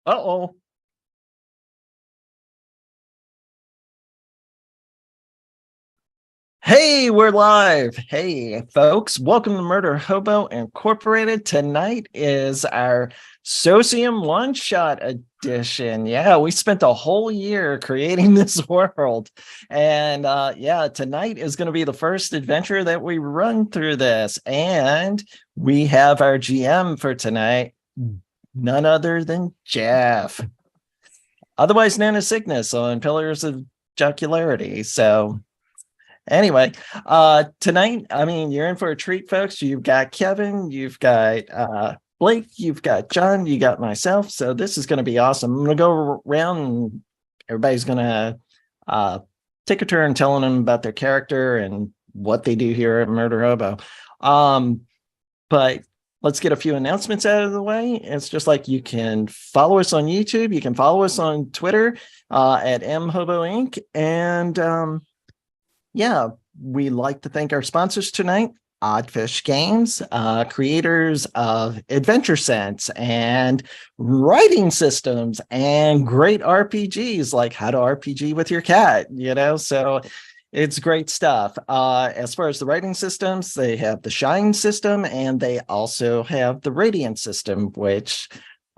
Uh-oh. Hey, we're live. Hey, folks, welcome to Murder Hobo Incorporated. Tonight is our Socium One Shot edition. Yeah, we spent a whole year creating this world. And yeah, tonight is going to be the first adventure that we run through this. And we have our GM for tonight, none other than Jeff, otherwise known as Cygnus on Pillars of Jocularity. So anyway, tonight, I mean, you're in for a treat, folks. You've got Kevin, you've got Blake, you've got John, you got myself. So this is going to be awesome. I'm going to go around and everybody's going to take a turn telling them about their character and what they do here at Murder Hobo. But let's get a few announcements out of the way. It's just like you can follow us on YouTube. You can follow us on Twitter at mhobo inc. And yeah, we like to thank our sponsors tonight, Oddfish Games, creators of Adventure Sense and writing systems and great RPGs like How to RPG with Your Cat, so it's great stuff. As far as the writing systems, they have the Shine system and they also have the Radiant system, which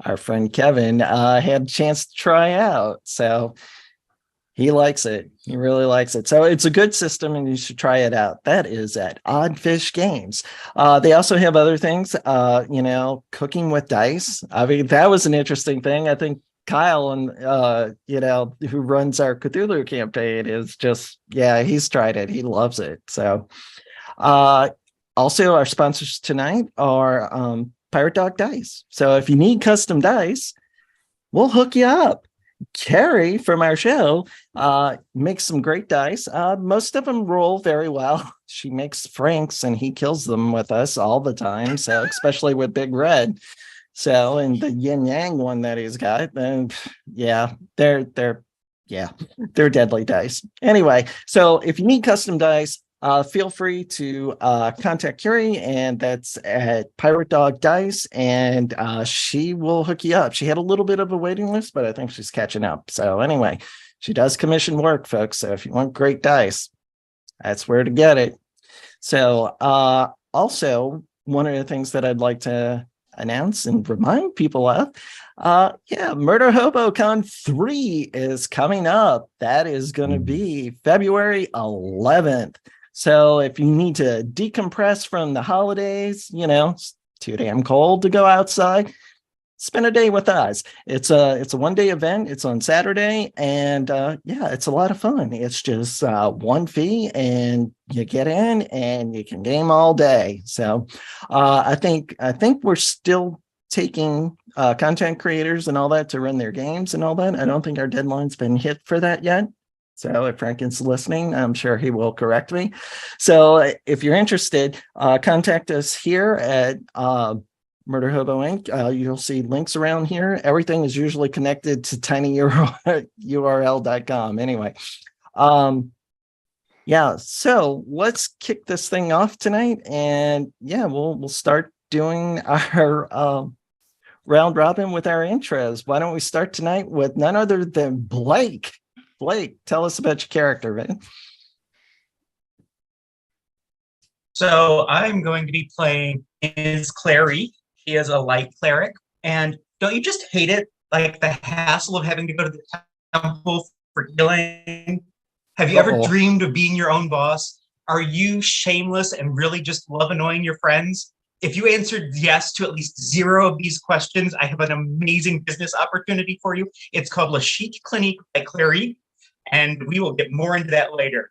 our friend Kevin had a chance to try out. So he likes it. He really likes it. So it's a good system and you should try it out. That is at Oddfish Games. They also have other things, cooking with dice. I mean, that was an interesting thing. I think Kyle and, who runs our Cthulhu campaign is just, yeah, he's tried it. He loves it. So also our sponsors tonight are Pirate Dog Dice. So if you need custom dice, we'll hook you up. Carrie from our show makes some great dice. Most of them roll very well. She makes Franks and he kills them with us all the time. So especially with Big Red. So and the yin yang one that he's got, then yeah, they're deadly dice. Anyway, so if you need custom dice, feel free to contact Curie, and that's at Pirate Dog Dice, and she will hook you up. She had a little bit of a waiting list, but I think she's catching up. So anyway, she does commission work, folks. So if you want great dice, that's where to get it. So also, one of the things that I'd like to announce and remind people of, Murder Hobo Con 3 is coming up. That is going to be February 11th. So if you need to decompress from the holidays, it's too damn cold to go outside, spend a day with us. It's a one-day event. It's on Saturday, and it's a lot of fun. It's just one fee, and you get in and you can game all day. So I think we're still taking content creators and all that to run their games and all that. I don't think our deadline's been hit for that yet. So if Franken's listening, I'm sure he will correct me. So if you're interested, contact us here at Murder Hobo Inc. You'll see links around here. Everything is usually connected to tinyurl.com. Anyway, so let's kick this thing off tonight. And we'll start doing our round robin with our intros. Why don't we start tonight with none other than Blake? Blake, tell us about your character, man. So I'm going to be playing Ms. Clary. He is a light cleric. And don't you just hate it? Like the hassle of having to go to the temple for healing? Have you ever dreamed of being your own boss? Are you shameless and really just love annoying your friends? If you answered yes to at least 0 of these questions, I have an amazing business opportunity for you. It's called La Chic Clinique by Clary, and we will get more into that later.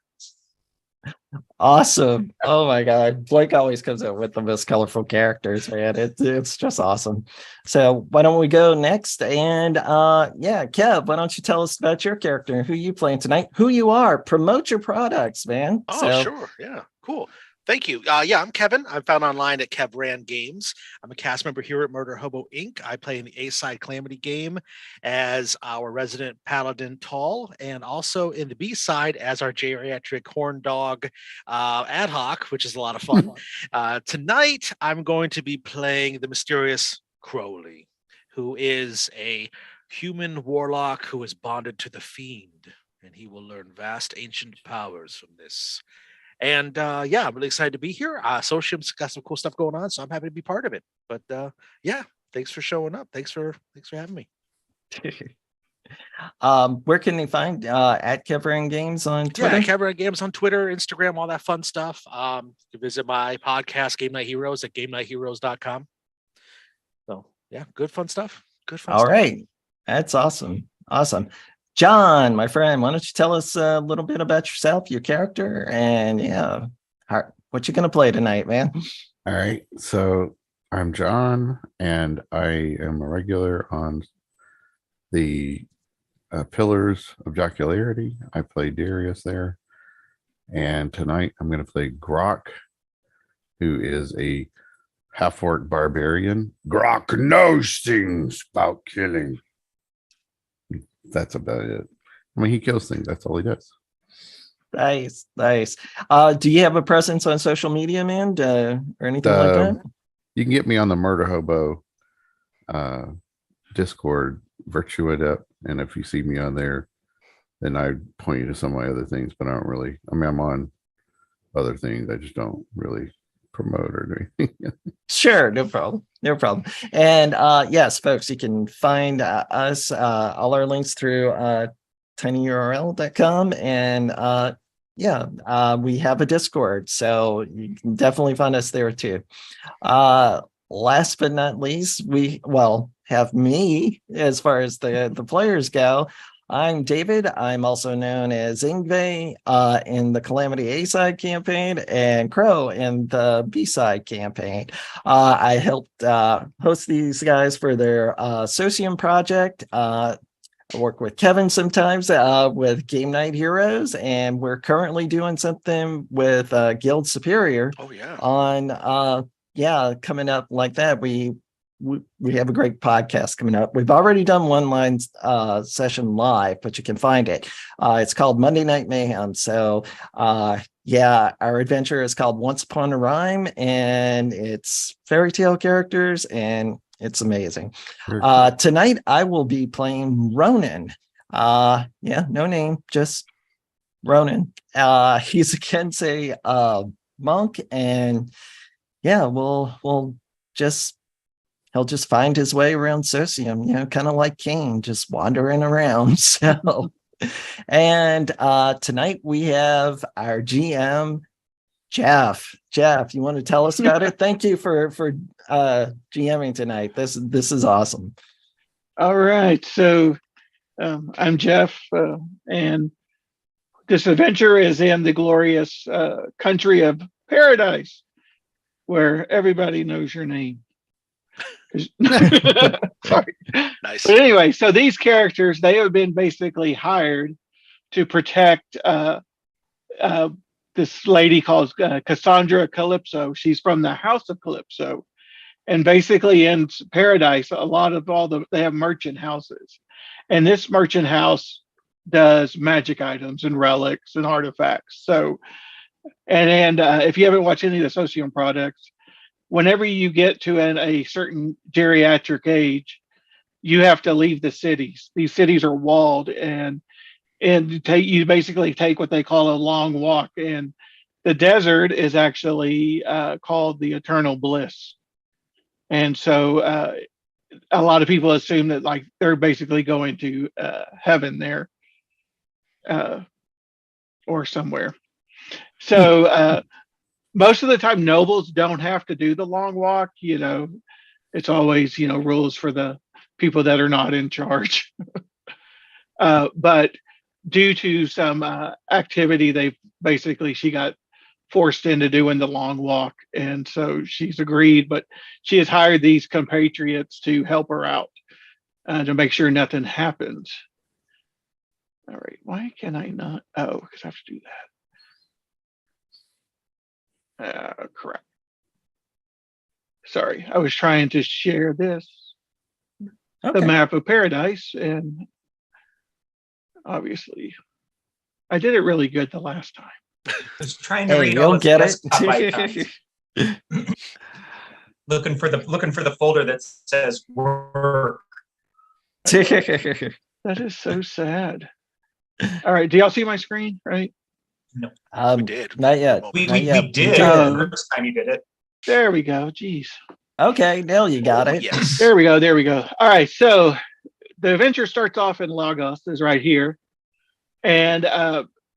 Awesome. Oh my God. Blake always comes out with the most colorful characters, man. It's just awesome. So why don't we go next? And Kev, why don't you tell us about your character, who you playing tonight, who you are, promote your products, man. Sure. Yeah, cool. Thank you. I'm Kevin. I'm found online at Kevran Games. I'm a cast member here at Murder Hobo Inc. I play in the A-Side Calamity game as our resident paladin Tall, and also in the B-side as our geriatric horn dog ad hoc, which is a lot of fun. Tonight, I'm going to be playing the mysterious Crowley, who is a human warlock who is bonded to the fiend, and he will learn vast ancient powers from this. And yeah, I'm really excited to be here. Socium's got some cool stuff going on, so I'm happy to be part of it. But yeah, thanks for showing up. Thanks for having me. Where can they find at Kevran Games on Twitter? Yeah, Kevran Games on Twitter, Instagram, all that fun stuff. You can visit my podcast, Game Night Heroes, at GameNightHeroes.com. So yeah, good fun stuff. Good fun All stuff. right. That's awesome. Awesome. John, my friend, why don't you tell us a little bit about yourself, your character, and yeah, what you gonna play tonight, man? All right. So I'm John, and I am a regular on the Pillars of Jocularity. I play Darius there. And tonight I'm going to play Grok, who is a half-orc barbarian. Grok knows things about killing. That's about it. I mean, he kills things. That's all he does. Nice. Do you have a presence on social media, man, or anything like that? You can get me on the Murder Hobo Discord, virtue it up, and if you see me on there, then I point you to some of my other things. But I don't really. I mean, I'm on other things. I just don't really promote or do anything. Sure, no problem. And yes, folks, you can find us all our links through tinyurl.com, and we have a Discord, so you can definitely find us there too. Last but not least, we have me as far as the players go. I'm David. I'm also known as Ingve in the Calamity A-side campaign and Crow in the B-side campaign. I helped host these guys for their Socium project. I work with Kevin sometimes with Game Night Heroes, and we're currently doing something with Guild Superior. Oh yeah. On coming up like that. We have a great podcast coming up. We've already done one line session live, but you can find it. It's called Monday Night Mayhem. So our adventure is called Once Upon a Rhyme, and it's fairy tale characters, and it's amazing. Tonight I will be playing Ronan. No name, just Ronan. He's a Kensei monk, and he'll just find his way around Socium, kind of like King, just wandering around. So, and tonight we have our GM, Jeff. Jeff, you want to tell us about it? Thank you for GMing tonight. This is awesome. All right, so I'm Jeff, and this adventure is in the glorious country of Paradise, where everybody knows your name. Sorry. Nice. But anyway, so these characters, they have been basically hired to protect this lady called Cassandra Calypso. She's from the House of Calypso. And basically in Paradise, they have merchant houses. And this merchant house does magic items and relics and artifacts. So, and if you haven't watched any of the Socium products, whenever you get to a certain geriatric age, you have to leave the cities. These cities are walled, and you basically take what they call a long walk. And the desert is actually called the Eternal Bliss. And so a lot of people assume that like they're basically going to heaven there or somewhere. So most of the time, nobles don't have to do the long walk. It's always, rules for the people that are not in charge. But due to some activity, she got forced into doing the long walk. And so she's agreed, but she has hired these compatriots to help her out to make sure nothing happens. All right. Why can I not? Oh, because I have to do that. Correct. Sorry, I was trying to share this, the map of Paradise, and obviously I did it really good the last time. I was trying to read you'll all get the it. looking for the folder that says work. That is so sad. All right. Do y'all see my screen? Right. We did. Not yet. We Not yet. did the first time you did it. There we go. Jeez. Okay, Neil, you got it. Yes. There we go. There we go. All right. So the adventure starts off in Lagos, is right here. And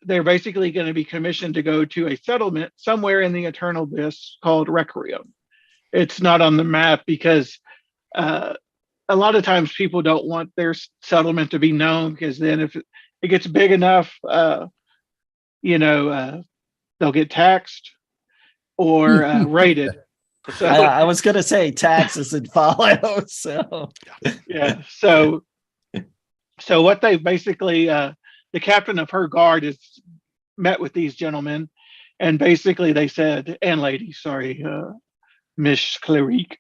they're basically going to be commissioned to go to a settlement somewhere in the Eternal Abyss called Requiem. It's not on the map because a lot of times people don't want their settlement to be known, because then if it gets big enough, they'll get taxed or raided. So I was gonna say taxes and follow. So yeah. So what they basically the captain of her guard has met with these gentlemen, and basically they said, and ladies, sorry, Miss Clarique,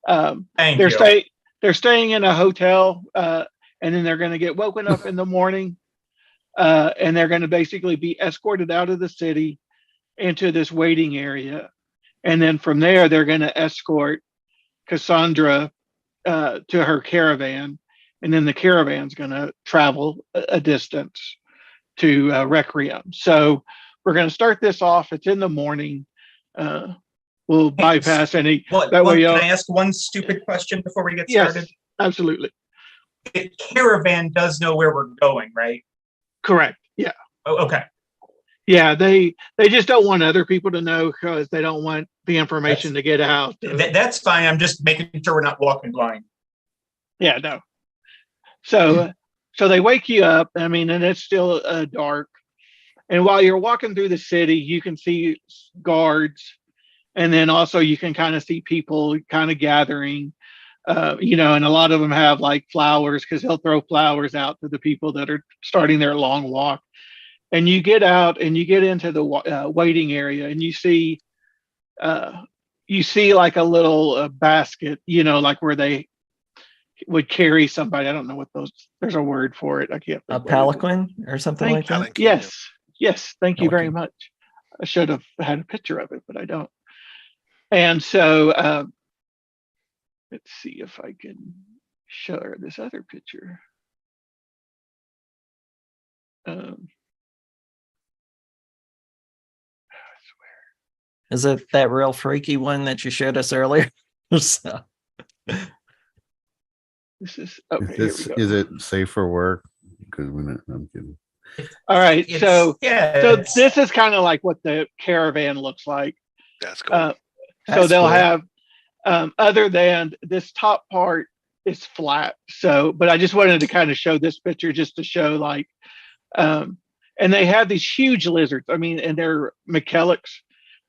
they're staying in a hotel, and then they're going to get woken up in the morning, and they're going to basically be escorted out of the city into this waiting area, and then from there they're going to escort Cassandra to her caravan, and then the caravan's going to travel a distance to Requiem. So we're going to start this off. It's in the morning. We'll bypass any. Can I ask one stupid question before we get started? Yes, absolutely. The caravan does know where we're going, right? Correct. Yeah. Oh, okay. Yeah, they just don't want other people to know, because they don't want the information to get out. That's fine. I'm just making sure we're not walking blind. Yeah, no. So they wake you up. I mean, and it's still dark. And while you're walking through the city, you can see guards, and then also you can kind of see people kind of gathering. And a lot of them have like flowers, because they'll throw flowers out to the people that are starting their long walk. And you get out and you get into the waiting area, and you see like a little basket, like where they would carry somebody. I don't know what there's a word for it. I can't think. A palanquin or something like that. Yes. Thank you very much. I should have had a picture of it, but I don't. And so let's see if I can show her this other picture. Is it that real freaky one that you showed us earlier? So. This is okay. Is it safe for work? Because I'm kidding. All right, so this is kind of like what the caravan looks like. That's cool. So they'll have, other than this top part is flat. So, but I just wanted to kind of show this picture just to show like, and they have these huge lizards. I mean, and they're McKellics,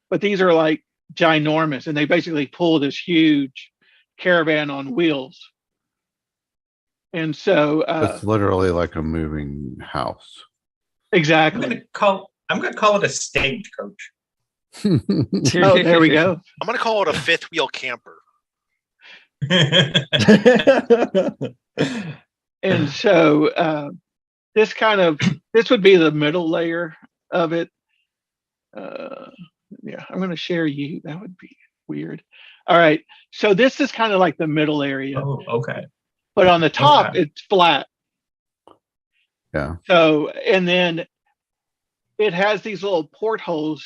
but these are like ginormous, and they basically pull this huge caravan on wheels. And so it's literally like a moving house. Exactly. I'm gonna call it a stagecoach. Oh, there we go. I'm going to call it a fifth wheel camper. And so this would be the middle layer of it. Yeah, I'm going to share you. That would be weird. All right. So this is kind of like the middle area. Oh, okay. But on the top, it's flat. Yeah. So, and then it has these little portholes,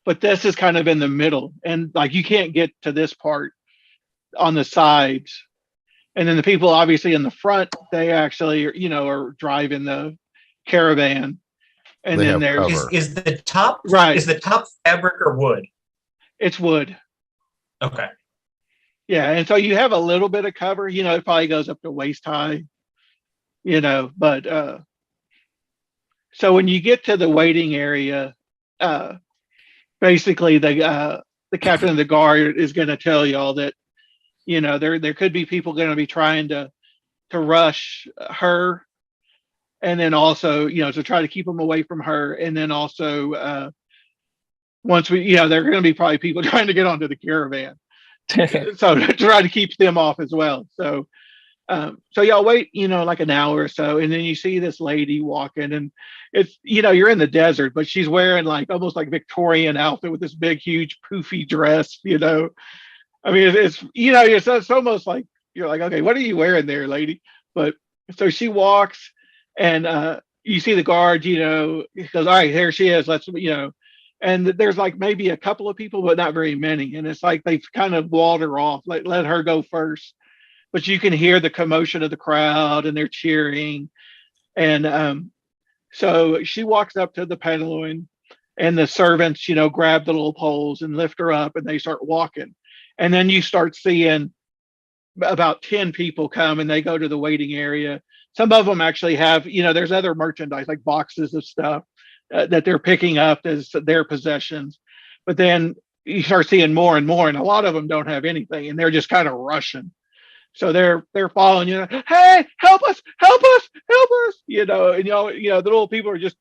but this is kind of in the middle. And like, you can't get to this part on the sides. And then the people obviously in the front, they actually, are driving the caravan. And then there's is the top right. Is the top fabric or wood? It's wood. Okay. Yeah, and so you have a little bit of cover, it probably goes up to waist high, but so when you get to the waiting area, basically the captain of the guard is going to tell y'all that, there could be people going to be trying to rush her, and then also, to try to keep them away from her, and then also once there are going to be probably people trying to get onto the caravan. So to try to keep them off as well. So y'all wait, like an hour or so, and then you see this lady walking, and it's, you're in the desert, but she's wearing like almost like Victorian outfit with this big, huge, poofy dress. I mean, it's almost like you're like, okay, what are you wearing there, lady? But so she walks, and you see the guard, he goes, all right, here she is. And there's like maybe a couple of people, but not very many. And it's like they've kind of walled her off, like let her go first. But you can hear the commotion of the crowd and they're cheering. And so she walks up to the pavilion, and the servants, grab the little poles and lift her up, and they start walking. And then you start seeing about 10 people come, and they go to the waiting area. Some of them actually have, there's other merchandise like boxes of stuff that they're picking up as their possessions. But then you start seeing more and more, and a lot of them don't have anything, and they're just kind of rushing. So they're following, hey, help us, help us, help us, and the little people are just,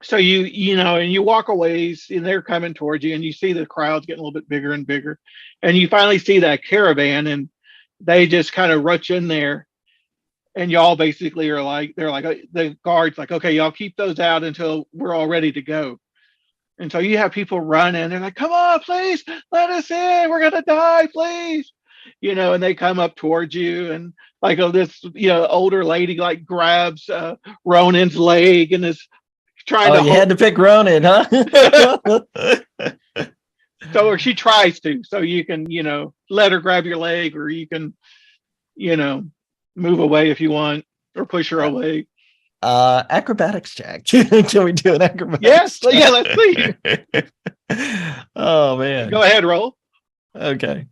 so and you walk a ways, and they're coming towards you, and you see the crowds getting a little bit bigger and bigger, and you finally see that caravan, and they just kind of rush in there, and y'all basically are like, the guards like, okay, y'all keep those out until we're all ready to go. And so you have people running, they're like, come on, please let us in, we're gonna die, please. And they come up towards you, and like this older lady like grabs Ronan's leg and is trying to had to pick Ronan, huh? So, or she tries to, so you can let her grab your leg, or you can move away if you want, or push her away. Acrobatics check. Can we do an acrobatics? Yes, yeah, let's see. Oh man, go ahead, roll. Okay.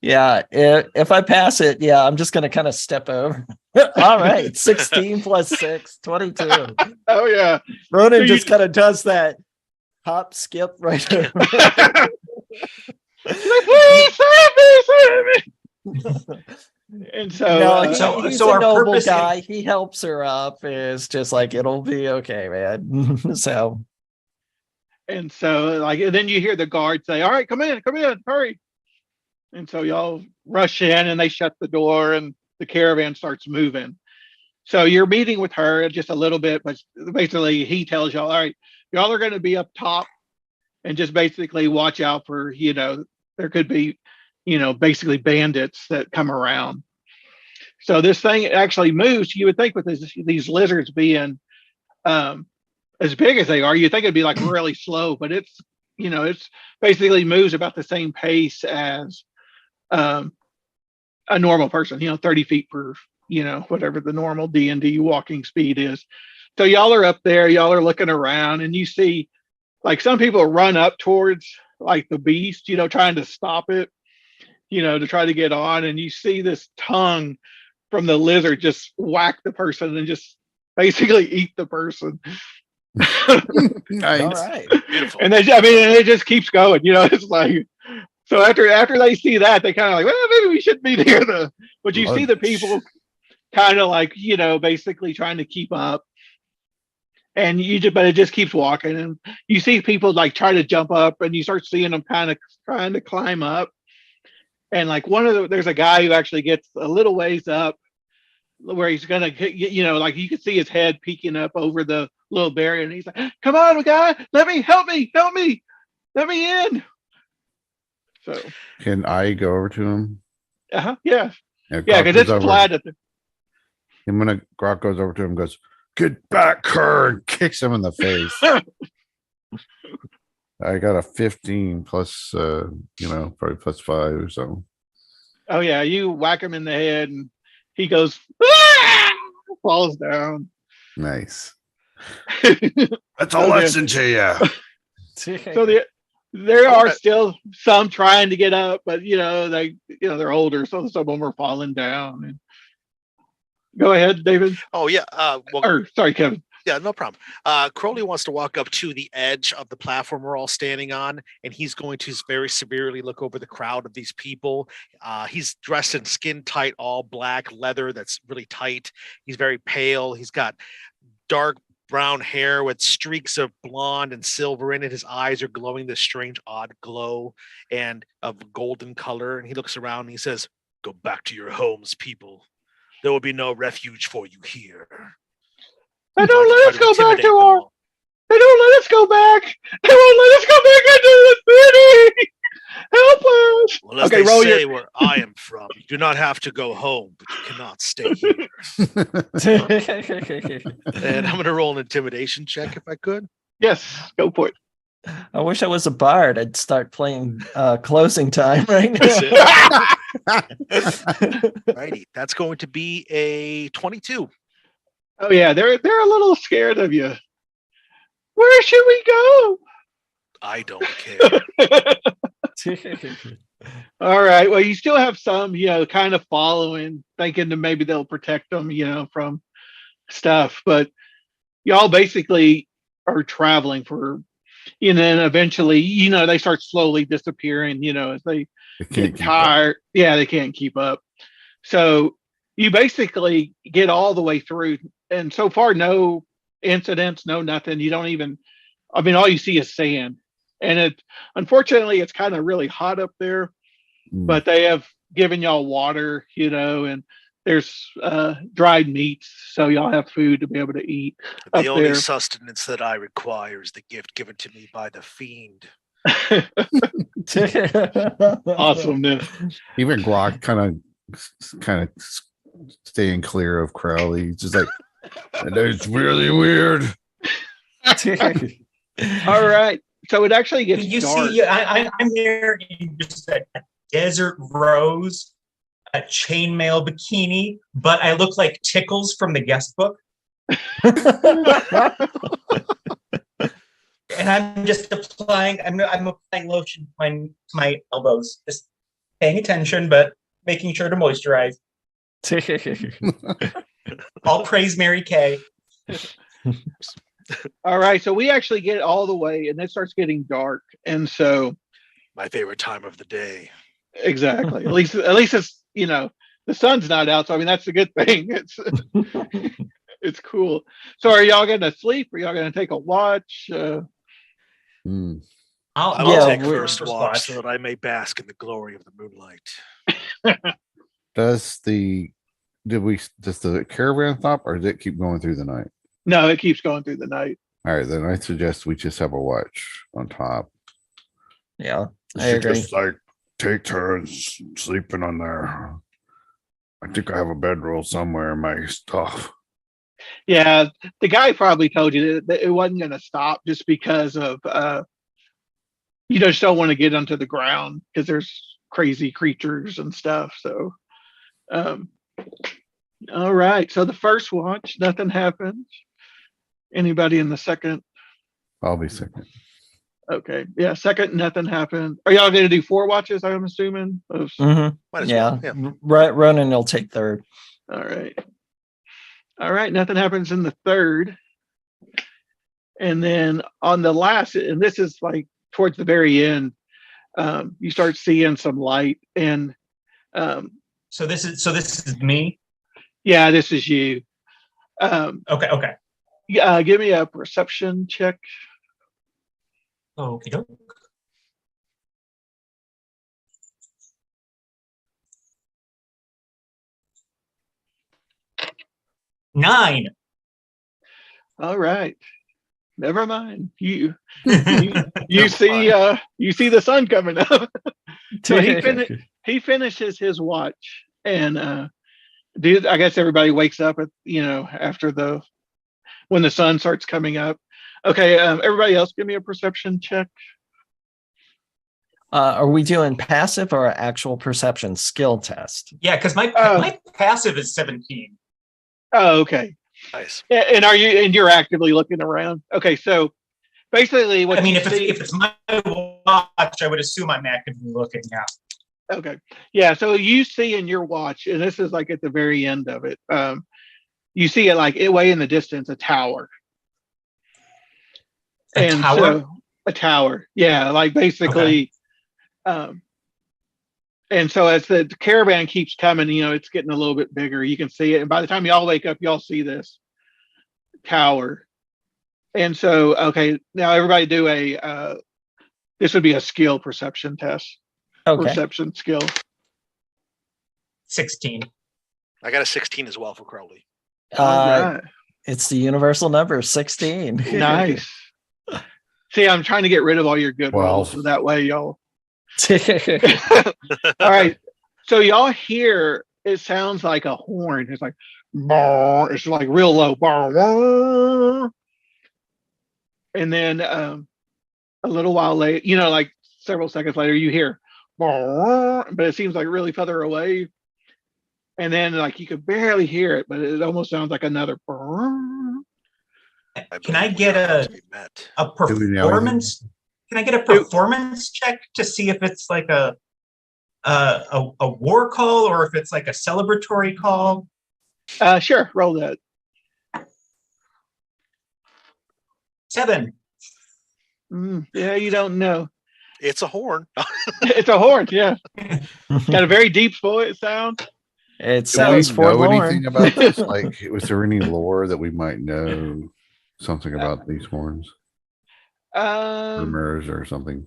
Yeah, if I pass it, I'm just gonna kind of step over. All right, 16 plus 6, 22. Oh yeah, Ronan so just kind of does that hop skip right over. Please save me. And so, he's a noble guy. He helps her up. It's just like, it'll be okay, man. So, and then you hear the guard say, all right, come in, hurry. And so y'all rush in, and they shut the door, and the caravan starts moving. So you're meeting with her just a little bit, but basically he tells y'all, all right, y'all are going to be up top, and just basically watch out for, there could be, basically bandits that come around. So this thing actually moves. You would think with these lizards being as big as they are, you think it'd be like really slow, but it's basically moves about the same pace as a normal person, 30 feet per, whatever the normal D&D walking speed is. So y'all are up there, y'all are looking around, and you see like some people run up towards like the beast, trying to stop it, to try to get on. And you see this tongue from the lizard just whack the person and just basically eat the person. Nice. All right. Beautiful. And it just keeps going, it's like, so after they see that, they kind of like, well, maybe we shouldn't be near but you see the people kind of like, basically trying to keep up. And but it just keeps walking, and you see people like try to jump up, and you start seeing them kind of trying to climb up. And like there's a guy who actually gets a little ways up where he's gonna get, like you can see his head peeking up over the little barrier, and he's like, come on, guy, help me in. So can I go over to him? Yeah, because it's flat at the. And when Grok goes over to him, goes, get back, Kern, kicks him in the face. I got a 15 plus, probably plus 5 or so. Oh yeah, you whack him in the head, and he goes, falls down. Nice. That's a lesson to you. So there are still some trying to get up, but they're older, so some of them are falling down. And go ahead, David. Oh yeah. Sorry, Kevin. Yeah, no problem. Crowley wants to walk up to the edge of the platform we're all standing on, and he's going to very severely look over the crowd of these people. He's dressed in skin-tight, all black leather that's really tight. He's very pale. He's got dark brown hair with streaks of blonde and silver in it. His eyes are glowing this strange, odd glow and of golden color. And he looks around and he says, "Go back to your homes, people. There will be no refuge for you here." They don't let us go back to our. They don't let us go back. They won't let us go back into the city. Help us! Well, as Okay, they roll say your. where I am from, you do not have to go home, but you cannot stay here. And I'm going to roll an intimidation check if I could. Yes, go for it. I wish I was a bard. I'd start playing closing time right That's now. Righty. That's going to be a 22. Oh yeah, they're a little scared of you. Where should we go? I don't care. All right. Well, you still have some, kind of following, thinking that maybe they'll protect them, from stuff. But y'all basically are traveling for, and then eventually, they start slowly disappearing, as they get tired. Yeah, they can't keep up. So you basically get all the way through. And so far, no incidents, no nothing. You don't even, all you see is sand. And unfortunately, it's kind of really hot up there, but they have given y'all water, and there's dried meats, so y'all have food to be able to eat. The only sustenance that I require is the gift given to me by the fiend. Awesomeness. Even Glock kind of staying clear of Crowley. He's just like, it's really weird. All right. So it actually gets dark. See, I'm there in just a desert rose, a chainmail bikini, but I look like Tickles from the guest book. And I'm just applying, I'm applying lotion to my elbows, just paying attention, but making sure to moisturize. All praise Mary Kay. All right, so we actually get all the way, and it starts getting dark, and so my favorite time of the day. Exactly. At least it's the sun's not out, so that's a good thing. It's cool. So are y'all gonna sleep? Are y'all gonna take a watch? I'll take first watch so that I may bask in the glory of the moonlight. Does the caravan stop, or does it keep going through the night? No, it keeps going through the night. All right, then I suggest we just have a watch on top. Yeah, I agree. Just take turns sleeping on there. I think I have a bedroll somewhere in my stuff. Yeah, the guy probably told you that it wasn't going to stop just because of you just don't want to get onto the ground because there's crazy creatures and stuff. So, all right. So the first watch, nothing happens. Anybody in the second? I'll be second. Okay. Yeah, second, nothing happened. Are y'all going to do 4 watches, I'm assuming? Yeah. Well, yeah. Ronan will take third. All right. Nothing happens in the third. And then on the last, and this is like towards the very end, you start seeing some light. And so this is me? Yeah, this is you. Okay. Give me a perception check. Okay. 9. All right. Never mind. You see the sun coming up. So he finishes his watch, and I guess everybody wakes up at after when the sun starts coming up. Okay, everybody else give me a perception check. Are we doing passive or actual perception skill test? Yeah, because my passive is 17. Oh, okay. Nice. And you're actively looking around? Okay, so basically what if it's my watch, I would assume I'm actively looking now. Okay. Yeah, so you see in your watch, and this is like at the very end of it, you see it like way in the distance, a tower. A tower? So, a tower. Yeah, like basically and so as the caravan keeps coming, it's getting a little bit bigger. You can see it. And by the time y'all wake up, y'all see this tower. And so, okay, now everybody do this would be a skill perception test. Okay. Perception skill. 16. I got a 16 as well for Crowley. Right. It's the universal number, 16. Nice. See, I'm trying to get rid of all your good rolls, so that way y'all. All right. So y'all hear it sounds like a horn. It's like "Brr," it's like real low. "Brr." And then a little while later, like several seconds later, you hear "Brr," but it seems like really further away. And then like you could barely hear it, but it almost sounds like another "Brr." Can I get a performance? Can I get a performance check to see if it's like a war call or if it's like a celebratory call? Sure, roll that. 7. Yeah, you don't know. It's a horn. It's a horn, yeah. Got a very deep voice sound. It Do we sounds know forlorn. anything about this? Like, was there any lore that we might know something about these horns? Rumors or something?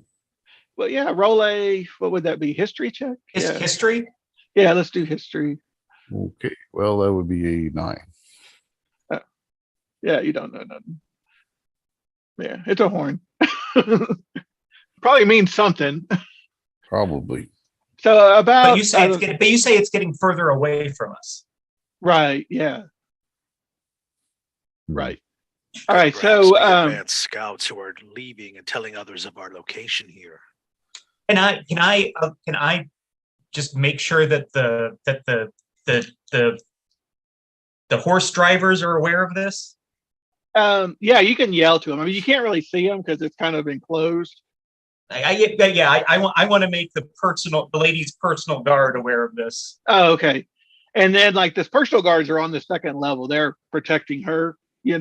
Well, yeah, roll a, what would that be? History check? Yeah. History? Yeah, let's do history. Okay, well, that would be a 9. Yeah, you don't know nothing. Yeah, it's a horn. Probably means something. Probably. So about. But you say it's getting further away from us. Right. Yeah. Hmm. Right. All right. Perhaps So we advanced scouts who are leaving and telling others of our location here. Can I just make sure that the horse drivers are aware of this? yeah, you can yell to them. I mean, you can't really see them because it's kind of enclosed. I want to make the lady's personal guard aware of this. Oh, okay. And then like the personal guards are on the second level. They're protecting her, They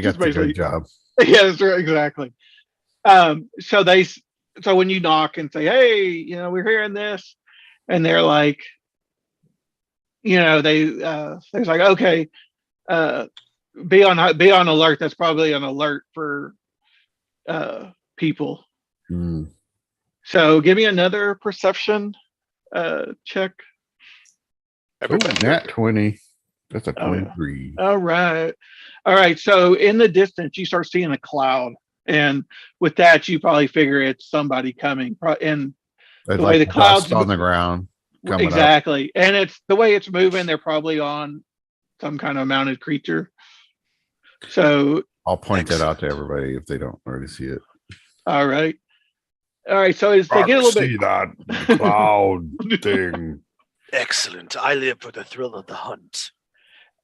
got the good job. Yeah, that's right, exactly. So when you knock and say, "Hey, we're hearing this," and they're like, they're like, "Okay, be on alert." That's probably an alert for people. So give me another perception check. Oh, nat 20. That's a 23. All right. So in the distance, you start seeing a cloud. And with that, you probably figure it's somebody coming. And There's the way the clouds dust on the ground. Exactly. Up. And it's the way it's moving, they're probably on some kind of mounted creature. So I'll point that out to everybody if they don't already see it. All right. So as they get a little bit. See that cloud thing. Excellent. I live for the thrill of the hunt.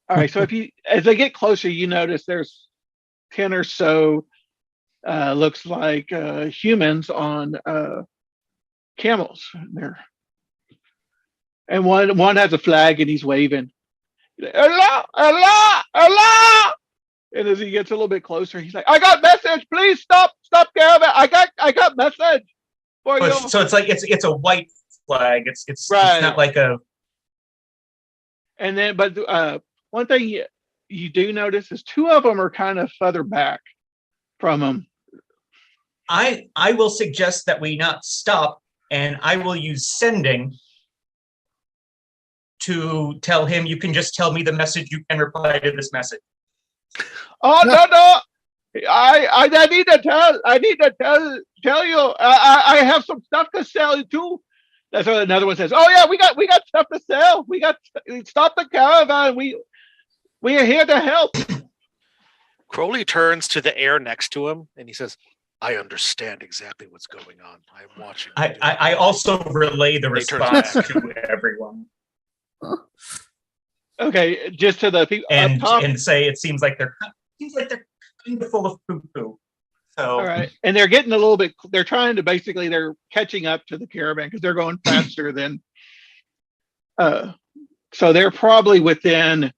All right. So as they get closer, you notice there's 10 or so looks like humans on camels there. And one has a flag and he's waving. Allah, Allah, Allah. And as he gets a little bit closer, he's like, "I got message. Please stop caravan. I got message for you." So it's like it's a white flag. It's right. It's not like a. And then, but one thing you do notice is 2 of them are kind of further back from him. I will suggest that we not stop, and I will use sending to tell him, "You can just tell me the message. You can reply to this message." Oh no! I need to tell you. I have some stuff to sell you too. That's what another one says. "Oh yeah, we got stuff to sell. We got stop the caravan. We are here to help." Crowley turns to the air next to him and he says, "I understand exactly what's going on. I am watching." I also relay the response to everyone. Okay, just to the people and say it seems like they're kind of full of poo-poo. So all right, and they're getting a little bit. They're trying to they're catching up to the caravan because they're going faster than. So they're probably within,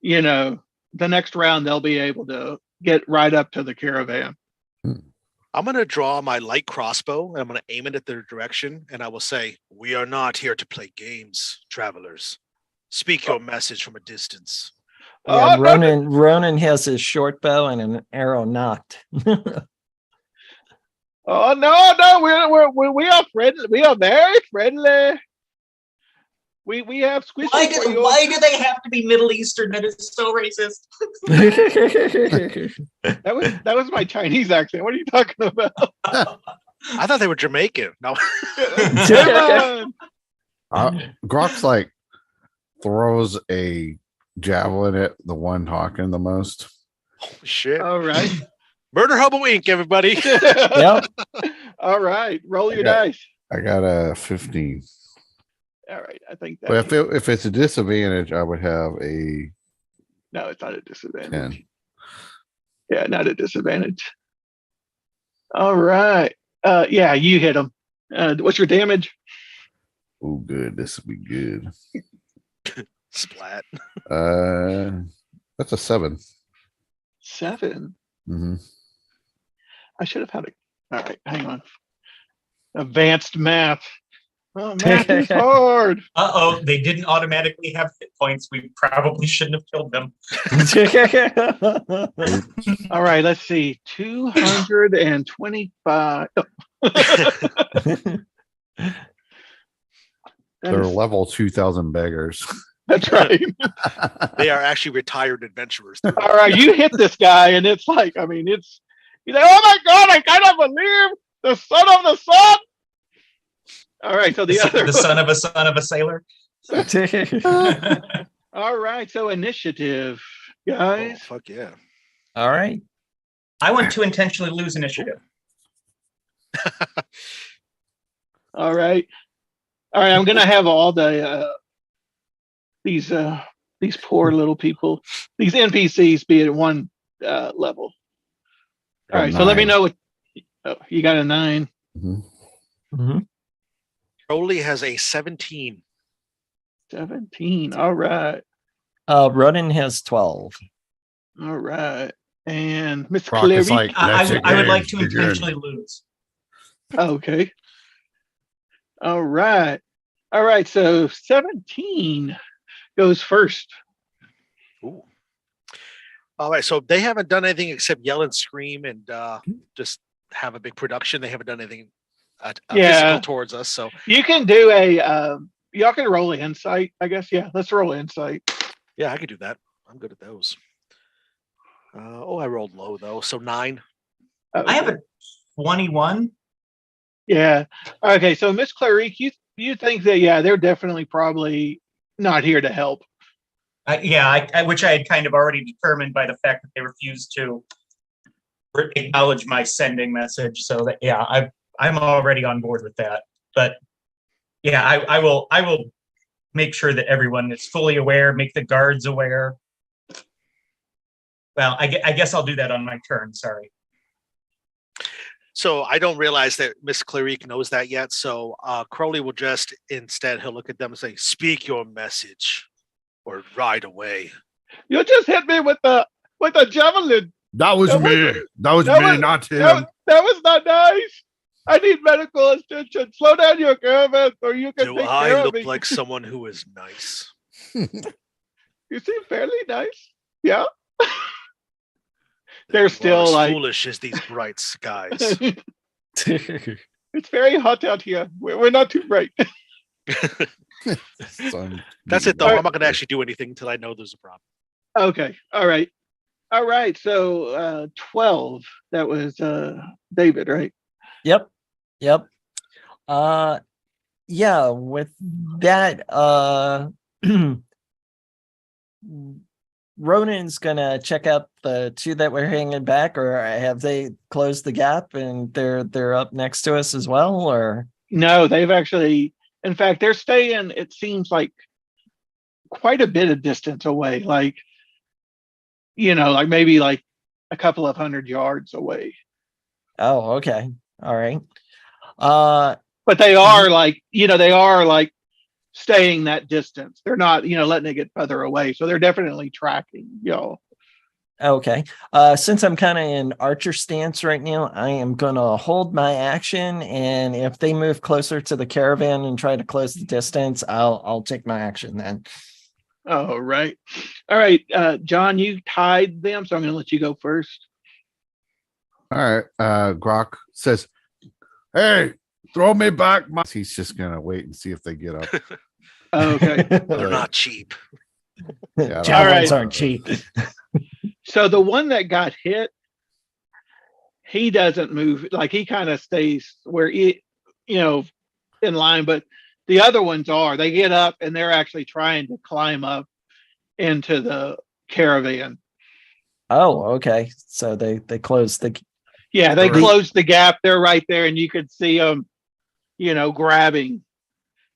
the next round they'll be able to get right up to the caravan. I'm going to draw my light crossbow and I'm going to aim it at their direction. And I will say, "We are not here to play games, travelers. Speak your message from a distance." Yeah, Ronan has his short bow and an arrow knocked. Oh no, we are friendly. We are very friendly. We have squishy. Why do they have to be Middle Eastern? That is so racist. That was my Chinese accent. What are you talking about? I thought they were Jamaican. No. Come on. Grok's like throws a javelin at the one talking the most. Holy shit. All right. Murder Hobo Inc., everybody. Yep. All right. Roll your Yeah. dice. I got a 15. All right. I think that. But if it's a disadvantage, I would have a No, it's not a disadvantage. 10. Yeah, not a disadvantage. All right. Yeah, you hit him. What's your damage? Oh, good. This will be good. Splat. That's a 7. 7. Mm-hmm. I should have had it. All right, hang on. Advanced math. Oh, math is hard. Uh-oh, they didn't automatically have hit points. We probably shouldn't have killed them. All right, let's see. 225. Oh. They're level 2,000 beggars. That's right. They are actually retired adventurers. All right, you hit this guy, and it's like, I mean, he's like, oh my God, I cannot believe the son of the sun. All right, so the other son of a sailor. All right, so initiative, Oh, guys. fuck yeah. All right. I want to intentionally lose initiative. All right, I'm gonna have all the these poor little people, these NPCs, be at one level. All right, so let me know what. Oh, you got a 9. Mhm. Mm-hmm. Crowley has a 17. 17. All right, Ronan has 12. all right, and Miss Brock is Cleary. like, I "That's would it, like to you're good." intentionally lose. Okay. All right. So 17 goes first. Ooh. All right, so they haven't done anything except yell and scream and just have a big production. They haven't done anything physical towards us. So You can do y'all can roll insight, I guess. Yeah, let's roll insight. yeah, I could do that. I'm good at those. I rolled low though, so 9. Okay. I have a 21. Yeah. Okay, so Miss Clarice, you think that they're definitely probably not here to help. Which I had kind of already determined by the fact that they refused to acknowledge my sending message. So that I'm already on board with that. But yeah, I will make sure that everyone is fully aware, make the guards aware. Well, I guess I'll do that on my turn. Sorry. So I don't realize that Miss Clarice knows that yet. So Crowley will just instead he'll look at them and say, "Speak your message, or ride away." You just hit me with a javelin. That was me. That was that me, was- not him. That was not nice. I need medical attention. Slow down your caravan, or you can Do take I care of look me. like someone who is nice? You seem fairly nice. Yeah. Then They're you are still as like- foolish as these bright skies. It's very hot out here. We're not too bright. Son, That's it though. Alright. I'm not going to actually do anything until I know there's a problem. Okay. All right. So 12. That was David, right? Yep. Yeah, with that, Ronan's gonna check out the 2 that were hanging back, or have they closed the gap and they're up next to us as well, or? No, they've actually, in fact, they're staying, it seems like, quite a bit of distance away, like maybe like a couple of 100 yards away. Oh, okay. All right. But they are like staying that distance. They're not, letting it get further away. So they're definitely tracking y'all. Okay. Since I'm kind of in archer stance right now, I am gonna hold my action, and if they move closer to the caravan and try to close the distance, I'll take my action then. Oh, right. All right. John, you tied them, so I'm gonna let you go first. All right. Grok says, "Hey, throw me back." He's just gonna wait and see if they get up. Oh, okay. They're not cheap. Yeah, Javelins All right. aren't cheap. So the one that got hit, he doesn't move. Like he kind of stays where he, in line. But the other ones are. They get up and they're actually trying to climb up into the caravan. Oh, okay. So they closed the. Yeah, they The- closed the gap. They're right there, and you could see them, grabbing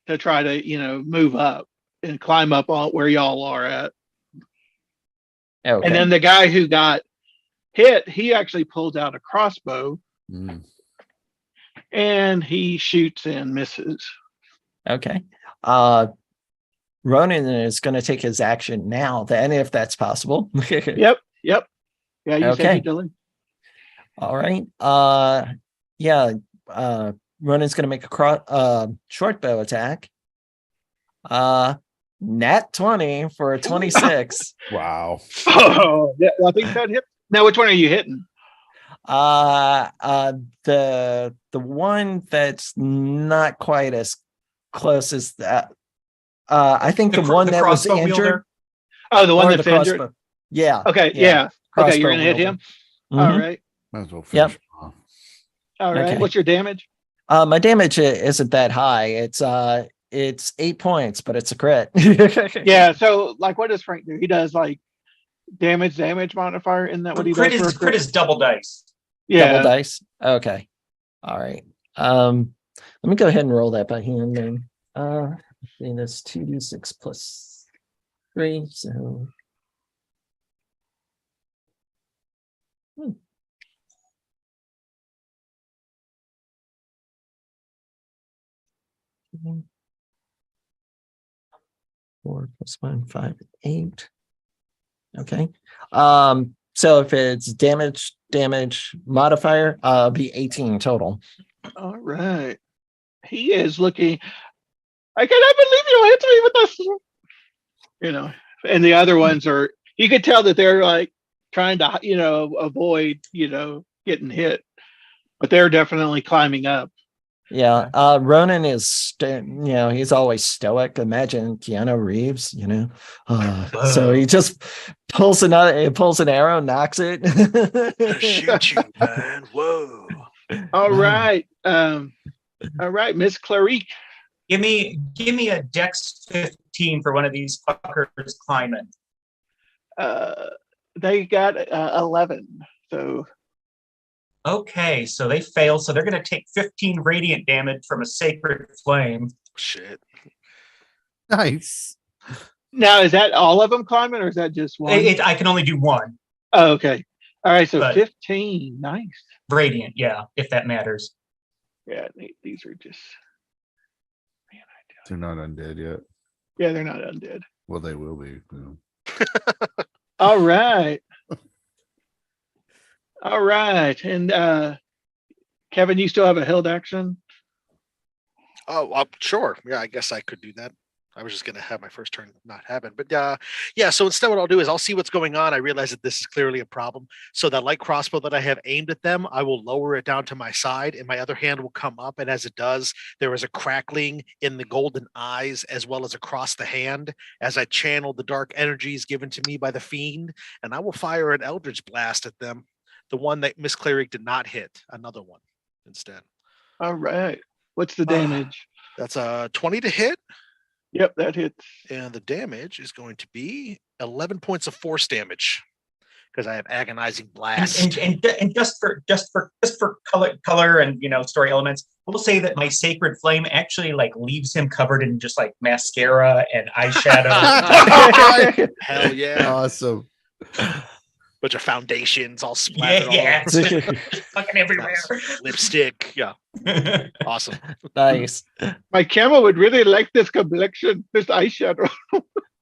to try to, move up and climb up on where y'all are at. Okay. And then the guy who got hit, he actually pulls out a crossbow Mm. and he shoots and misses. Okay. Ronan is going to take his action now, then, if that's possible. Yep. Yeah, you said Okay. you, Dylan. All right. Ronan's going to make a short bow attack. Nat 20 for a 26. Wow. Oh, yeah, I think that hit. Now, which one are you hitting? The one that's not quite as close as that. I think the one that was crossbow injured. wielder? Oh, the one or that's the injured. crossbow. Yeah. Okay, Yeah. Okay, Crossbow you're gonna hit wielder. him. Mhm. All right. Might as well finish him off. All right. Okay. What's your damage? My damage isn't that high. It's 8 points, but it's a crit. Yeah. So, like, what does Frank do? He does like damage modifier. Isn't that what he Crit does? For a is crit is double dice. Yeah. Double dice. Okay. All right. Let me go ahead and roll that by hand then. See, that's 2d6 plus 3. So. Hmm. 4 plus 1, 5, 8. Okay. So if it's damage modifier, be 18 total. All right. He is looking. I cannot believe you hit me with this. And the other ones are. You could tell that they're like trying to, avoid, getting hit, but they're definitely climbing up. Yeah. Ronan is, he's always stoic. Imagine Keanu Reeves, so he just pulls an arrow, knocks it. Shoot you, man. Whoa. All right. All right, Miss Clarice. Give me a Dex 15 for one of these fuckers climbing. They got 11. So. Okay, so they fail. So they're going to take 15 radiant damage from a sacred flame. Shit. Nice. Now, is that all of them climbing, or is that just one? I can only do one. Oh, okay. All right, so But- 15. Nice. Radiant, yeah, if that matters. Yeah, these are just. They're not undead yet. Yeah, they're not undead. Well, they will be. All right. All right. And Kevin, you still have a held action? Oh, sure. Yeah, I guess I could do that. I was just going to have my first turn not happen. But yeah, so instead what I'll do is I'll see what's going on. I realize that this is clearly a problem. So that light crossbow that I have aimed at them, I will lower it down to my side and my other hand will come up. And as it does, there is a crackling in the golden eyes as well as across the hand as I channel the dark energies given to me by the fiend. And I will fire an Eldritch Blast at them. The one that Miss Cleric did not hit, another one instead. All right. What's the damage? That's a 20 to hit. Yep, that hits. And the damage is going to be 11 points of force damage because I have agonizing blast. And just for color and story elements, we'll say that my sacred flame actually like leaves him covered in just like mascara and eyeshadow. Hell yeah. Awesome. Bunch of foundations all splattered yeah, all over. fucking everywhere. Lipstick. Yeah. Awesome. Nice. My camera would really like this complexion, this eyeshadow.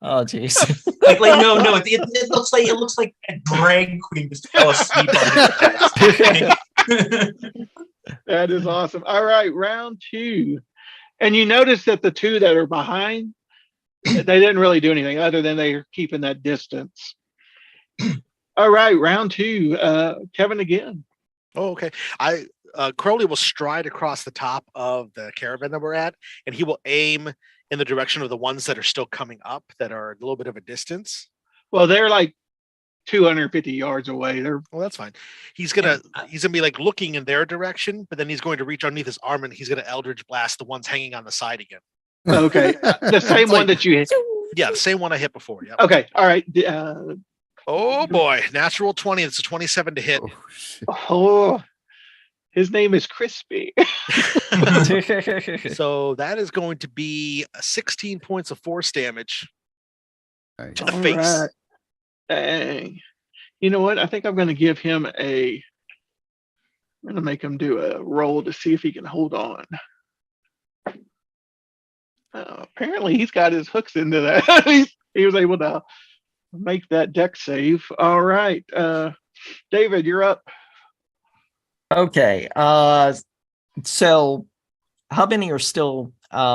Oh, geez. like no, it looks like a drag queen just fell asleep on his desk. That is awesome. All right, round 2. And you notice that the two that are behind, they didn't really do anything other than they're keeping that distance. All right, round 2. Kevin again. Oh, okay. Crowley will stride across the top of the caravan that we're at, and he will aim in the direction of the ones that are still coming up that are a little bit of a distance. Well, they're like 250 yards away. They're Well, that's fine. He's gonna be like looking in their direction, but then he's going to reach underneath his arm and he's gonna Eldritch Blast the ones hanging on the side again. okay. The same one that you hit. Yeah, the same one I hit before. Yeah. Okay. All right. Oh boy, natural 20. It's a 27 to hit. Oh, shit. Oh, his name is Crispy. So that is going to be 16 points of force damage Nice. to the All face. right. Dang. You know what? I think I'm going to give him I'm going to make him do a roll to see if he can hold on. Apparently, he's got his hooks into that. He was able to make that deck save. All right. David, you're up. Okay. So how many are still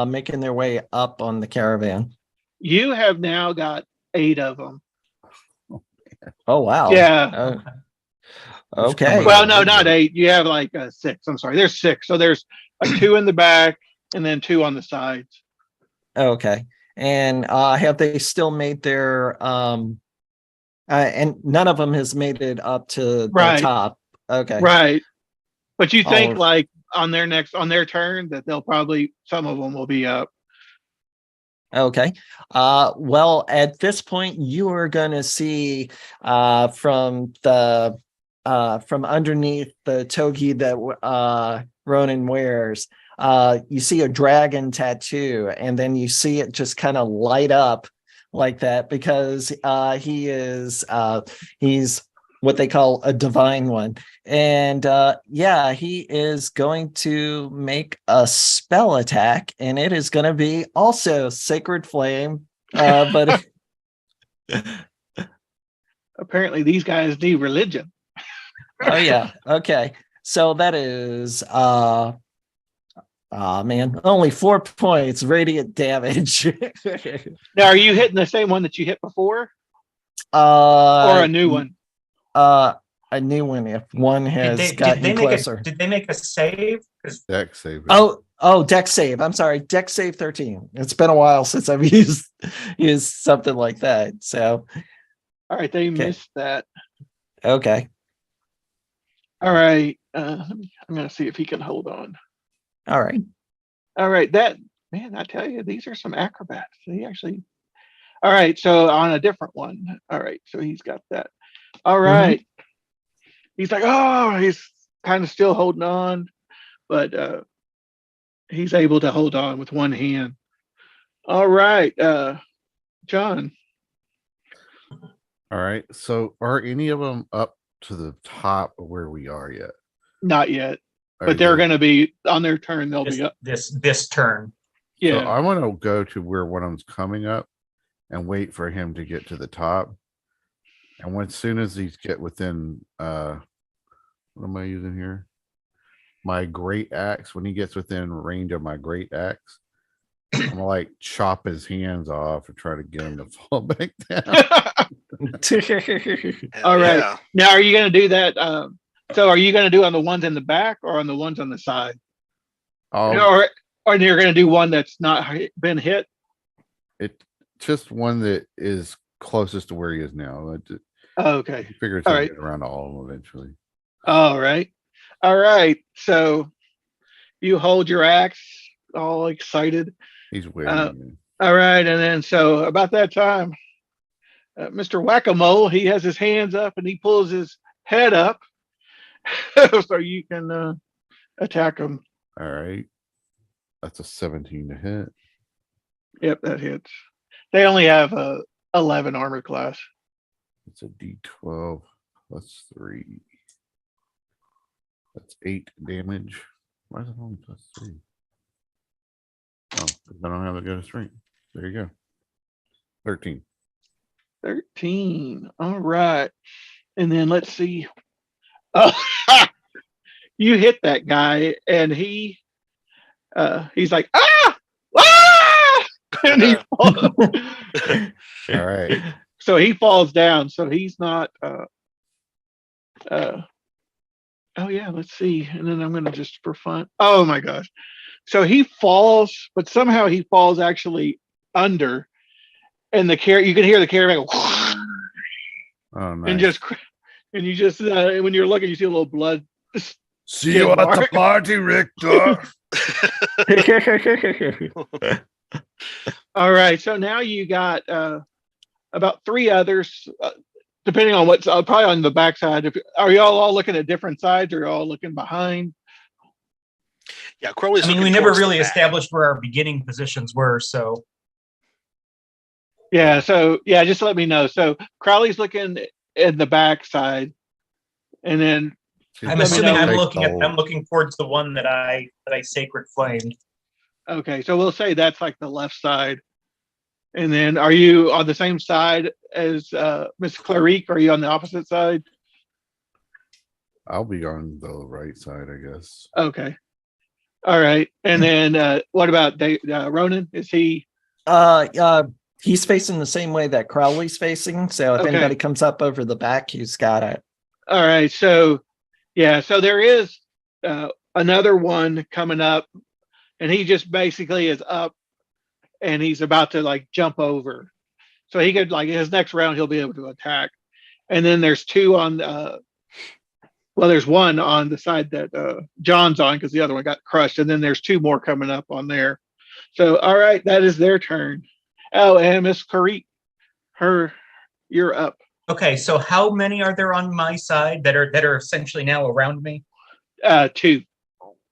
making their way up on the caravan? You have now got 8 of them. Oh wow. Yeah. Okay. Well, no, not 8. You have like 6. I'm sorry. There's 6. So there's 2 in the back and then 2 on the sides. Okay. And have they still made their and none of them has made it up to the top. Okay. Right. But you think like on their turn that they'll probably, some of them will be up. Okay. Well, at this point, you are going to see from underneath the togi that Ronan wears, you see a dragon tattoo, and then you see it just kind of light up like that because he's what they call a divine one. And he is going to make a spell attack, and it is going to be also Sacred Flame. But apparently these guys need religion. Oh yeah. Okay. So that is only 4 points radiant damage. Now, are you hitting the same one that you hit before? Or a new one? A new one if one has gotten closer. Did they make a save? Deck save. Oh, deck save. I'm sorry, deck save 13. It's been a while since I've used something like that. So, all right, they missed that. Okay. All right, I'm going to see if he can hold on. All right. That man, I tell you, these are some acrobats. They actually. All right, so on a different one. All right, so he's got that. All right. Mm-hmm. He's like, oh, he's kind of still holding on, but he's able to hold on with one hand. All right, John. All right. So are any of them up to the top of where we are yet? Not yet, but they're going to be on their turn. They'll be up this turn. Yeah. So I want to go to where one of them's coming up and wait for him to get to the top. And as soon as these get within, what am I using here? My great axe. When he gets within range of my great axe, I'm gonna like chop his hands off and try to get him to fall back down. All right. Yeah. Now, are you going to do that? So, are you going to do on the ones in the back or on the ones on the side? Or you're going to do one that's not been hit? It's just one that is closest to where he is now. Okay. I figure it's going to get around to all of them eventually. All right. So you hold your axe, all excited. He's waiting. All right, and then so about that time, Mr. Whack-a-Mole, he has his hands up and he pulls his head up, so you can attack him. All right. That's a 17 to hit. Yep, that hits. They only have 11 armor class. It's a D12 plus 3. That's 8 damage. Why is it only plus 3? Oh, I don't have a good strength. There you go. 13. 13. All right. And then let's see. Oh, you hit that guy, and he's like, ah! And he falls. All right. So he falls down. So he's not. Oh yeah. Let's see. And then I'm gonna just for fun. Oh my gosh. So he falls, but somehow he falls actually under, and you can hear the caravan go, Oh, nice. and you just when you're looking, you see a little blood. See you at the mark. party, Richter. All right, so now you got about 3 others, depending on what's probably on the backside. Are y'all all looking at different sides, or are y'all looking behind? Yeah, Crowley's I mean, we looking never towards the really back. established where our beginning positions were, so Yeah, so yeah, just let me know. So Crowley's looking at the backside, and then I'm Let me assuming know. I'm looking towards the one that I sacred flamed. okay, so we'll say that's like the left side. And then are you on the same side as Miss Clarique? Or are you on the opposite side? I'll be on the right side, I guess. Okay. All right. And then what about Ronan? Is he He's facing the same way that Crowley's facing. So if Okay. anybody comes up over the back, he's got it. all right? So yeah, so there is another one coming up, and he just basically is up and he's about to like jump over. So he could like his next round he'll be able to attack. And then there's 2 on well, there's 1 on the side that John's on because the other one got crushed, and then there's 2 more coming up on there. So all right, that is their turn. Oh, and Miss Clarique, you're up. Okay, so how many are there on my side that are essentially now around me? 2.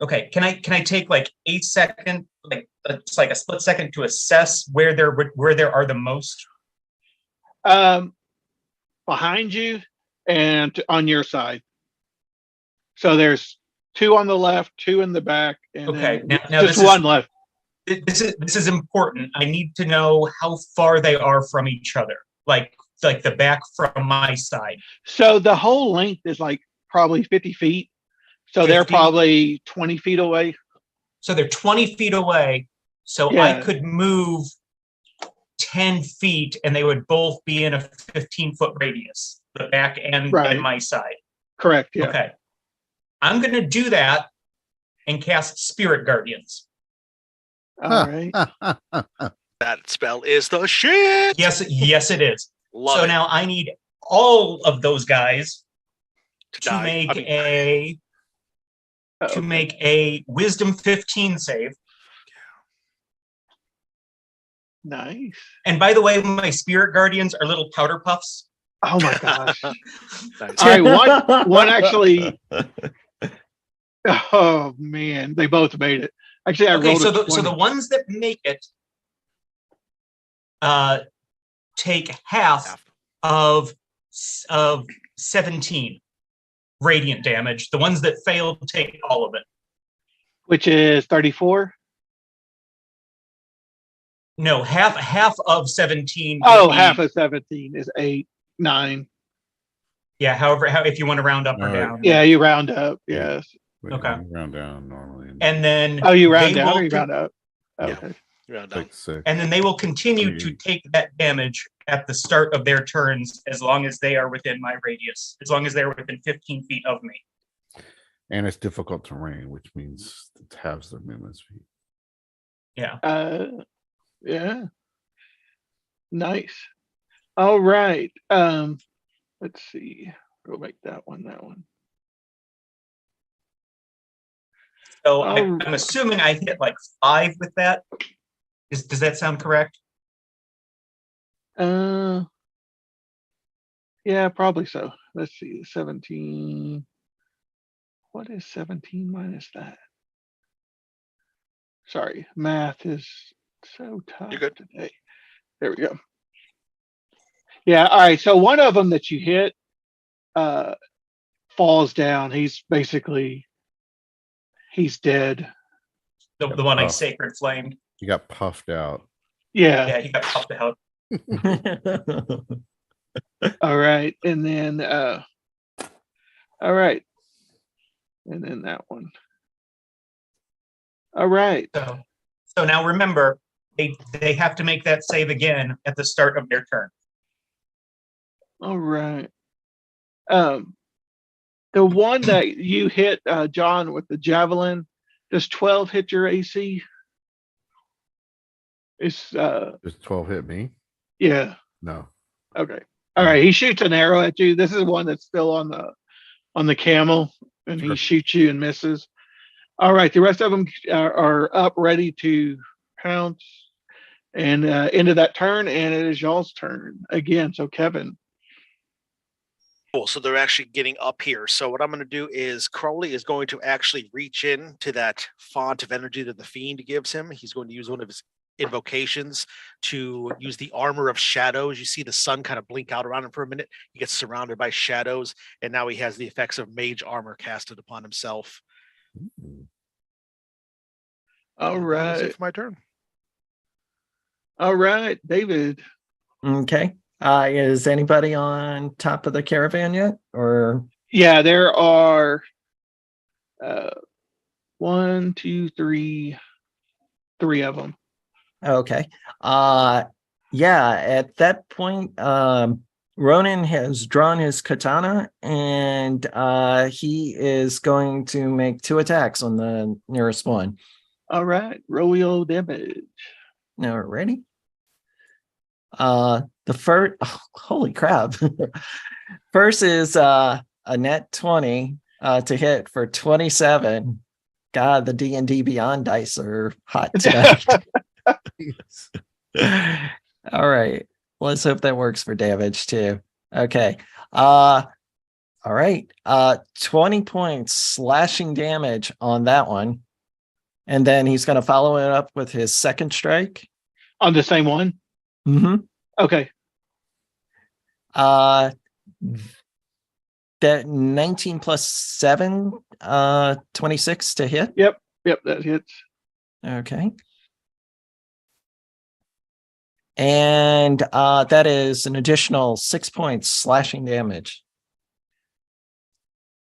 Okay, can I take like a second, like it's like a split second to assess where there are the most? Behind you and on your side. So there's 2 on the left, 2 in the back, and Okay, then now just this one left. This is important. I need to know how far they are from each other, like the back from my side. So the whole length is like probably 50 feet. So they're 50? probably 20 feet away. So they're 20 feet away. So Yeah. I could move 10 feet and they would both be in a 15-foot radius, the back and my side. Correct. Yeah. Okay. I'm going to do that and cast Spirit Guardians. All right. That spell is the shit. Yes, it is. Love so it. now I need all of those guys to make a Wisdom 15 save. Nice. And by the way, my Spirit Guardians are little powder puffs. Oh my gosh. Nice. All right, one actually. Oh man, they both made it. Actually, I rolled so the ones that make it take half of 17 radiant damage. The ones that fail take all of it. Which is 34? No, half of 17. Oh, half of 17 is 8, 9. Yeah, however, if you want to round up or down. Yeah, you round up. Yes. Okay. Round down normally. And then you round down or you round up? Okay. Round down. Like 6. And then they will continue to take that damage at the start of their turns as long as they are within my radius, as long as they're within 15 feet of me. And it's difficult terrain, which means it halves their movement speed. Yeah. Yeah. Nice. All right. Let's see. Go make that one. So I'm assuming I hit like 5 with that. Does that sound correct? Yeah, probably so. Let's see. 17. What is 17 minus that? Sorry, math is so tough today. There we go. Yeah, all right. So one of them that you hit falls down. He's dead. The one I sacred flamed. He got puffed out. Yeah, he got puffed out. All right. And then all right. And then that one. All right. So now remember, they have to make that save again at the start of their turn. All right. The one that you hit, John, with the javelin, does 12 hit your AC? Does 12 hit me? Yeah. No. Okay. All right, he shoots an arrow at you. This is one that's still on the camel, and Sure. he shoots you and misses. All right, the rest of them are up, ready to pounce, and into that turn, and it is y'all's turn again. So Kevin. Cool. So they're actually getting up here. So what I'm going to do is Crowley is going to actually reach in to that font of energy that the fiend gives him. He's going to use one of his invocations to use the armor of shadows. You see the sun kind of blink out around him for a minute. He gets surrounded by shadows, and now he has the effects of mage armor casted upon himself. All That's it right. for my turn. All right, David. Okay. Is anybody on top of the caravan yet? Or Yeah, there are 1, 2, 3 of them. okay. Yeah, at that point, Ronan has drawn his katana and he is going to make 2 attacks on the nearest one. All right, roll your damage. Now ready? The first, holy crap. First is a net 20 to hit for 27. God, the D&D Beyond dice are hot tonight. All right. Let's hope that works for damage too. Okay. All right. 20 points slashing damage on that one. And then he's going to follow it up with his second strike. On the same one? Mm-hmm. Okay. That 19 plus 7, 26 to hit. Yep, that hits. Okay. And that is an additional 6 points slashing damage.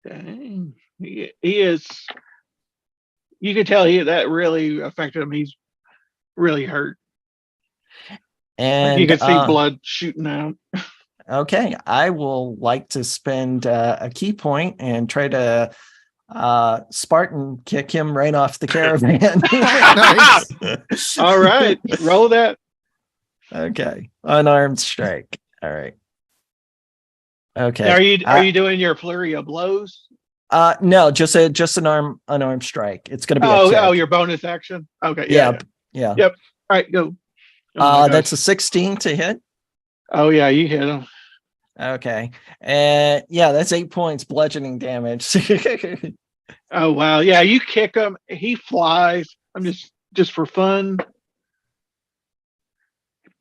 Dang. He is, you can tell that really affected him. He's really hurt. And like you can see blood shooting out. Okay, I will like to spend a key point and try to Spartan kick him right off the caravan. Nice. All right, roll that. Okay, unarmed strike. All right. Okay. Now, are you doing your flurry of blows? No, just an unarmed strike. It's going to be your bonus action. Okay. Yeah. Yep. All right, go. That's a 16 to hit. Oh yeah, you hit him. Okay. And yeah, that's 8 points bludgeoning damage. Oh wow. Yeah, you kick him. He flies. I'm just for fun.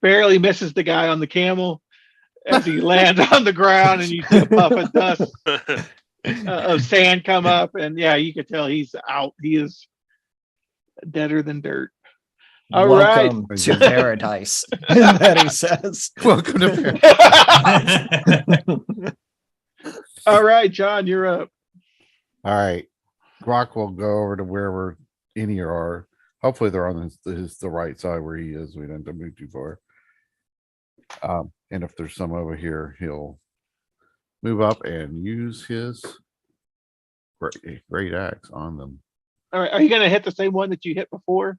Barely misses the guy on the camel as he lands on the ground, and you see a puff of dust of sand come up, and yeah, you can tell he's out. He is deader than dirt. All Welcome right. to paradise, that he says. Welcome to paradise. All right, John, you're up. All right. Grok will go over to wherever any are. Hopefully they're on the right side where he is. We don't have to move too far. And if there's some over here, he'll move up and use his great axe on them. All right. Are you going to hit the same one that you hit before?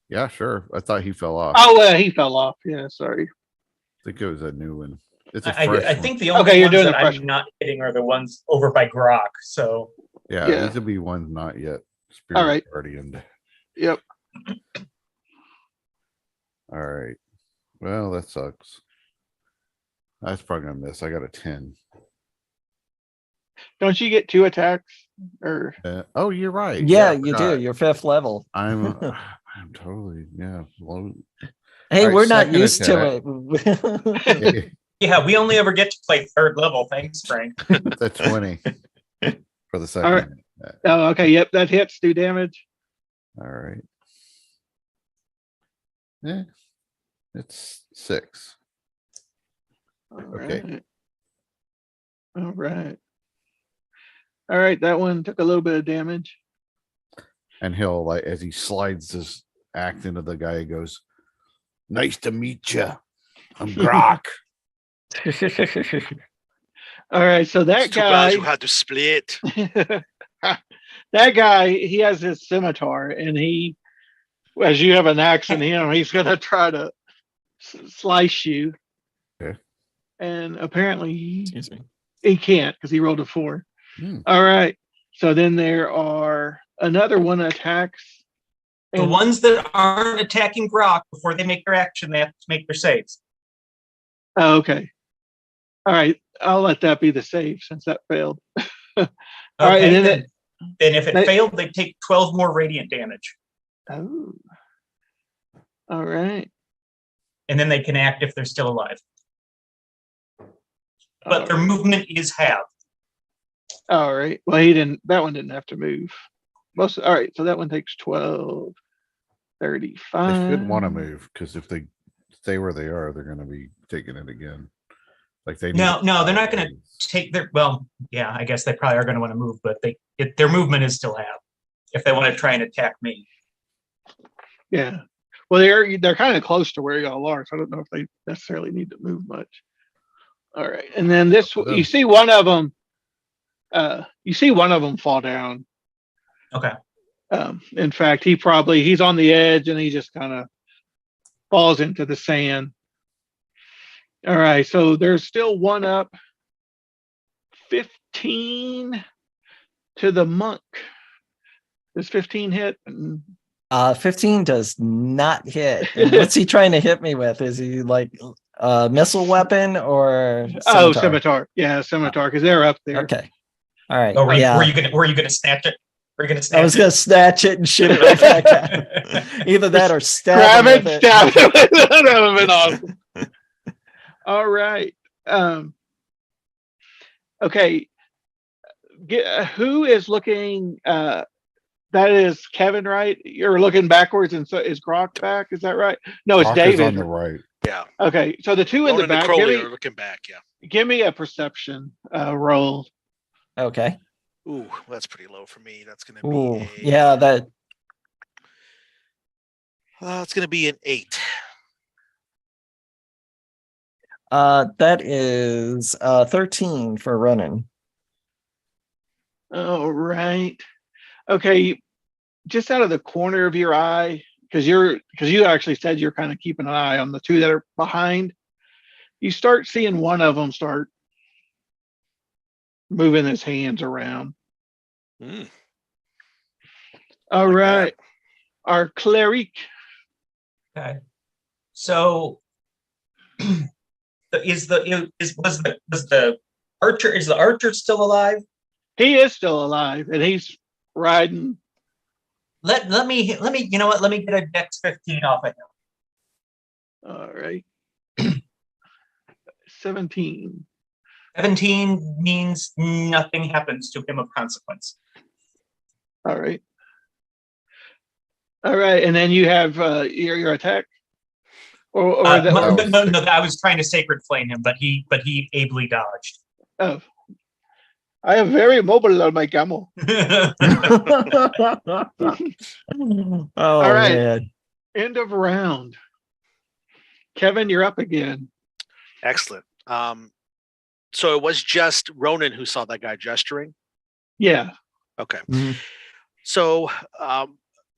Yeah, sure. I thought he fell off. Oh, he fell off. Yeah, sorry. I think it was a new one. It's a I fresh think one. the only Okay, you're ones doing that the fresh I'm not hitting are the ones over by Grok. So Yeah, Yeah. these will be ones not yet. All right. Guardian. Yep. All right. Well, that sucks. That's probably gonna miss. I got a 10. Don't you get 2 attacks? Or Oh, you're right. Yeah, I you forgot. do. You're 5th level. I'm totally low. Hey, All right, we're not second used attack. to it. yeah, we only ever get to play 3rd level. Thanks, Frank. That's 20 for the second. All right. Oh, okay. Yep, that hits. Do damage. All right. Yeah, it's 6. Okay. Right. All right. All right. That one took a little bit of damage. And he'll, like, as he slides this act into the guy, he goes, "Nice to meet you. I'm Grok." All right. So that It's too bad guy, you had to split. that guy, he has his scimitar, and he, as you have an axe in him, he's going to try to slice you. Okay. And apparently Excuse me. he can't because he rolled a 4. Hmm. All right. So then there are another one attacks. The ones that aren't attacking Grok before they make their action, they have to make their saves. Oh, okay. All right. I'll let that be the save since that failed. All right. And then then if it failed, they take 12 more radiant damage. Oh. All right. And then they can act if they're still alive. But All their right. movement is halved. All right. Well, that one didn't have to move. All right. So that one takes 12, 35. They should want to move because if they stay where they are, they're going to be taking it again. Like they No, they're not going to take their. Well, yeah, I guess they probably are going to want to move, but their movement is still halved if they want to try and attack me. Yeah. Well, they're kind of close to where y'all are, so I don't know if they necessarily need to move much. All right. And then you see one of them. You see one of them fall down. Okay. In fact, he's on the edge and he just kind of falls into the sand. All right, so there's still one up. 15 to the monk. Does 15 hit? 15 does not hit. And what's he trying to hit me with? Is he like a missile weapon or scimitar? Oh, scimitar. Yeah, scimitar, because they're up there. Okay. All right. Oh, were you gonna snatch it? I was gonna snatch it and shoot it right back at him. Either that or stab Grab him it, with stab it. That would have been awesome. All right. Okay. Who is looking? That is Kevin, right? You're looking backwards, and so is Grok back? Is that right? No, it's Grok David. is on the right. Yeah. Okay, so the two in the Ronan and back. Crowley are looking back. Yeah. Give me a perception roll. Okay. Ooh, that's pretty low for me. That's going to Ooh, be yeah, that. It's going to be an 8. That is 13 for running. All right. Okay, just out of the corner of your eye, because you actually said you're kind of keeping an eye on the two that are behind. You start seeing one of them start moving his hands around. All right, our cleric. Okay. So was the archer still alive? He is still alive, and he's riding. Let me you know what? Let me get a dex 15 off of him. All right. 17. 17 means nothing happens to him of consequence. All right. All right, and then you have your attack. No, I was trying to sacred flame him, but he ably dodged. Oh, I am very mobile on my camel. All right. Man. End of round. Kevin, you're up again. Excellent. So it was just Ronan who saw that guy gesturing? Yeah. Okay. Mm-hmm. So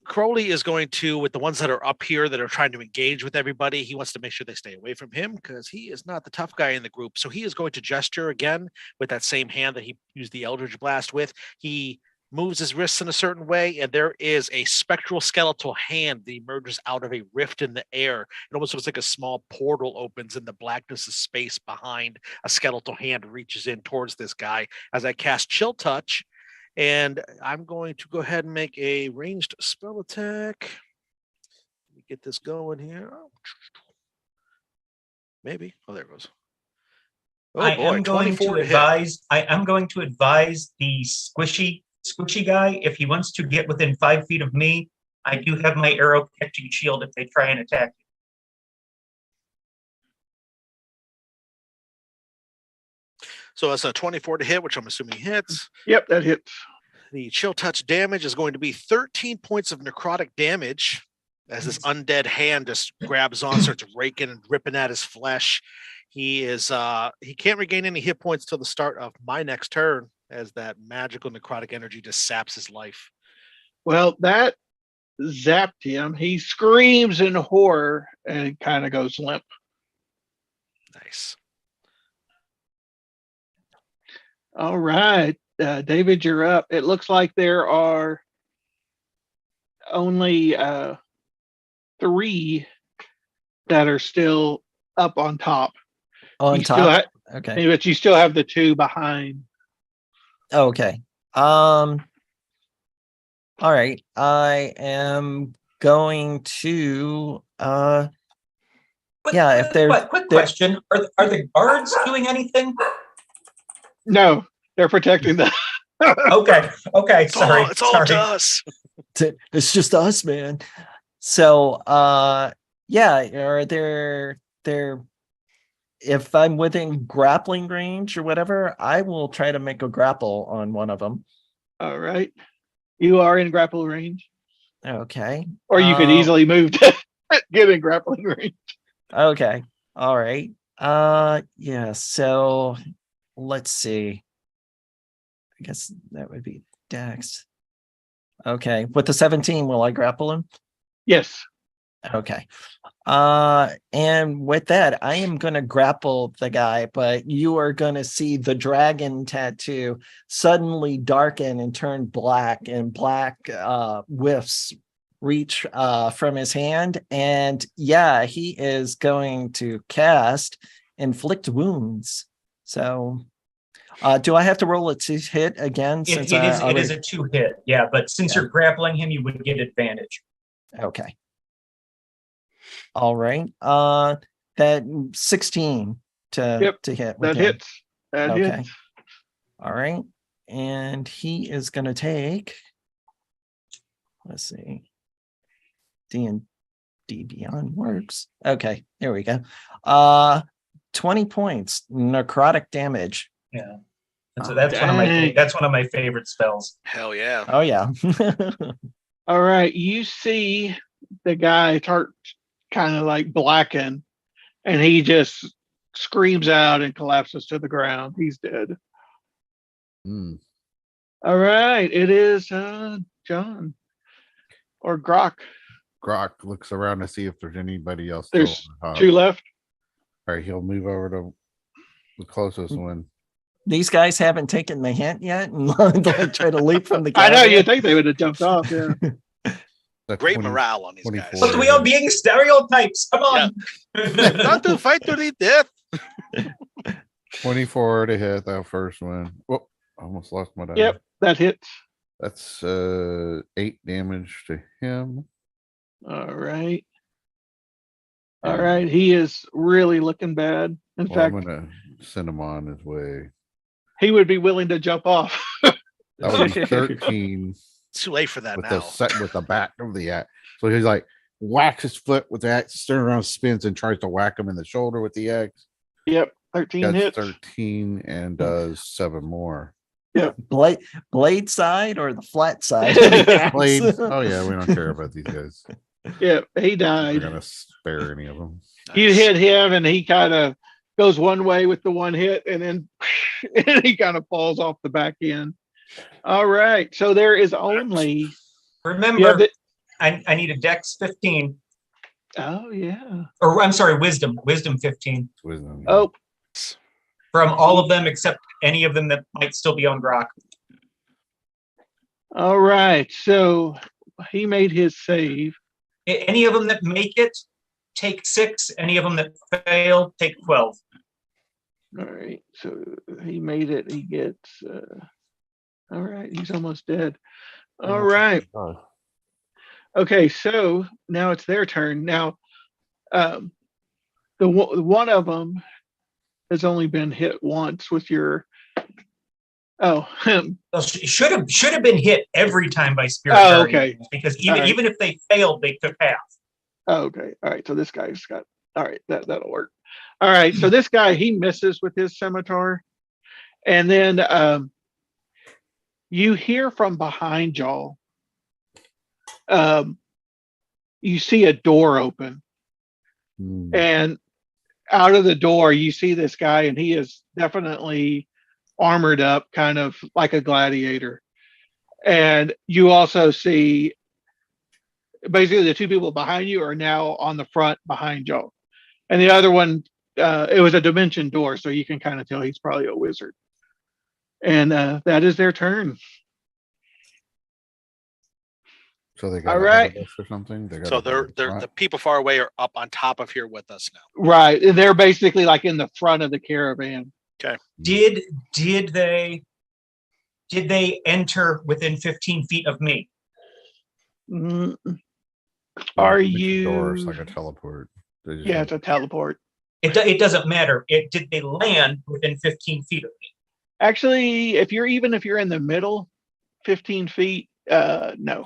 Crowley is going to, with the ones that are up here that are trying to engage with everybody, he wants to make sure they stay away from him because he is not the tough guy in the group. So he is going to gesture again with that same hand that he used the Eldritch Blast with. He moves his wrists in a certain way, and there is a spectral skeletal hand that emerges out of a rift in the air. It almost looks like a small portal opens in the blackness of space behind a skeletal hand reaches in towards this guy. As I cast Chill Touch, and I'm going to go ahead and make a ranged spell attack. Let me get this going here. Maybe. Oh, there it goes. Oh boy, I am going to advise the squishy guy, if he wants to get within 5 feet of me, I do have my arrow catching shield if they try and attack you. So that's a 24 to hit, which I'm assuming hits. Yep, that hits. The chill touch damage is going to be 13 points of necrotic damage as this undead hand just grabs on, starts raking and ripping at his flesh. He can't regain any hit points till the start of my next turn as that magical necrotic energy just saps his life. Well, that zapped him. He screams in horror and kind of goes limp. Nice. All right, David, you're up. It looks like there are only 3 that are still up on top. On You still top. Okay. but you still have the 2 behind. Okay. All right. I am going to yeah, if they're quick question. Are the guards doing anything? No, they're protecting the. Okay. It's all up to us. It's just us, man. So yeah, or they're if I'm within grappling range or whatever, I will try to make a grapple on one of them. All right. You are in grapple range. Okay. Or you could easily move to get in grappling range. Okay. All right. Yeah, so let's see. I guess that would be Dex. Okay. With the 17, will I grapple him? Yes. Okay. And with that, I am going to grapple the guy, but you are going to see the dragon tattoo suddenly darken and turn black, and black whiffs reach from his hand. And yeah, he is going to cast inflict wounds. So do I have to roll it to hit again? It is a 2 hit. Yeah, but since you're grappling him, you would get advantage. Okay. All right. That 16 to hit. That hits. That hits. All right. And he is going to take, let's see, D&D Beyond works. Okay, there we go. 20 points necrotic damage. Yeah. That's one of my favorite spells. Hell yeah. Oh yeah. All right. You see the guy start kind of like blacken, and he just screams out and collapses to the ground. He's dead. All right. It is John or Grok. Grok looks around to see if there's anybody else. There's 2 left. All right, he'll move over to the closest one. These guys haven't taken the hint yet and like try to leap from the I know, you'd think they would have jumped off. Yeah. Great morale on these guys. But we are being stereotypes. Come on. Yeah. Not to fight to the death. 24 to hit that first one. Whoa, almost lost my die. Yep, that hits. That's 8 damage to him. All right. All right. He is really looking bad. In fact, I'm gonna send him on his way. He would be willing to jump off. That would be 13. Too late for that with now. With the back of the axe. So he's like whacks his foot with the axe, turns around, spins, and tries to whack him in the shoulder with the axe. Yep, 13 That's hits. 13 and does 7 more. Yep. Blade side or the flat side? Blade. Oh yeah, we don't care about these guys. Yep, he died. We're gonna spare any of them. Nice. You hit him, and he kind of goes one way with the one hit, and then and he kind of falls off the back end. All right, so there is only. Remember, I need a Dex 15. Oh yeah. Or I'm sorry, Wisdom 15. Wisdom. Oh. From all of them except any of them that might still be on Grok. All right, so he made his save. Any of them that make it, take 6. Any of them that fail, take 12. All right, so he made it. He gets. All right, he's almost dead. All right. Okay, so now it's their turn. Now, the one of them has only been hit once with your. Oh, Well, should have been hit every time by Spirit Oh, Guardians, okay. because even if they failed, they took half. Oh, okay. All right. So this guy's got. All right, that'll work. All right. So this guy, he misses with his scimitar, and then you hear from behind y'all. You see a door open, and out of the door you see this guy, and he is definitely armored up, kind of like a gladiator. And you also see basically the 2 people behind you are now on the front behind y'all, and the other one, it was a dimension door, so you can kind of tell he's probably a wizard. And that is their turn. So they got All ahead right. of us or something. They got So up in they're front? the people far away are up on top of here with us now. Right. They're basically like in the front of the caravan. Did they enter within 15 feet of me? Mm, You Are can reach the door, it's you? like a teleport. They just Yeah, have- it's a teleport. It doesn't matter. Did they land within 15 feet of me? Actually, if you're in the middle, 15 feet, no.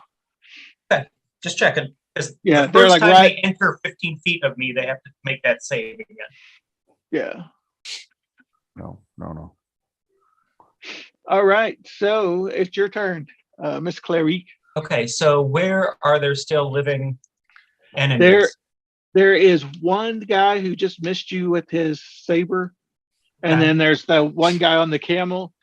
Just checking. Because Yeah, the they're first like time right. they enter 15 feet of me, they have to make that save again. Yeah. No. All right. So it's your turn, Miss Clarice. Okay, so where are there still living enemies? There is one guy who just missed you with his saber, and Okay. then there's the one guy on the camel,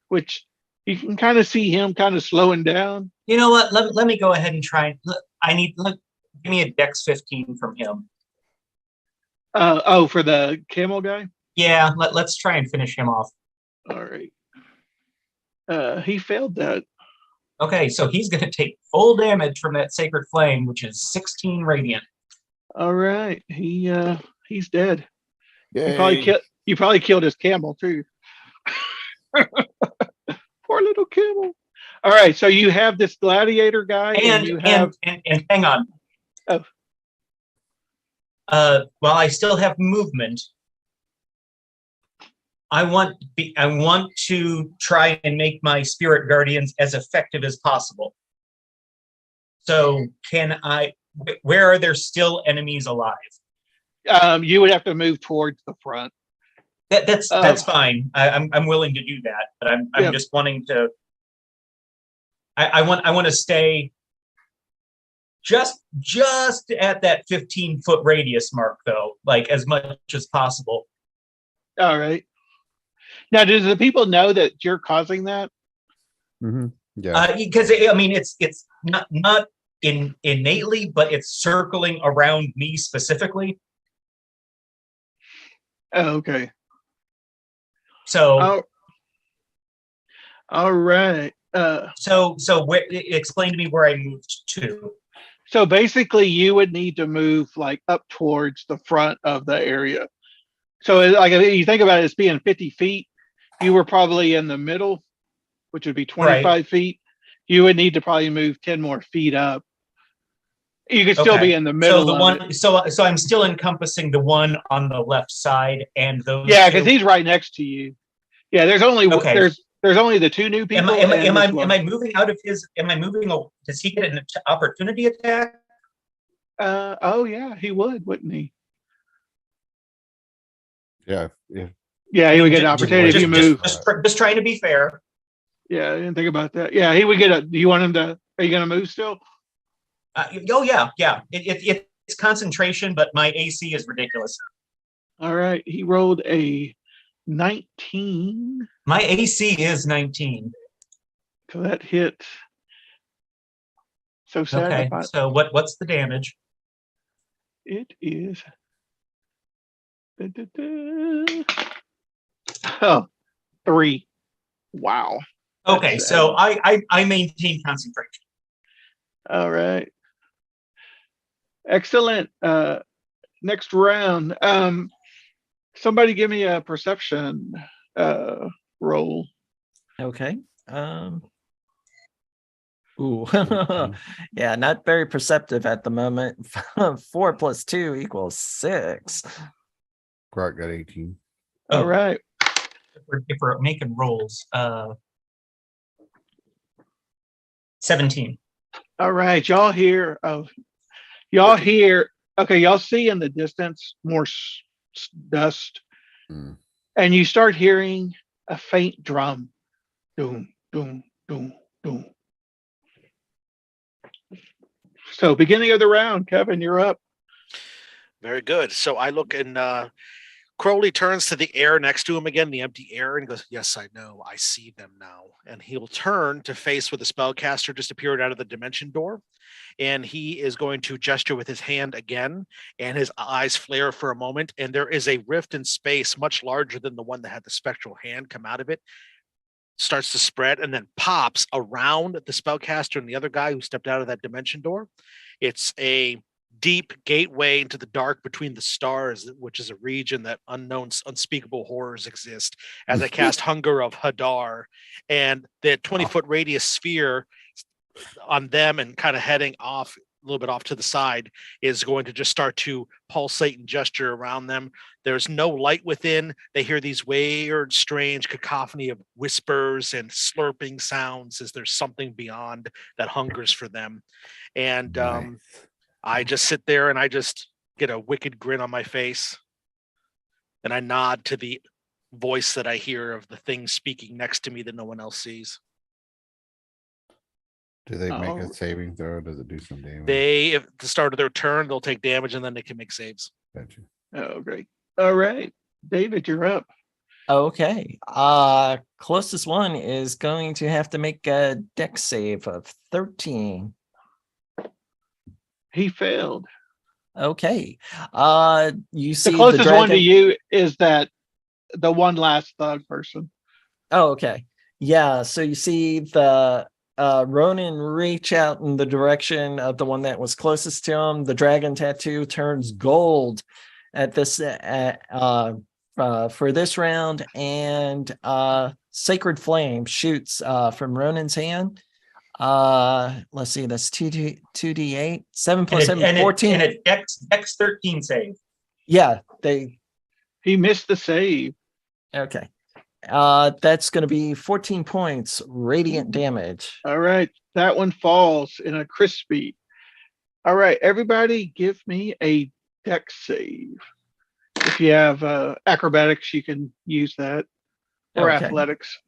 which you can kind of see him kind of slowing down. You know what? Let me go ahead and try. Give me a Dex 15 from him. For the camel guy. Yeah, let's try and finish him off. All right. He failed that. Okay, so he's going to take full damage from that sacred flame, which is 16 radiant. All right. He's dead. Yay. You probably killed his camel too. Poor little camel. All right, so you have this gladiator guy, and you have and hang on. Oh. While I still have movement, I want to try and make my spirit guardians as effective as possible. So where are there still enemies alive? you would have to move towards the front. That's fine. I'm willing to do that, but I'm just wanting to. I want to stay just at that 15-foot radius mark, though, like as much as possible. All right. Now, do the people know that you're causing that? Mm-hmm. Yeah. Because it's not innately, but it's circling around me specifically. Oh, okay. So, all right. so explain to me where I moved to. So basically, you would need to move like up towards the front of the area. So, like, if you think about it as being 50 feet, you were probably in the middle, which would be 25 feet. You would need to probably move 10 more feet up. You could still be in the middle. So I'm still encompassing the one on the left side and those. Yeah, because he's right next to you. Yeah, there's only there's only the two new people. Am I moving out of his? Am I moving? Does he get an opportunity attack? Oh yeah, he would, wouldn't he? Yeah. Yeah, he would get an opportunity if you move. Just trying to be fair. Yeah, I didn't think about that. Yeah, he would get a. Do you want him to? Are you going to move still? Yeah. It's concentration, but my AC is ridiculous. All right, he rolled a 19. My AC is 19. So that hit. So sad. Okay. So what's the damage? It is. Oh, 3. Wow. Okay, so I maintain concentration. All right. Excellent. Next round. Somebody give me a perception roll. Okay. Ooh. Yeah, not very perceptive at the moment. 4 plus 2 equals 6. Grok got 18. All right. If we're making rolls, 17. All right, y'all hear. Okay, y'all see in the distance more dust, and you start hearing a faint drum. Doom, doom, doom, doom. So, beginning of the round, Kevin, you're up. Very good. So I look and Crowley turns to the air next to him again, the empty air, and goes, "Yes, I know. I see them now." And he'll turn to face where the spellcaster just appeared out of the dimension door. And he is going to gesture with his hand again, and his eyes flare for a moment. And there is a rift in space much larger than the one that had the spectral hand come out of it. starts to spread and then pops around the spellcaster and the other guy who stepped out of that dimension door. It's a deep gateway into the dark between the stars, which is a region that unspeakable horrors exist. As I cast Hunger of Hadar, and the 20-foot radius sphere on them and kind of heading off a little bit off to the side is going to just start to pulsate and gesture around them. There's no light within. They hear these weird, strange cacophony of whispers and slurping sounds as there's something beyond that hungers for them. And I just sit there and I just get a wicked grin on my face. And I nod to the voice that I hear of the thing speaking next to me that no one else sees. Do they make a saving throw? Does it do some damage? If at the start of their turn, they'll take damage and then they can make saves. Gotcha. Oh, great. All right. David, you're up. Okay. Closest one is going to have to make a dex save of 13. He failed. Okay. You see The closest dragon... one to you is that the one last thug person. Oh, okay. Yeah. So you see the Ronan reach out in the direction of the one that was closest to him. The dragon tattoo turns gold at this for this round, and sacred flame shoots from Ronan's hand. Let's see, that's 2d8, 7 plus 7, 14. And a dex 13 save. Yeah, he missed the save. Okay. That's going to be 14 points radiant damage. All right, that one falls in a crispy. All right, everybody give me a dex save. If you have acrobatics, you can use that, or Okay. athletics.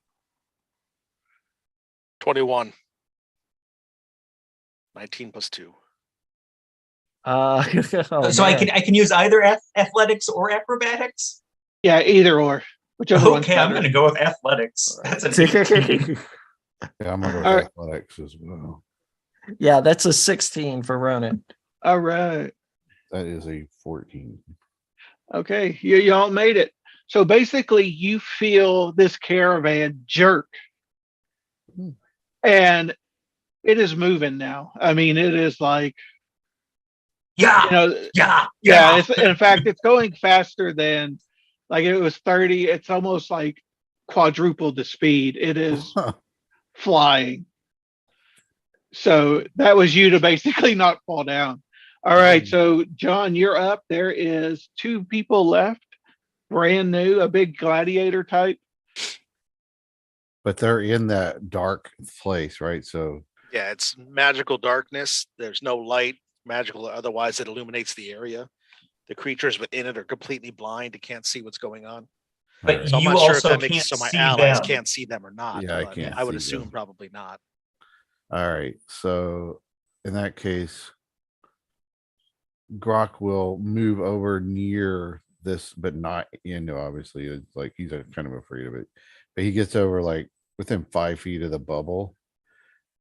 21. 19 plus 2. Oh, So I man. can use either athletics or acrobatics. Yeah, either or. Whichever one's Okay, I'm better. going to go with athletics. That's an 18. Yeah, I'm gonna go with All right. athletics as well. Yeah, that's a 16 for Ronan. All right. That is a 14. Okay, y'all made it. So basically, you feel this caravan jerk, and it is moving now. I mean, it is like, Yeah. yeah. In fact, it's going faster than, like, it was 30. It's almost like quadrupled the speed. It is flying. So that was you to basically not fall down. All right, so John, you're up. There is 2 people left, brand new, a big gladiator type. But they're in that dark place, right? So Yeah, it's magical darkness. There's no light, magical, otherwise it illuminates the area. The creatures within it are completely blind and can't see what's going on. But So I'm you not sure if also that makes can't so my see allies them. can't see them or not. Yeah, I but can't I would see assume them. probably not. all right. So in that case, Grok will move over near this, but not into, obviously. It's like he's kind of afraid of it. But he gets over like within 5 feet of the bubble,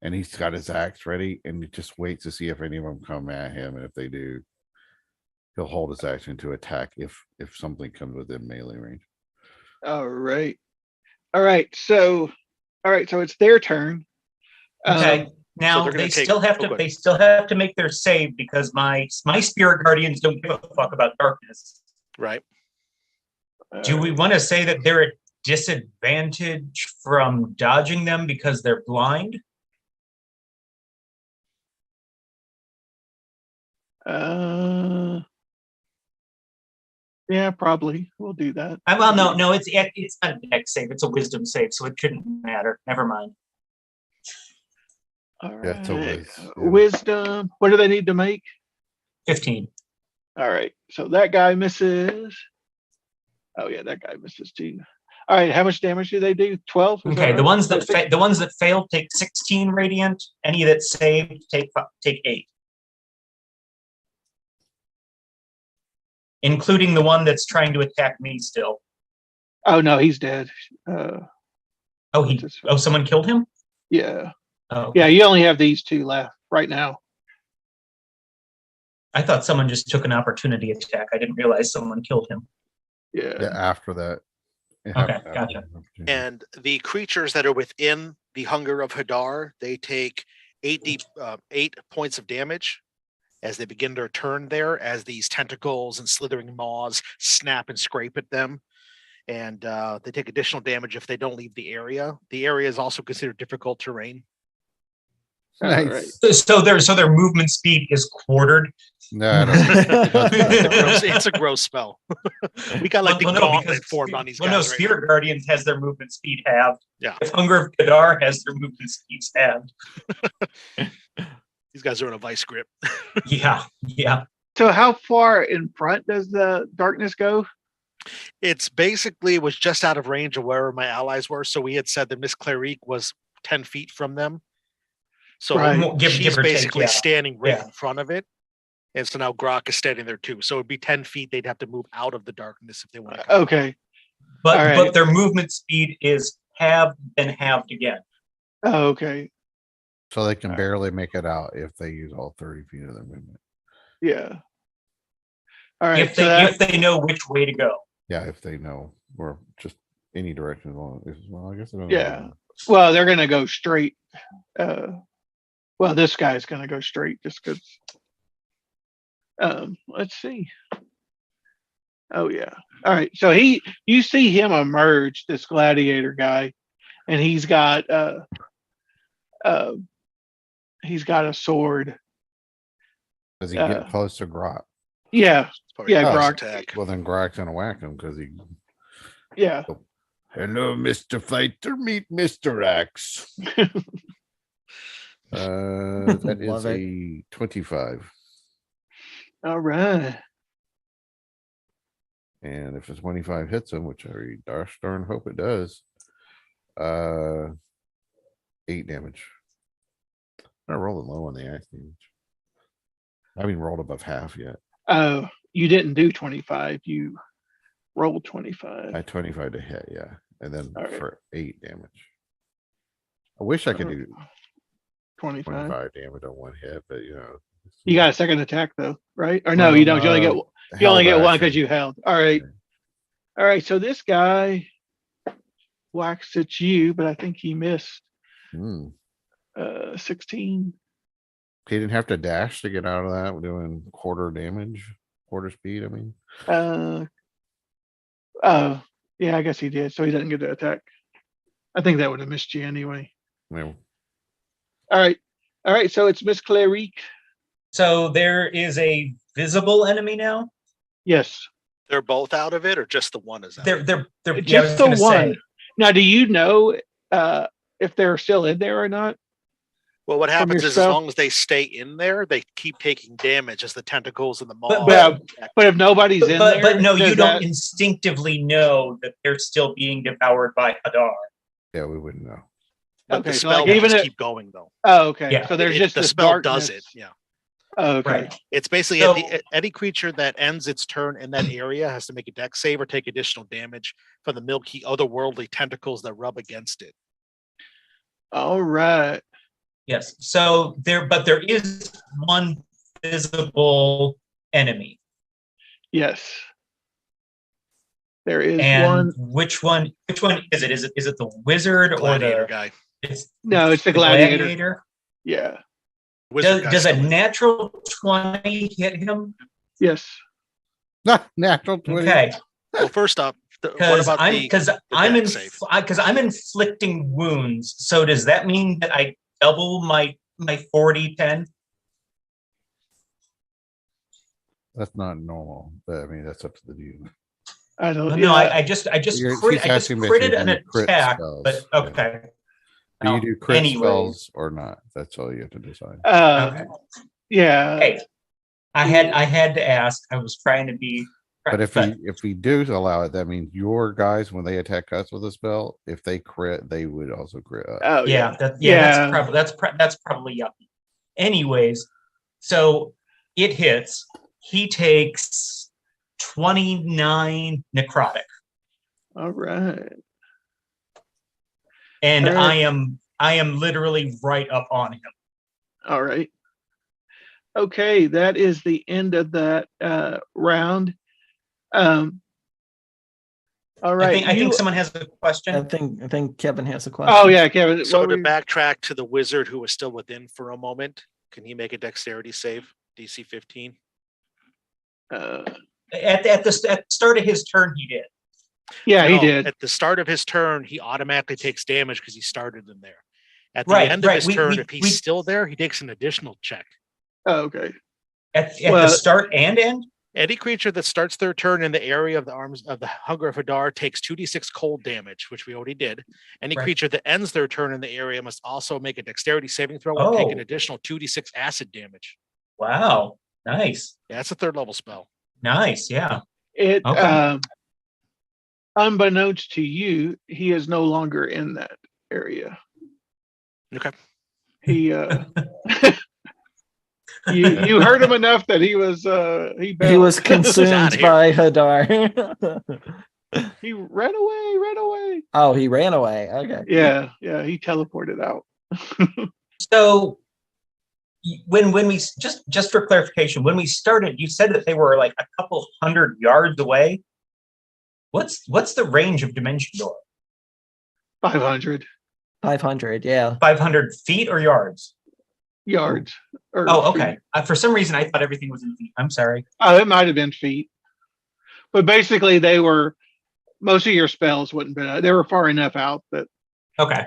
and he's got his axe ready, and he just waits to see if any of them come at him. And if they do, he'll hold his action to attack if something comes within melee range. All right. So it's their turn. Okay. Now they're gonna they take- still have to. okay. They still have to make their save because my spirit guardians don't give a fuck about darkness. Right. Do we want to say that they're at disadvantage from dodging them because they're blind? Yeah, probably. We'll do that. Well, no, it's not a dex save. It's a wisdom save, so it shouldn't matter. Never mind. All Yeah, right. it's always- yeah. Wisdom. What do they need to make? 15. All right. So that guy misses. Oh yeah, that guy misses too. All right. How much damage do they do? 12. Okay, the ones that fail take 16 radiant. Any that saved take 8, including the one that's trying to attack me still. Oh no, he's dead. Someone killed him. Yeah. Oh, Yeah. You only have these 2 left right now. I thought someone just took an opportunity attack. I didn't realize someone killed him. Yeah. Yeah, after that. Okay, gotcha. And the creatures that are within the Hunger of Hadar, they take 8 points of damage as they begin their turn there, as these tentacles and slithering maws snap and scrape at them. And they take additional damage if they don't leave the area. The area is also considered difficult terrain. Nice. So their movement speed is quartered. No, It's a gross spell. We got like the gauntlet formed on these guys. No, right Spirit Guardians has their movement speed halved. Yeah. If Hunger of Kadar has their movement speeds halved. These guys are in a vice grip. Yeah. So how far in front does the darkness go? It's basically was just out of range of where my allies were. So we had said that Miss Clarique was 10 feet from them. So Right. she's Give or take, basically yeah. standing right Yeah. in front of it. And so now Grok is standing there too. So it'd be 10 feet. They'd have to move out of the darkness if they want to come. Okay. But All right. but their movement speed is halved then halved again. Oh, okay. So they can barely make it out if they use all 30 feet of their movement. Yeah. All right. If they know which way to go. Yeah, if they know, or just any direction. Well, I guess they don't Yeah. know. Well, they're gonna go straight. Well, this guy's gonna go straight just because. Let's see. Oh yeah. All right. So you see him emerge, this gladiator guy, and he's got a sword. Does he get close to Grok? Yeah. It's probably Yeah, a close Grok. attack. Well, then Grok's gonna whack him because he. Yeah. Hello, Mr. Fighter. Meet Mr. Axe. That is Love it. a 25. All right. And if a 25 hits him, which I gosh darn hope it does, 8 damage. I rolled low on the axe damage. I haven't rolled above half yet. Oh, you didn't do 25. You rolled 25. I 25 to hit, yeah. And then All right. for 8 damage. I wish I could do 25. 25 damage on one hit, but You got a second attack though, right? Or no, you don't. You only get one because you held. All right. Okay. All right. So this guy whacks at you, but I think he missed. 16. He didn't have to dash to get out of that doing quarter damage, quarter speed. I mean, Yeah, I guess he did. So he doesn't get the attack. I think that would have missed you anyway. no. All right. So it's Miss Clarique. So there is a visible enemy now. Yes. They're both out of it, or just the one is out? They're Just yeah, I was the gonna one. say, Now, do you know if they're still in there or not? Well, what happens your is spell? as long as they stay in there, they keep taking damage as the tentacles and the maw. But if nobody's in there, but no, you does don't that- instinctively know that they're still being devoured by Hadar. Yeah, we wouldn't know. But Okay, the so spell like will even just if- keep going though. Oh, okay. Yeah. So there's just the this spell does darkness. it. Yeah, Oh, okay. Right. it's basically So- any creature that ends its turn in that area has to make a dex save or take additional damage from the milky otherworldly tentacles that rub against it. All right. Yes. So there is one visible enemy. Yes. There is And one. which one is it? Is it the wizard or Gladiator the guy. it's The gladiator. Yeah. Wizard guy's Does a still in. natural 20 hit him? Yes. Not natural 20. Okay. Well, first up, what Because about I'm save? I'm inflicting wounds. So does that mean that I double my 40-10? That's not normal, but I mean, that's up to the view. I don't No, yeah. I just She's asking critted basically an do crit attack, spells, but yeah. okay. Do you No, do crit anyways. spells or not? That's all you have to decide. Okay. Yeah. Hey, I had to ask. I was trying to be. But if we do allow it, that means your guys, when they attack us with a spell, if they crit, they would also crit us. Oh yeah, yeah. that's probably yucky. Anyways, so it hits. He takes 29 necrotic, All right. and All right. I am literally right up on him. All right. Okay, that is the end of that round. All right. I think someone has a I question. think Kevin has a question. Oh yeah, Kevin. So what to were you- backtrack to the wizard who was still within for a moment, can he make a dexterity save? DC 15. At the start of his turn, he did. yeah, he No, did. At the start of his turn, he automatically takes damage because he started in there. At the Right, end of right. his turn, if he's still there, he takes an additional check. Oh, okay. At Well- the start and end. Any creature that starts their turn in the area of the arms of the Hunger of Hadar takes 2d6 cold damage, which we already did. Any Right. creature that ends their turn in the area must also make a dexterity saving throw and take an Oh. additional 2d6 acid damage. Wow, nice, Yeah, that's a third level spell. nice. Yeah. It Okay. unbeknownst to you, he is no longer in that area. Okay. He you heard him enough that he was He bailed. was consumed outta here. by Hadar. He ran away. Oh, he ran away. Okay. Yeah, he teleported out. So when we just for clarification, when we started, you said that they were like a couple hundred yards away. What's the range of Dimension Door? 500 500. Yeah. 500 feet or yards? yards. Or Oh, feet. okay. For some reason, I thought everything was in feet. I'm sorry. Oh, it might have been feet. But basically they were most of your spells wouldn't be they were far enough out that Okay.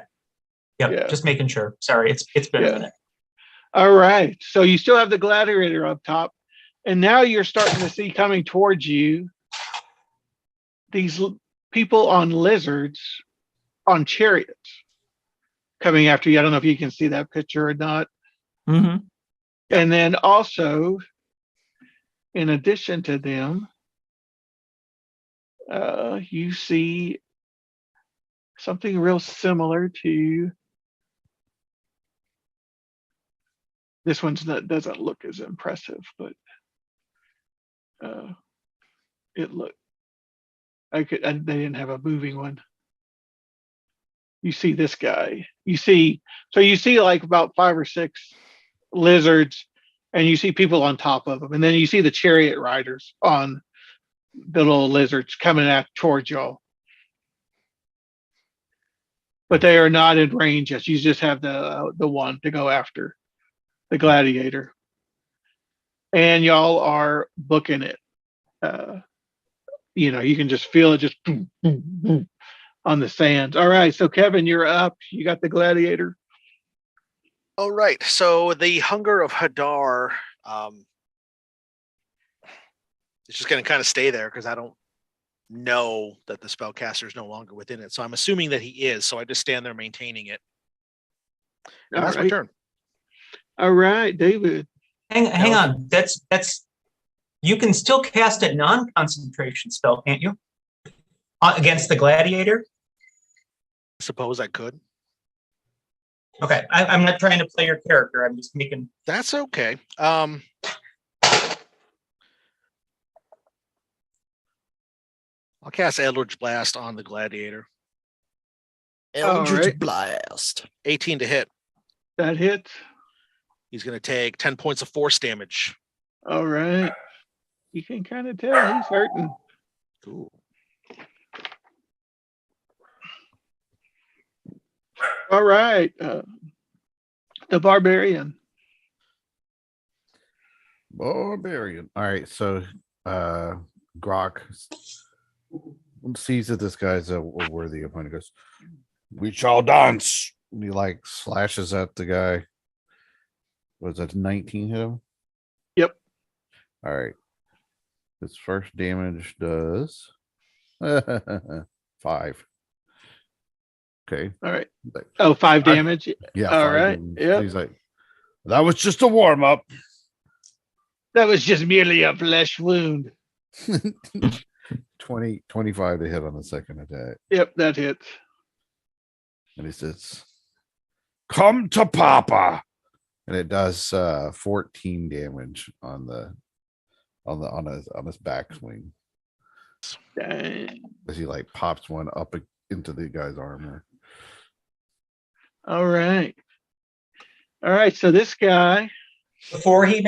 Yep. Yeah. Just making sure. Sorry, it's been Yeah. a minute. all right. So you still have the gladiator up top. And now you're starting to see coming towards you these people on lizards on chariots coming after you. I don't know if you can see that picture or not. Mm-hmm. And then also, in addition to them, you see something real similar to this one's not doesn't look as impressive, but it looked they didn't have a moving one. You see this guy. You see like about 5 or 6 lizards, and you see people on top of them, and then you see the chariot riders on the little lizards coming out towards y'all. But they are not in range yet. You just have the one to go after, the gladiator, and y'all are booking it. You can just feel it just boom, boom, boom on the sands. All right, so Kevin, you're up. You got the gladiator. All right. So the Hunger of Hadar, it's just going to kind of stay there because I don't know that the spellcaster is no longer within it. So I'm assuming that he is. So I just stand there maintaining it. And that's my turn. All right, David. Hang on. That's you can still cast a non-concentration spell, can't you? Against the gladiator? Suppose I could. Okay. I'm not trying to play your character. I'm just making. That's okay. I'll cast Eldritch Blast on the gladiator. Eldritch right. Blast. 18 to hit. That hits. He's going to take 10 points of force damage. All right. You can kind of tell he's hurting. Ooh. All right. The barbarian. Barbarian. All right, so Grok sees that this guy's a worthy opponent. Goes, "We shall dance." And he like slashes at the guy. Was that 19 hit him? Yep. All right. His first damage does 5. Okay. All right. Like, Oh, 5 damage. yeah. All 5 right. damage. Yep. He's like, that was just a warm up. That was just merely a flesh wound. 25 to hit on the second attack. Yep, that hits. And he says, "Come to Papa." And it does 14 damage on his backswing Dang. as he like pops one up into the guy's armor. All right. All right. So this guy. Before he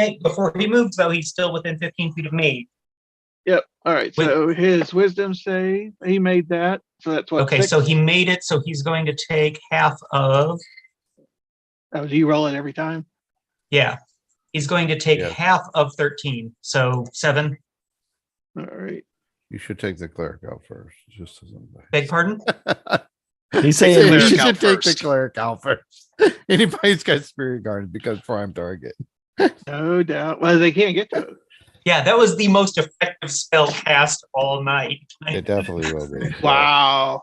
moves, though, he's still within 15 feet of me. Yep. All right. Wait. So his wisdom save, he made that. So that's what? Okay, 6? so he made it. So he's going to take half of. Oh, do you roll it every time? Yeah, he's going to take Yeah. half of 13. So 7. All right. You should take the cleric out first. Just as Beg pardon? He's Saying saying cleric you out should take the first. cleric out first. Anybody's got spirit guard because prime target. No doubt. Well, they can't get to it. Yeah, that was the most effective spell cast all night. It definitely will be. Wow.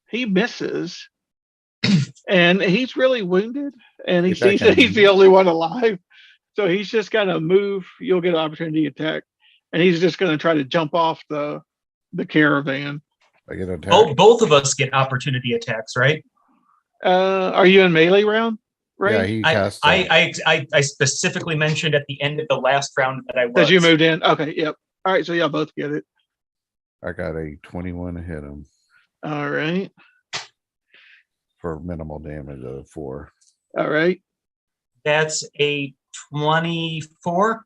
He misses. And he's really wounded. And he Get back sees that in. he's the only one alive. So he's just gonna move. You'll get an opportunity attack. And he's just gonna try to jump off the caravan. I get attacked. Both of us get opportunity attacks, right? Are you in melee round? Right? Yeah, he cast. I specifically mentioned at the end of the last round that I was. Because you moved in. Okay, yep. All right, so y'all both get it. I got a 21 to hit him All right. for minimal damage of 4. All right. That's a 24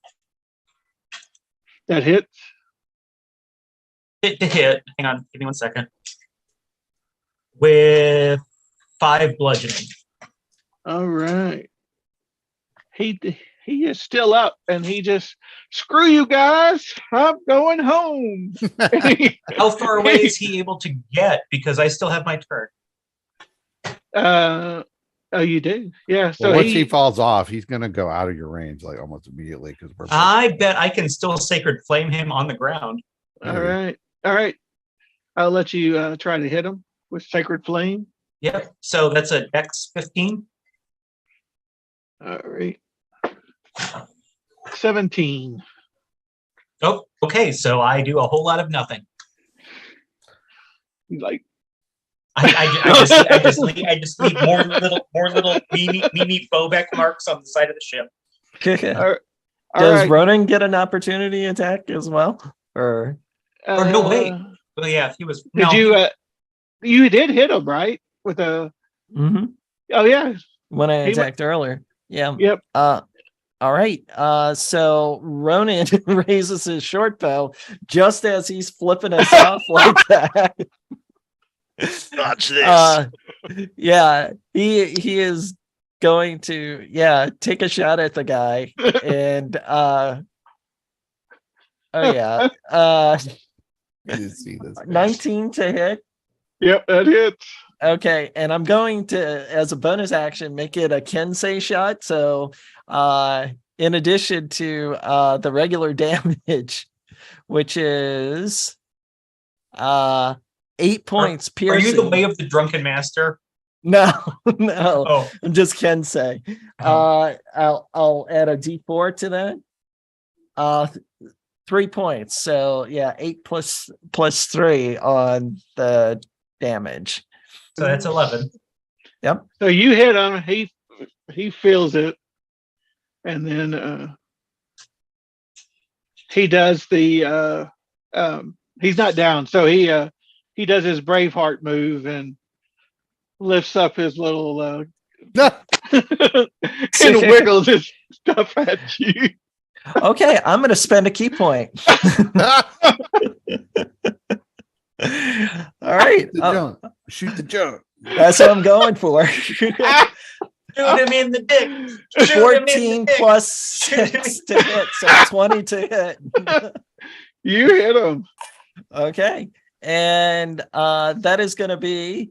That hits. to hit. Hang on, give me 1 second. With 5 bludgeoning. All right. He is still up and he just, screw you guys. I'm going home. How far away is he able to get? Because I still have my turn. Oh, you do? Yeah. So Well, once he falls off, he's gonna go out of your range like almost immediately because we're. I bet I can still sacred flame him on the ground. All right. All right. I'll let you try to hit him with Sacred Flame. Yep. So that's a Dex 15. All right. 17. Oh, okay. So I do a whole lot of nothing. He's like, I just leave more little meanie Bobek marks on the side of the ship. all Does right. Ronan get an opportunity attack as well? Or Or no, wait. Well, yeah, he was. Did no, you? You did hit him, right? With a. Mhm. Oh yeah. When I He attacked earlier. Yeah. Yep. All right. So Ronan raises his short bow just as he's flipping us off like that. Dodge this. Yeah, he is going to take a shot at the guy and oh yeah. I didn't see this. 19 to hit. Yep, that hits. Okay, and I'm going to, as a bonus action, make it a Kensei shot. So in addition to the regular damage, which is 8 points Are piercing. you the way of the drunken master? No, no. Oh, I'm just Kensei. I'll add a D4 to that. 3 points. So yeah, 8 plus 3 on the damage. so that's 11. Yep. So you hit him. He feels it, and then he does the. He's not down, so he does his Braveheart move and lifts up his little and wiggles his stuff at you. Okay, I'm going to spend a key point. All right. Shoot the jump. That's what I'm going for. Shoot him in the dick. Shoot him in 14 the dick. plus 6 to hit, so 20 to hit. You hit him. Okay. And that is going to be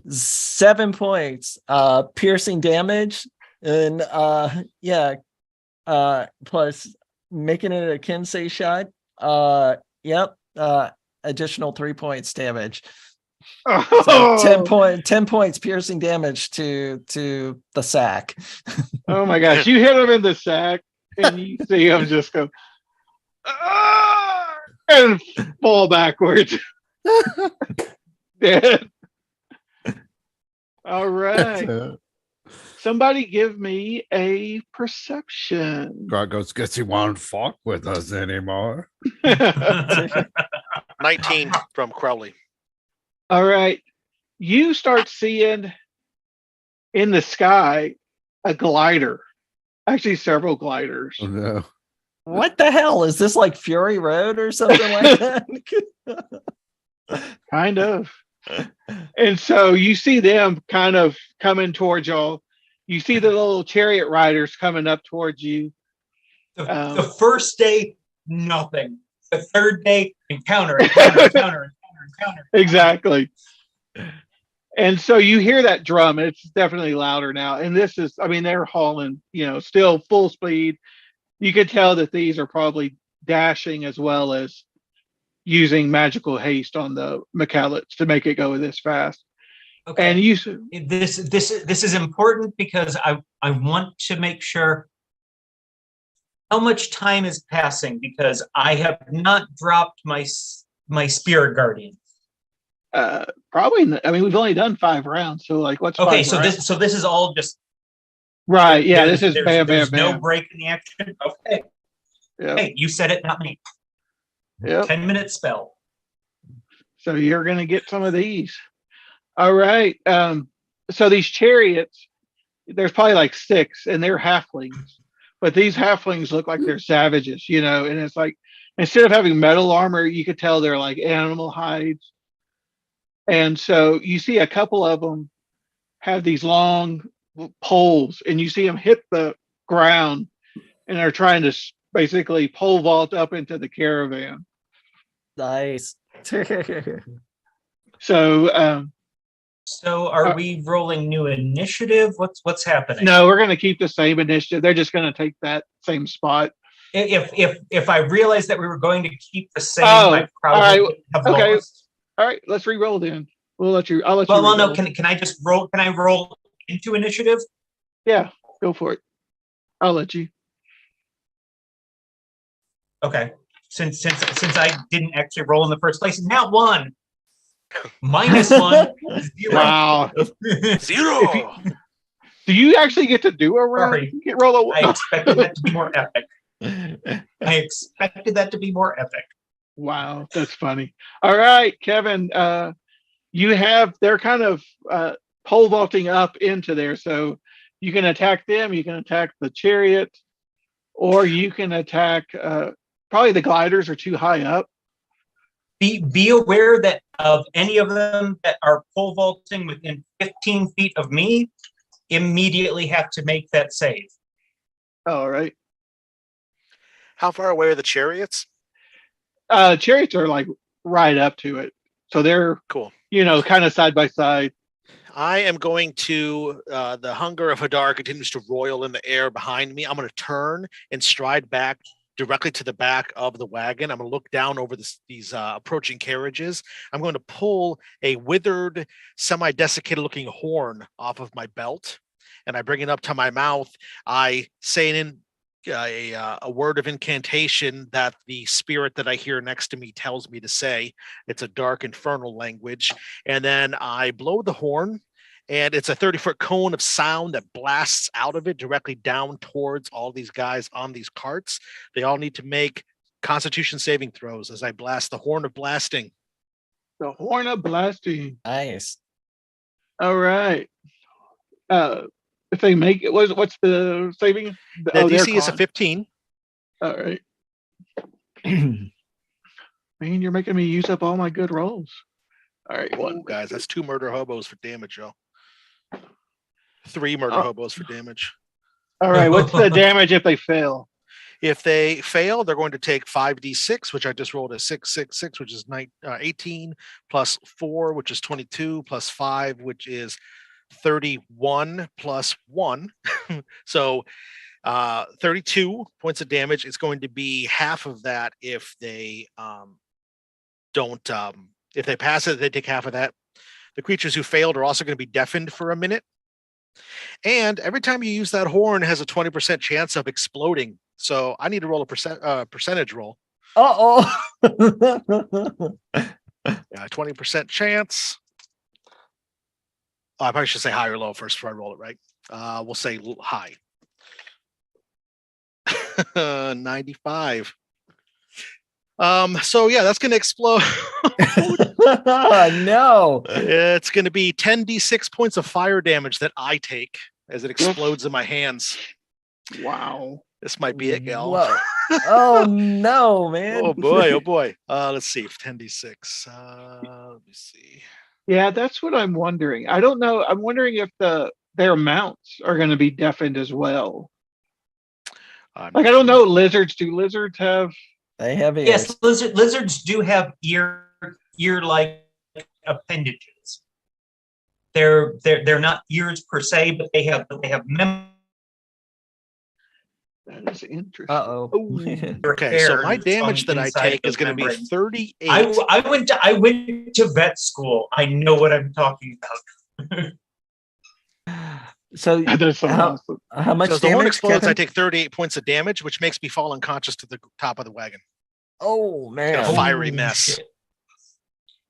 7 points piercing damage and plus making it a Kensei shot. Additional 3 points damage. So 10 points piercing damage to the sack. Oh my gosh, you hit him in the sack and you see him just go and fall backwards. Dead. All right. Somebody give me a perception. God goes, guess he won't fuck with us anymore. 19 from Crowley. All right. You start seeing in the sky a glider. Actually, several gliders. Oh no. What the hell? Is this like Fury Road or something like that? Kind of. And so you see them kind of coming towards y'all. You see the little chariot riders coming up towards you. The first day, nothing. The third day, encounter. Exactly. And so you hear that drum. It's definitely louder now. And this is, I mean, they're hauling, still full speed. You could tell that these are probably dashing as well as using magical haste on the McCallets to make it go this fast. Okay. And this is important because I want to make sure how much time is passing, because I have not dropped my spirit guardian. Probably. I mean, we've only done 5 rounds, so like, what's okay? 5 So rounds? this is all just right. Yeah, this is bam, there's bam, bam. no break in the action. Okay. Yep. Hey, you said it, not me. Yep. 10-minute spell. So you're gonna get some of these. All right. So these chariots, there's probably like 6, and they're halflings, but these halflings look like they're savages, and it's like, instead of having metal armor, you could tell they're like animal hides. And so you see a couple of them have these long poles, and you see them hit the ground, and they're trying to basically pole vault up into the caravan. Nice. So are we rolling new initiative? What's happening? no, we're going to keep the same initiative. They're just going to take that same spot. If I realized that we were going to keep the same, I probably would have lost. All right, let's re-roll then. I'll let you. Well, no. Can I just roll? Can I roll into initiative? Yeah, go for it. I'll let you. Okay. Since I didn't actually roll in the first place, now 1 minus 1 is 0. Wow. 0. Do you actually get to do a roll? Sorry. You get roll a. I expected that to be more epic. I expected that to be more epic. Wow, that's funny. All right, Kevin, they're kind of pole vaulting up into there, so you can attack them, you can attack the chariot, or you can attack, probably the gliders are too high up. Be aware that of any of them that are pole vaulting within 15 feet of me, immediately have to make that save. All right. How far away are the chariots? Chariots are like right up to it, so they're cool. Kind of side by side. I am going to the hunger of Hadar continues to roil in the air behind me. I'm going to turn and stride back directly to the back of the wagon. I'm going to look down over these approaching carriages. I'm going to pull a withered, semi-desiccated looking horn off of my belt, and I bring it up to my mouth. I say a word of incantation that the spirit that I hear next to me tells me to say. It's a dark infernal language. And then I blow the horn, and it's a 30-foot cone of sound that blasts out of it directly down towards all these guys on these carts. They all need to make Constitution saving throws as I blast the horn of blasting. The horn of blasting. Nice. All right. If they make it, what's the saving? The DC is a 15. All right. Man, you're making me use up all my good rolls. All right, guys, that's 2 murder hobos for damage, Joe. 3 murder hobos for damage. All right, what's the damage if they fail? If they fail, they're going to take 5d6, which I just rolled a 6, 6, 6, which is 18, plus 4, which is 22, plus 5, which is 31 plus 1. So 32 points of damage. It's going to be half of that if they don't if they pass it, they take half of that. The creatures who failed are also going to be deafened for a minute, and every time you use that horn, it has a 20% chance of exploding. So I need to roll a percentage roll. Yeah, 20% chance. I probably should say high or low first before I roll it, right? We'll say high. 95. So yeah, that's going to explode. No. It's going to be 10d6 points of fire damage that I take as it explodes in my hands. Wow. This might be it, gal. Whoa. Oh no, man. Oh boy, oh boy. Let's see. 10d6. Let me see. Yeah, that's what I'm wondering. I don't know. I'm wondering if their mounts are going to be deafened as well. I'm Like, not I don't sure. know, lizards. Do lizards have? They have ears. Yes, lizards do have ear-like appendages. They're not ears per se, but they have That is interesting. Uh-oh. Okay, so my hairs damage on that the I inside take of is going to be membranes. 38. I went to vet school. I know what I'm talking about. So That's so how, awesome. how much So as the horn damage, explodes, Kevin? I take 38 points of damage, which makes me fall unconscious to the top of the wagon. Oh It's man. a fiery Holy mess. shit.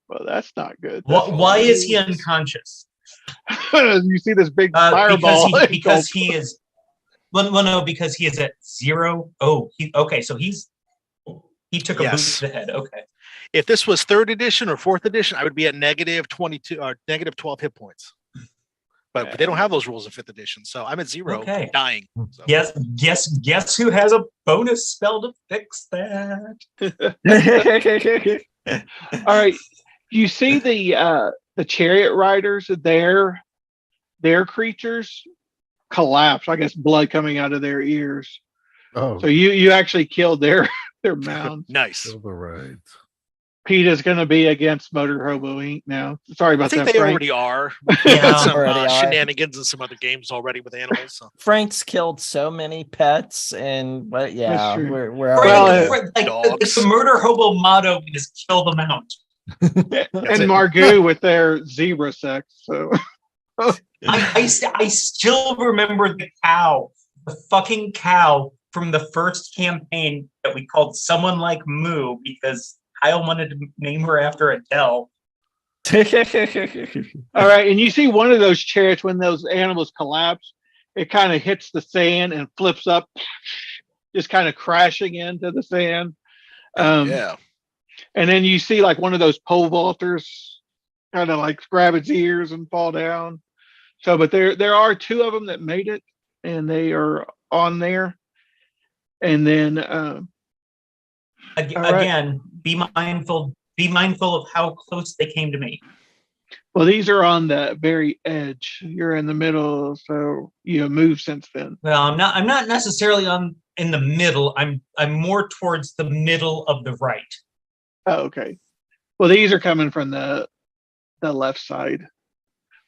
Well, that's not good. That's Why is he hilarious. unconscious? You see this big Because fireball. he is. Well, no, because he is at 0. Oh, okay. So he took a boot Yes. to the head. Okay. If this was 3rd edition or 4th edition, I would be at negative 22 or negative 12 hit points. But they don't have those rules in 5th edition, so I'm at 0, Okay. dying. So. Guess who has a bonus spell to fix that? All right. You see the chariot riders, their creatures collapse. I guess blood coming out of their ears. Oh, So you actually killed their mounds. Nice. silver rides. PETA's going to be against Motor Hobo Inc. now. Sorry I about think that, they Frank. already are. Yeah, Some already are. shenanigans in some other games already with animals. So. Frank's killed so many pets, and but yeah, true. we're Well, like dogs. the murder hobo motto is kill them out. And it. Margoo with their zebra sex. So I still remember the fucking cow from the first campaign that we called Someone Like Moo because Kyle wanted to name her after Adele. all right, and you see one of those chariots when those animals collapse, it kind of hits the sand and flips up, just kind of crashing into the sand. Yeah. And then you see like one of those pole vaulters kind of like grab its ears and fall down. So, but there are 2 of them that made it, and they are on there. And then Again, be mindful of how close they came to me. well, these are on the very edge. You're in the middle, so you have moved since then. Well, I'm not necessarily in the middle. I'm more towards the middle of the right. Oh, okay. Well, these are coming from the left side.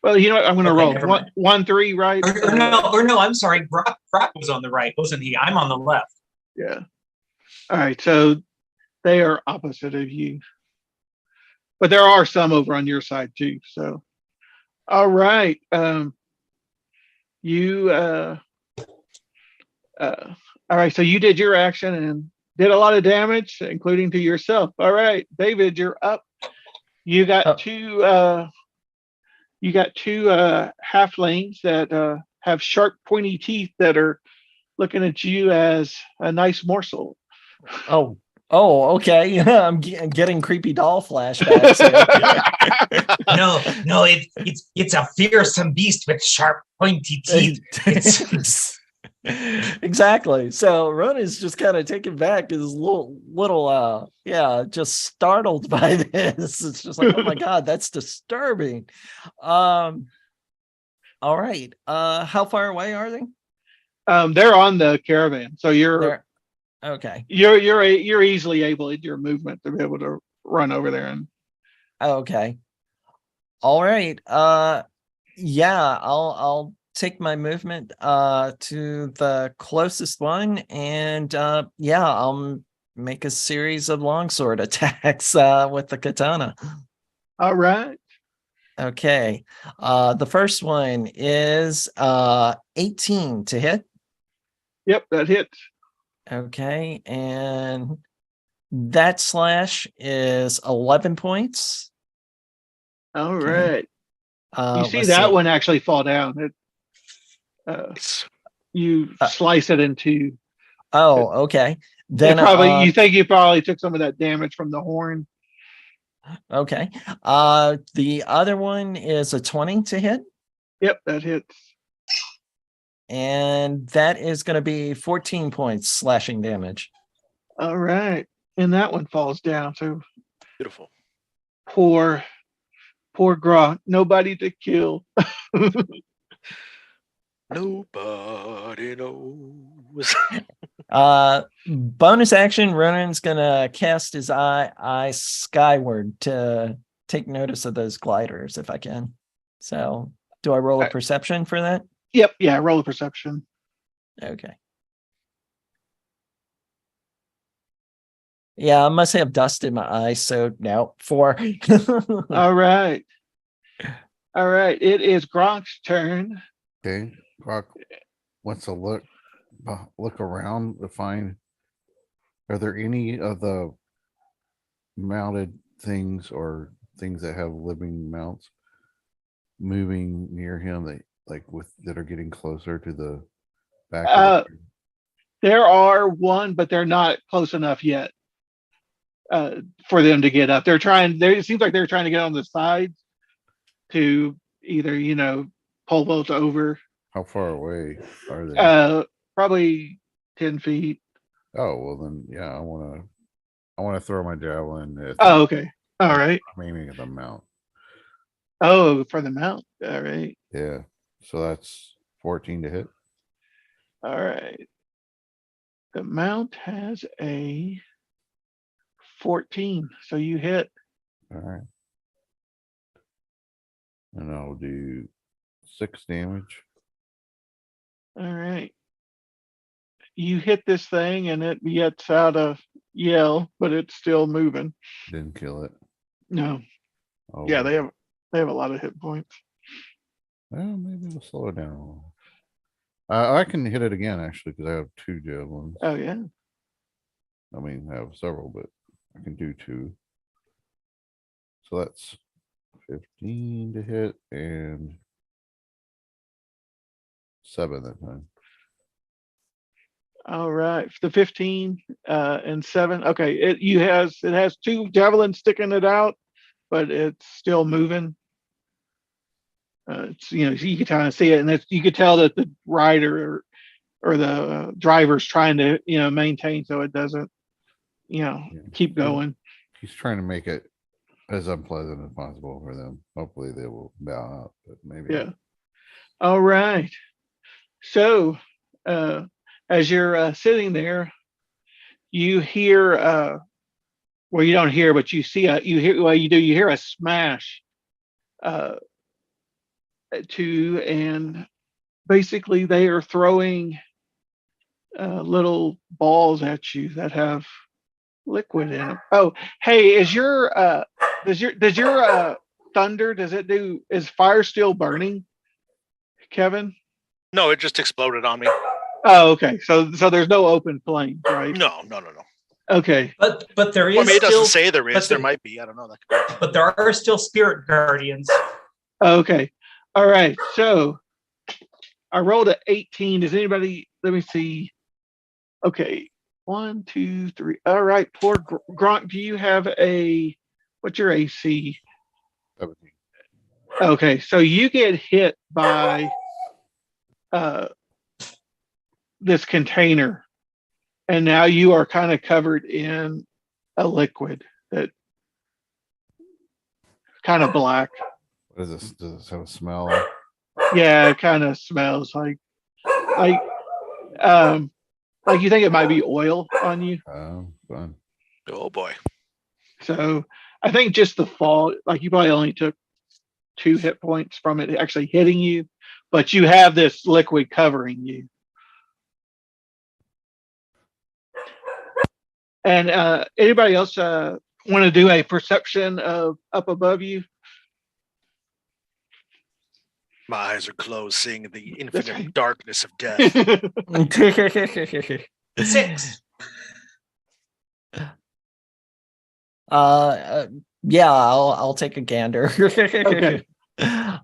Well, you know what? I'm going to Okay, roll never mind. 1, 3, right? Or no, I'm sorry. Brock was on the right, wasn't he? I'm on the left. Yeah. All right. So they are opposite of you, but there are some over on your side too. So, all right. You. All right. So you did your action and did a lot of damage, including to yourself. All right, David, you're up. You got two. You got 2 halflings that have sharp, pointy teeth that are looking at you as a nice morsel. Oh, okay. I'm getting creepy doll flashbacks here. No, it's a fearsome beast with sharp, pointy teeth. It's Exactly. So Ron is just kind of taken back, is little just startled by this. It's just like, oh my god, that's disturbing. All right. How far away are they? They're on the caravan, so you're okay. You're easily able in your movement to be able to run over there and. Okay. All right. Yeah, I'll take my movement to the closest one, and I'll make a series of longsword attacks with the katana. All right. Okay. The first one is 18 to hit. Yep, that hits. Okay, and that slash is 11 points. All Okay. right. You see let's that see. one actually fall down. You slice it into. Oh, okay. Then You think you probably took some of that damage from the horn. okay. The other one is a 20 to hit, Yep, that hits. and that is going to be 14 points slashing damage. All right. And that one falls down. So Beautiful. poor Gronk. Nobody to kill. Nobody knows. Bonus action, Ronan's gonna cast his eye skyward to take notice of those gliders if I can. So do I roll a perception for that? Yep. Yeah. Roll a perception. Okay. Yeah, I must have dust in my eyes, so no, 4. All right. All right. It is Gronk's turn. Okay. Rock wants to look around to find, are there any of the mounted things or things that have living mounts moving near him that are getting closer to the back of the There are one, but they're not close enough yet for them to get up. It seems like they're trying to get on the sides to either, pull those over. How far away are they? Probably 10 feet. Oh, well then, yeah, I want to throw my javelin at Oh, okay. All right. I'm aiming at the mount. Oh, for the mount. All right. Yeah. So that's 14 to hit. All right. The mount has a 14. So you hit. All right. And I'll do 6 damage. All right. You hit this thing and it gets out a yell, but it's still moving. Didn't kill it. No. Oh, Yeah, they have a lot of hit points. Well, maybe we'll slow it down a little. I can hit it again actually because I have 2 javelins. Oh yeah. I mean, I have several, but I can do 2. So that's 15 to hit and 7 that time. All right. The 15 and 7. Okay. It has 2 javelins sticking it out, but it's still moving. So you can kind of see it, and you could tell that the rider or the driver's trying to maintain so it doesn't keep going. He's trying to make it as unpleasant as possible for them. Hopefully they will bow out, but maybe. Yeah. All right. So as you're sitting there, you hear well, you don't hear, but you hear a smash and basically they are throwing little balls at you that have liquid in them. Oh, hey, does your thunder, is fire still burning, Kevin? No, it just exploded on me. Oh, okay. So there's no open flame, right? No. Okay. But there is. Well, I mean, it still, doesn't say there is. There might be. I don't know. That could be. But there are still spirit guardians. Okay. All right. So I rolled an 18. Does anybody? Let me see. Okay. 1, 2, 3. All right. Poor Gronk. Do you have what's your AC? 17. Okay. So you get hit by this container, and now you are kind of covered in a liquid that kind of black. What is this? Does this have a smell? Yeah, it kind of smells like you think it might be oil on you. Oh, fun. Oh boy. So I think just the fall, like you probably only took 2 hit points from it actually hitting you, but you have this liquid covering you. And anybody else want to do a perception of up above you? My eyes are closed, seeing the infinite right. darkness of death. 6. Yeah, I'll take a gander. Okay.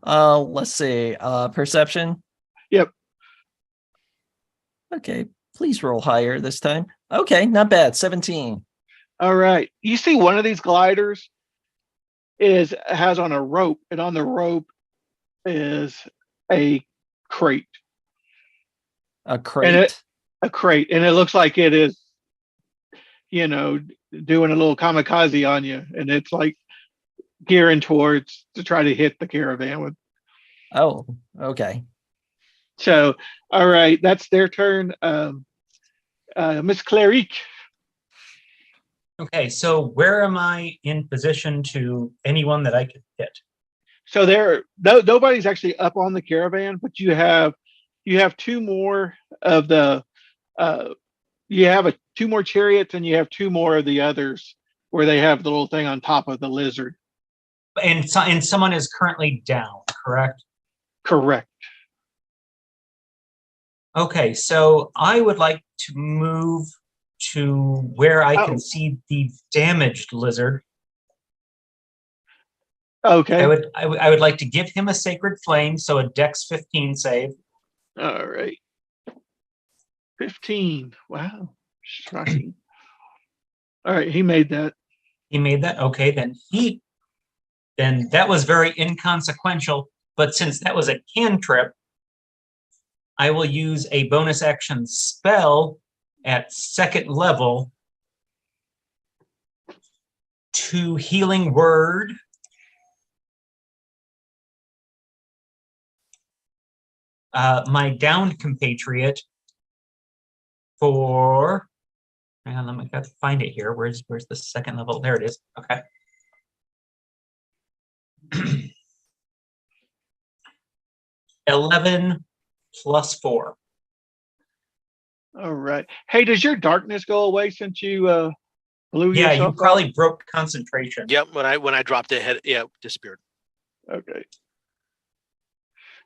Let's see. Perception. Yep. Okay, please roll higher this time. Okay, not bad. 17. All right. You see one of these gliders has on a rope, and on the rope is a crate. A crate. A crate, and it looks like it is. doing a little kamikaze on you, and it's like gearing towards to try to hit the caravan with. Oh, okay. So, all right, that's their turn. Miss Clarice. Okay, so where am I in position to anyone that I could hit? So nobody's actually up on the caravan, but you have two more of the you have two more chariots, and you have two more of the others where they have the little thing on top of the lizard. And someone is currently down, correct? Correct. Okay, so I would like to move to where I can Oh. see the damaged lizard. Okay. I would like to give him a sacred flame, so a Dex 15 save. All right. 15. Wow. Shocking. All right, he made that. He made that. Okay, then that was very inconsequential. But since that was a cantrip, I will use a bonus action spell at second level to Healing Word. My downed compatriot for. Hang on, let me got to find it here. Where's the second level? There it is. Okay. 11 plus 4. All right. Hey, does your darkness go away since you blew Yeah, yourself you probably up? broke concentration. Yep. When I dropped it, it disappeared. Okay.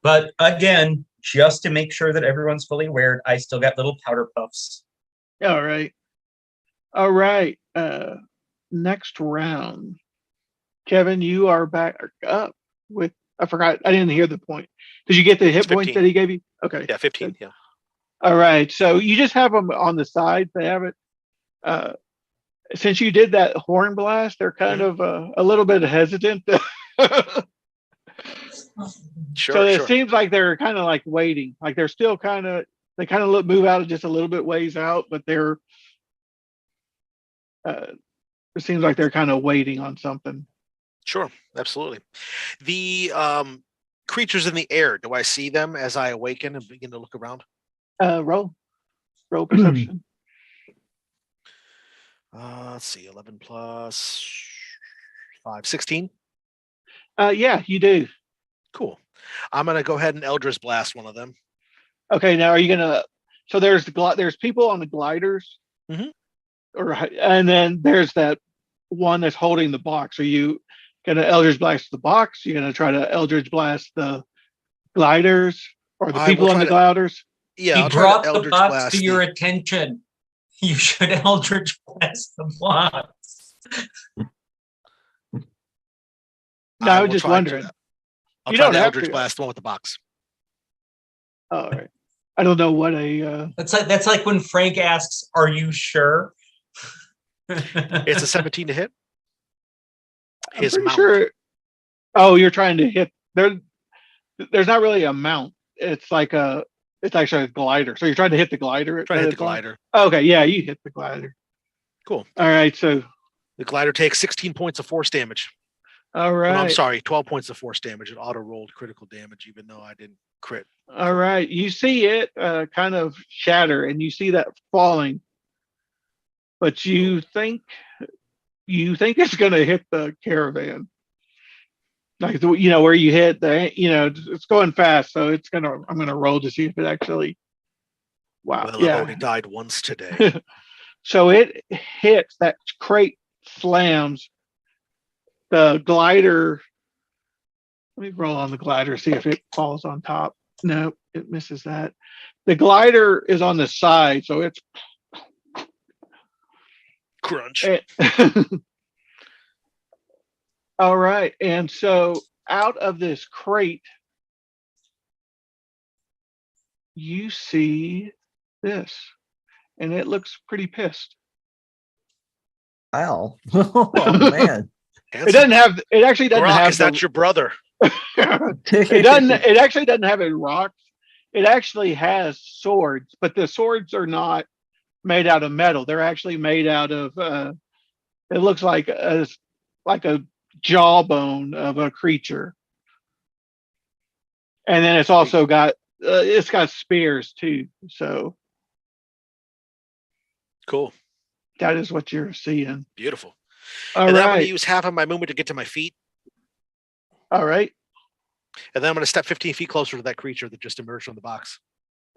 But again, just to make sure that everyone's fully aware, I still got little powder puffs. All right. All right. Next round. Kevin, you are back up with. I forgot. I didn't hear the point. Did you get the hit It's points 15. that he gave you? Okay. Yeah, 15. Yeah. All right. So you just have them on the side. They have it. Since you did that horn blast, they're kind of a little bit hesitant. Sure. So it Sure. seems like they're kind of like waiting. Like they're still they kind of move out just a little bit ways out, but they're. It seems like they're kind of waiting on something. Sure. Absolutely. The creatures in the air. Do I see them as I awaken and begin to look around? Roll perception. Let's see. 11 plus 5, 16. Yeah, you do. Cool. I'm gonna go ahead and Eldritch Blast one of them. Okay, now are you gonna? So there's people on the gliders, Mhm. and then there's that one that's holding the box. Are you gonna Eldritch Blast the box? You're gonna try to Eldritch Blast the gliders or the I people will on try the to- gliders? Yeah, He I'll try brought to the Eldritch box Blast to your attention. You should Eldritch Blast the box. No, I was just wondering. I'll You try don't to have Eldritch to. Blast the one with the box. All right. I don't know what a. That's like when Frank asks, "Are you sure?" It's a 17 to hit. I'm His pretty mount. sure. Oh, you're trying to hit. There's not really a mount. It's like it's actually a glider. So you're trying to hit the glider. Try to hit the glider. Okay, yeah, you hit the glider. Cool. All right, so The glider takes 16 points of force damage. all Oh, right. no, I'm sorry, 12 points of force damage. It auto rolled critical damage, even though I didn't crit. All right, you see it kind of shatter, and you see that falling, but you think it's going to hit the caravan, like where you hit it's going fast, so I'm gonna roll to see if it actually. Wow. Well, Yeah. I've only died once today. So it hits that crate, slams the glider. Let me roll on the glider, see if it falls on top. No, it misses that. The glider is on the side, so it's Crunch. All right. And so out of this crate, you see this, and it looks pretty pissed. Wow. Oh man. It actually doesn't Brock, have is that your brother? it actually doesn't have any rocks. It actually has swords, but the swords are not made out of metal. They're actually made out of. It looks like a jawbone of a creature, and then it's also got spears too. So Cool. that is what you're seeing. Beautiful. All And then I'm going to right. use half of my movement to get to my feet. All right. And then I'm going to step 15 feet closer to that creature that just emerged from the box.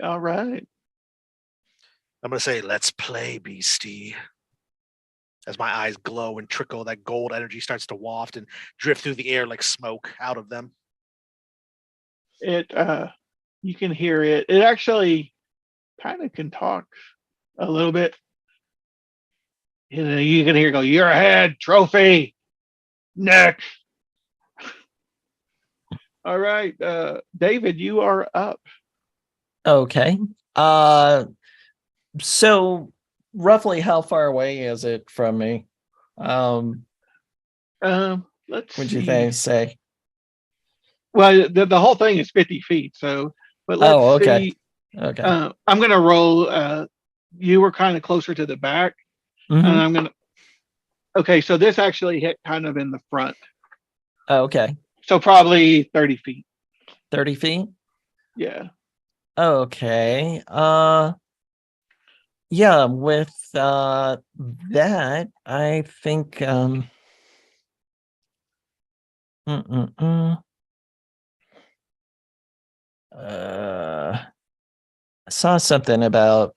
All right. I'm going to say, let's play, beastie. As my eyes glow and trickle, that gold energy starts to waft and drift through the air like smoke out of them. It you can hear it. It actually kind of can talk a little bit. You know, you can hear it go, "Your head, trophy, next." All right, David, you are up. Okay. So roughly how far away is it from me? Let's Would see. you say? Well, the whole thing is 50 feet. So, but let's Oh, okay. see. Okay. I'm going to roll. You were kind of closer to the back. Mhm. And I'm going to. Okay, so this actually hit kind of in the front. Oh, okay. So probably 30 feet. 30 feet? Yeah. Okay. Yeah, with that, I think I saw something about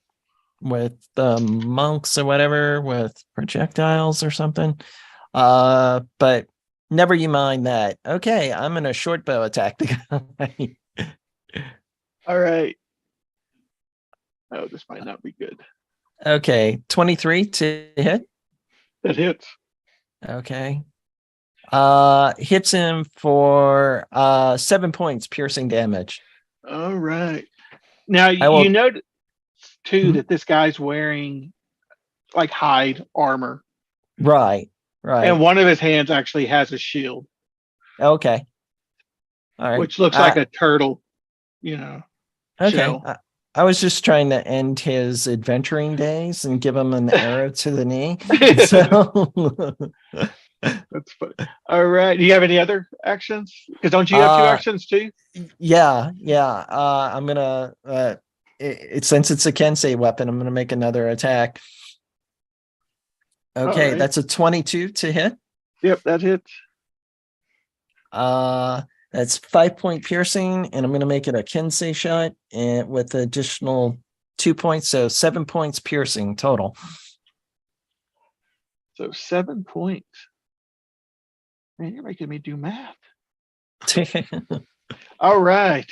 with the monks or whatever with projectiles or something. But never you mind that. Okay, I'm gonna short bow attack the guy. All right. Oh, this might not be good. Okay, 23 to hit. That hits. Okay. Hits him for 7 points piercing damage. All right. Now I will- you know too Hmm? that this guy's wearing like hide armor, Right. and one of his hands actually has a shield, Okay. All right. which looks like a turtle. You know. Okay. shell. I was just trying to end his adventuring days and give him an arrow to the knee. So That's funny. All right. Do you have any other actions? Because don't you have two actions too? yeah. I'm gonna since it's a Kensei weapon, I'm gonna make another attack. Okay, right. that's a 22 to hit. Yep, that hits. That's 5-point piercing, and I'm going to make it a Kensei shot and with additional 2 points, so 7 points piercing total. So 7 points. Man, you're making me do math. All right.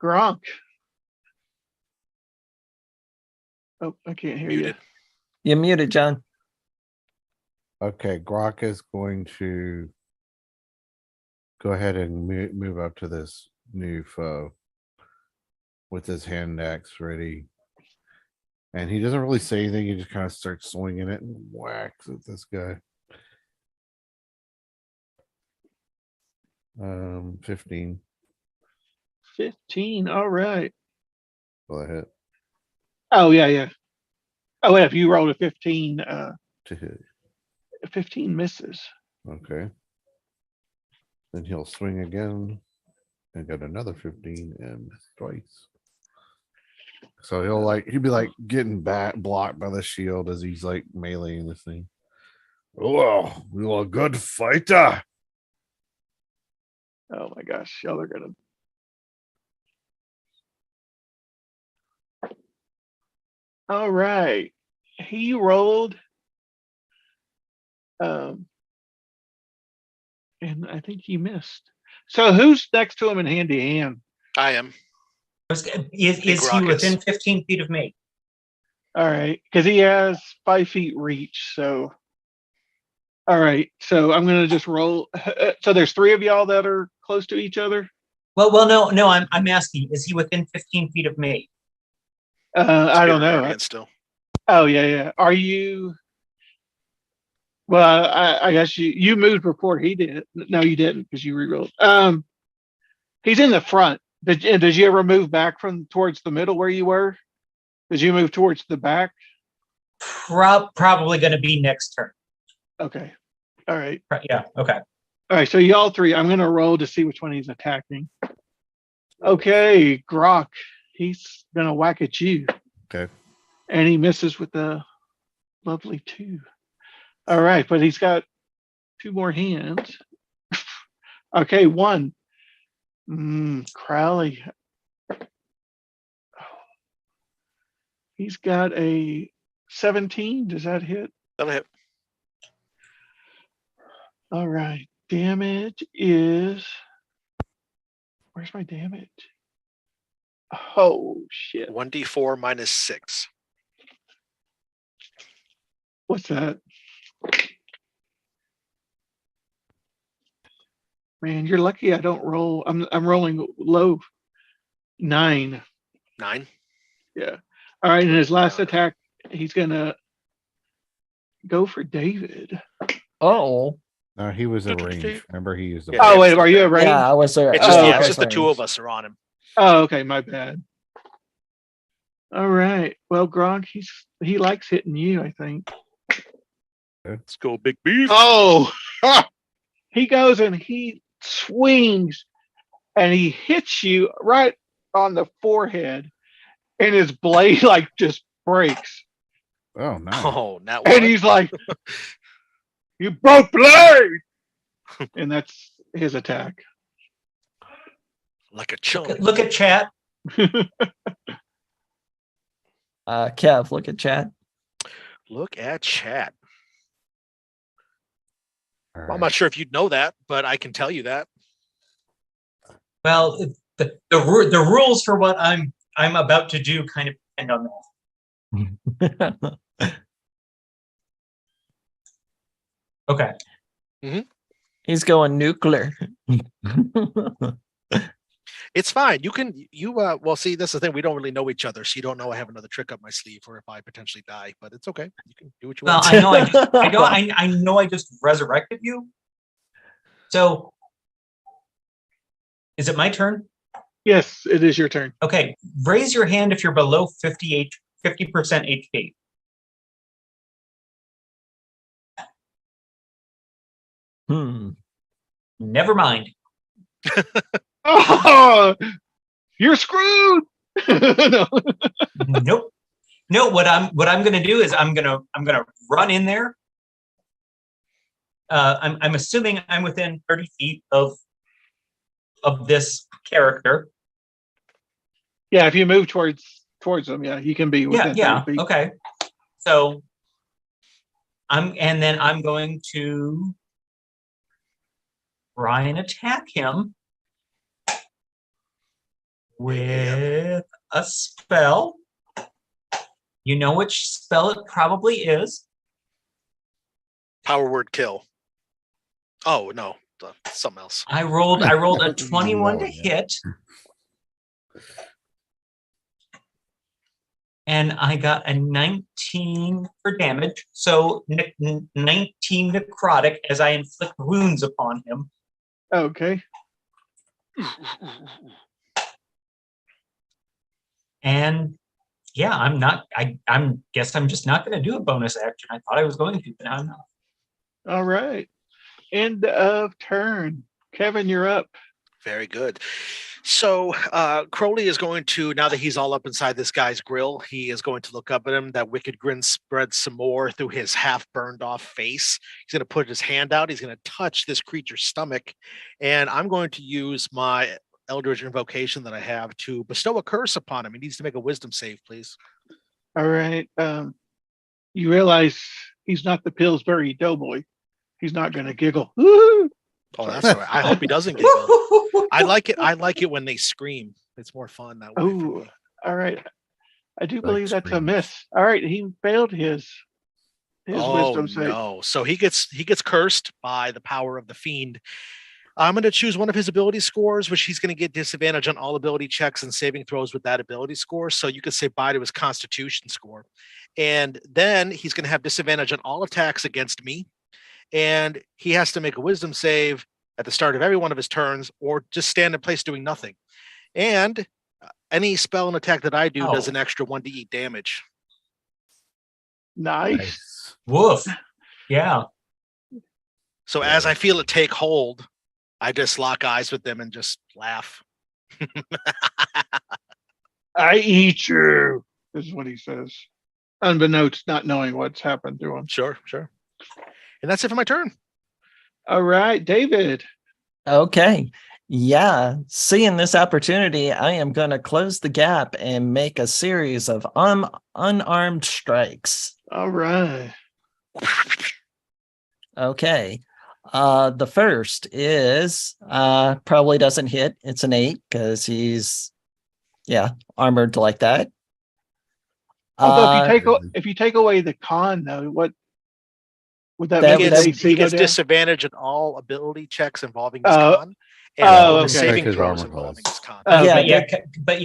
Gronk. Oh, I can't hear Muted. You're muted, John. Okay, Grok is going to go ahead and move up to this new foe with his hand axe ready. And he doesn't really say anything. He just kind of starts swinging it and whacks at this guy. 15. 15. All right. Will I hit? Oh, yeah. Oh, wait, if you rolled a 15, To hit. 15 misses. Okay. Then he'll swing again and get another 15 and miss twice. So he'll be like getting blocked by the shield as he's like meleeing this thing. Oh, you're a good fighter. Oh my gosh, y'all are gonna. All right, he rolled, and I think he missed. So who's next to him in hand to hand? I am. Is he within 15 feet of me? All right, because he has 5 feet reach. So, all right, so I'm gonna just roll. So there's 3 of y'all that are close to each other. Well, no. I'm asking. Is he within 15 feet of me? I don't know. Still. Oh yeah. Are you? Well, I guess you moved before he did. No, you didn't because you rerolled. He's in the front. Did you ever move back from towards the middle where you were? Did you move towards the back? Probably going to be next turn. Okay. All right. Yeah. Okay. All right. So y'all three, I'm gonna roll to see which one he's attacking. Okay, Grok. He's gonna whack at you. Okay. And he misses with the lovely 2. All right, but he's got 2 more hands. Okay, 1. Crowley. He's got a 17. Does that hit? That'll hit. All right. Damage is. Where's my damage? Oh, shit. 1d4 minus 6. What's that? Man, you're lucky I don't roll. I'm rolling low. 9. 9. Yeah. All right. In his last attack, he's gonna go for David. Oh, No, he was a range. Remember, he used the. Yeah. Oh wait, are you at range? yeah, I was there. It's just, Oh, yeah, okay. it's just the 2 of us are on him. Oh, okay, my bad. All right. Well, Gronk, he likes hitting you, I think. Let's go, big beef. Oh, he goes and he swings and he hits you right on the forehead, and his blade like just breaks. Oh no! Oh, not And one. he's like, "You broke blade," and that's his attack. Like a chump. Look at chat. Kev, look at chat. Look at chat. All Well, right. I'm not sure if you'd know that, but I can tell you that. Well, the rules for what I'm about to do kind of depend on that. Okay. He's going nuclear. It's fine. Well, see, that's the thing. We don't really know each other, so you don't know I have another trick up my sleeve or if I potentially die, but it's okay. You can do what you Well, want. I know I just resurrected you. So is it my turn? Yes, it is your turn. Okay. Raise your hand if you're below 50% HP. Never mind. Oh, you're screwed. No. Nope. No, what I'm gonna do is I'm gonna run in there. I'm assuming I'm within 30 feet of this character. Yeah, if you move towards them, yeah, you can be within 30 feet. Okay. So I'm going to try and attack him with a spell. You know which spell it probably is. Power word kill. Oh no, something else. I rolled a 21 to hit. And I got a 19 for damage. So 19 necrotic as I inflict wounds upon him. Okay. And yeah, I'm guess I'm just not going to do a bonus action. I thought I was going to, but now I'm not. All right. End of turn. Kevin, you're up. Very good. So Crowley is going to, now that he's all up inside this guy's grill, he is going to look up at him. That wicked grin spreads some more through his half burned off face. He's going to put his hand out. He's going to touch this creature's stomach. And I'm going to use my Eldritch Invocation that I have to bestow a curse upon him. He needs to make a wisdom save, please. All right. You realize he's not the Pillsbury Doughboy. He's not going to giggle. Woo! Oh, that's all right. I hope he doesn't giggle. I like it when they scream. It's more fun that way. Oh, all right. I do Like believe that's a screams. miss. All right, he failed his wisdom save. No. So he gets cursed by the power of the fiend. I'm going to choose one of his ability scores, which he's going to get disadvantage on all ability checks and saving throws with that ability score. So you could say bye to his Constitution score. And then he's going to have disadvantage on all attacks against me. And he has to make a wisdom save at the start of every one of his turns or just stand in place doing nothing. And any spell and attack that I do does an extra 1d8 damage. Nice. Woof. Yeah. So Yeah. as I feel it take hold, I just lock eyes with them and just laugh. I eat you, is what he says. Unbeknownst, not knowing what's happened to him. Sure. And that's it for my turn. All right, David. Okay. Yeah. Seeing this opportunity, I am going to close the gap and make a series of unarmed strikes. All right. Okay. The first is probably doesn't hit. It's an 8 because he's armored like that. Although if you take away the con though, what would that That make would- his He AC go gets down? disadvantage in all ability checks involving his Oh. con, and Oh, all okay. his saving Check his throws armor involving class. his con. Yeah, but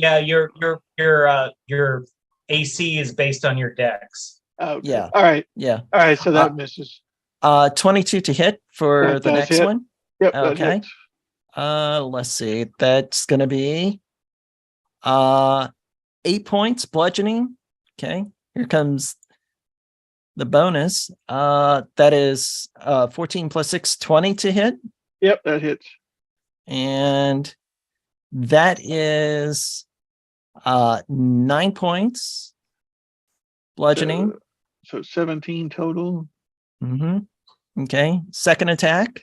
your AC is based on your dex. Okay. Yeah. All right. Yeah. All right. So that misses. 22 to hit for That the does next hit. one. Yep. That Okay. hits. Let's see. That's gonna be 8 points bludgeoning. Okay. Here comes the bonus. That is 14 plus 6, 20 to hit. Yep. That hits. And that is 9 points bludgeoning. So 17 total. Mm-hmm. Okay. Second attack.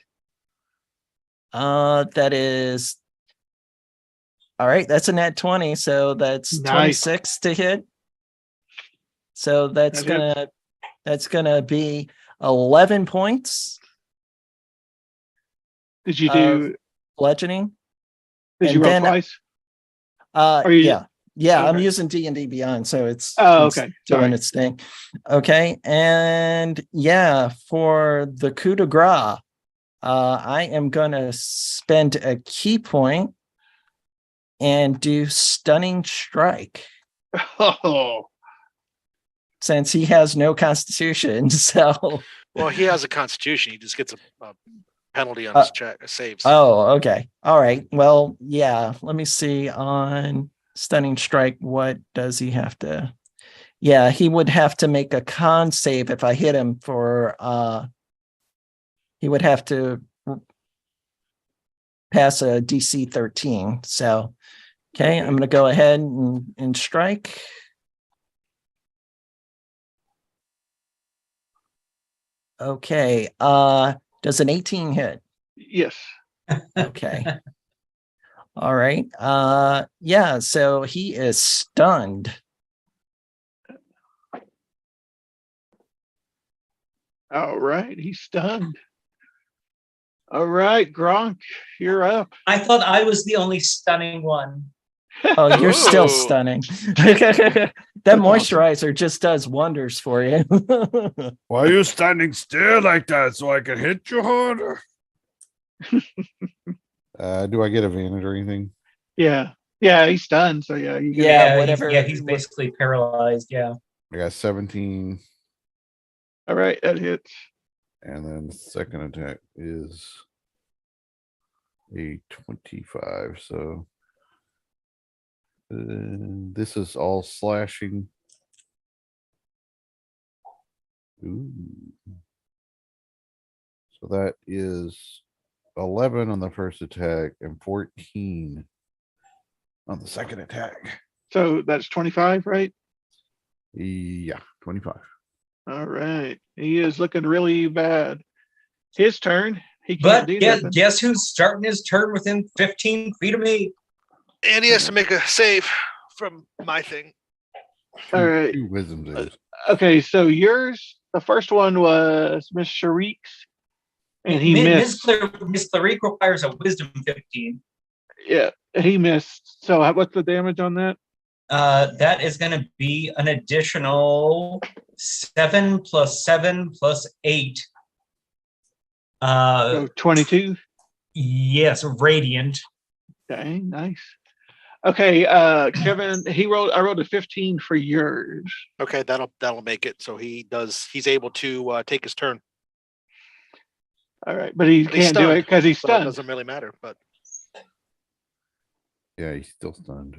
That is all right. That's a nat 20, so that's Nice. 26 to hit. So that's That gonna be 11 points Did you do? bludgeoning. Did you and roll then- twice? Uh, Are you- yeah, I'm okay. using D&D Beyond, so it's Oh, it's okay. doing Sorry. its thing. Okay, and yeah, for the coup de grace, I am gonna spend a key point and do stunning strike Oh, since he has no constitution. So, Well, he has a constitution. He just gets a penalty on his check saves. oh, okay, all right. Well, yeah. Let me see on stunning strike. What does he have to? Yeah, he would have to make a con save if I hit him for he would have to pass a DC 13. So okay, I'm gonna go ahead and strike. Okay, does an 18 hit? yes. Okay. All right. Yeah, so he is stunned. All right. He's stunned. All right, Gronk, you're up. I thought I was the only stunning one. Oh, you're still Ooh. stunning. That moisturizer just does wonders for you. Why are you standing still like that so I can hit you harder? Do I get advantage or anything? Yeah. Yeah, he's stunned. So yeah, you get Yeah, whatever. He's basically paralyzed. Yeah. I got 17, All right, that hits. and then the second attack is a 25. So this is all slashing. Ooh. So that is 11 on the first attack and 14 on the second attack. So that's 25, right? Yeah, 25. All right. He is looking really bad. His turn. He can't But do guess, nothing. guess who's starting his turn within 15 feet of me? And he has to make a save from my thing. All right. Two wisdom saves. Okay, so yours, the first one was Miss Sharik's, and he missed. Miss Clarique requires a wisdom 15. Yeah, he missed. So what's the damage on that? That is going to be an additional 7 plus 7 plus 8. So 22. Yes, radiant. Okay, nice. Okay, Kevin, I rolled a 15 for yours. Okay, that'll make it. So he's able to take his turn. All right, but he But he's can't do it stunned, because he's So that stunned. doesn't really matter. But Yeah, he's still stunned.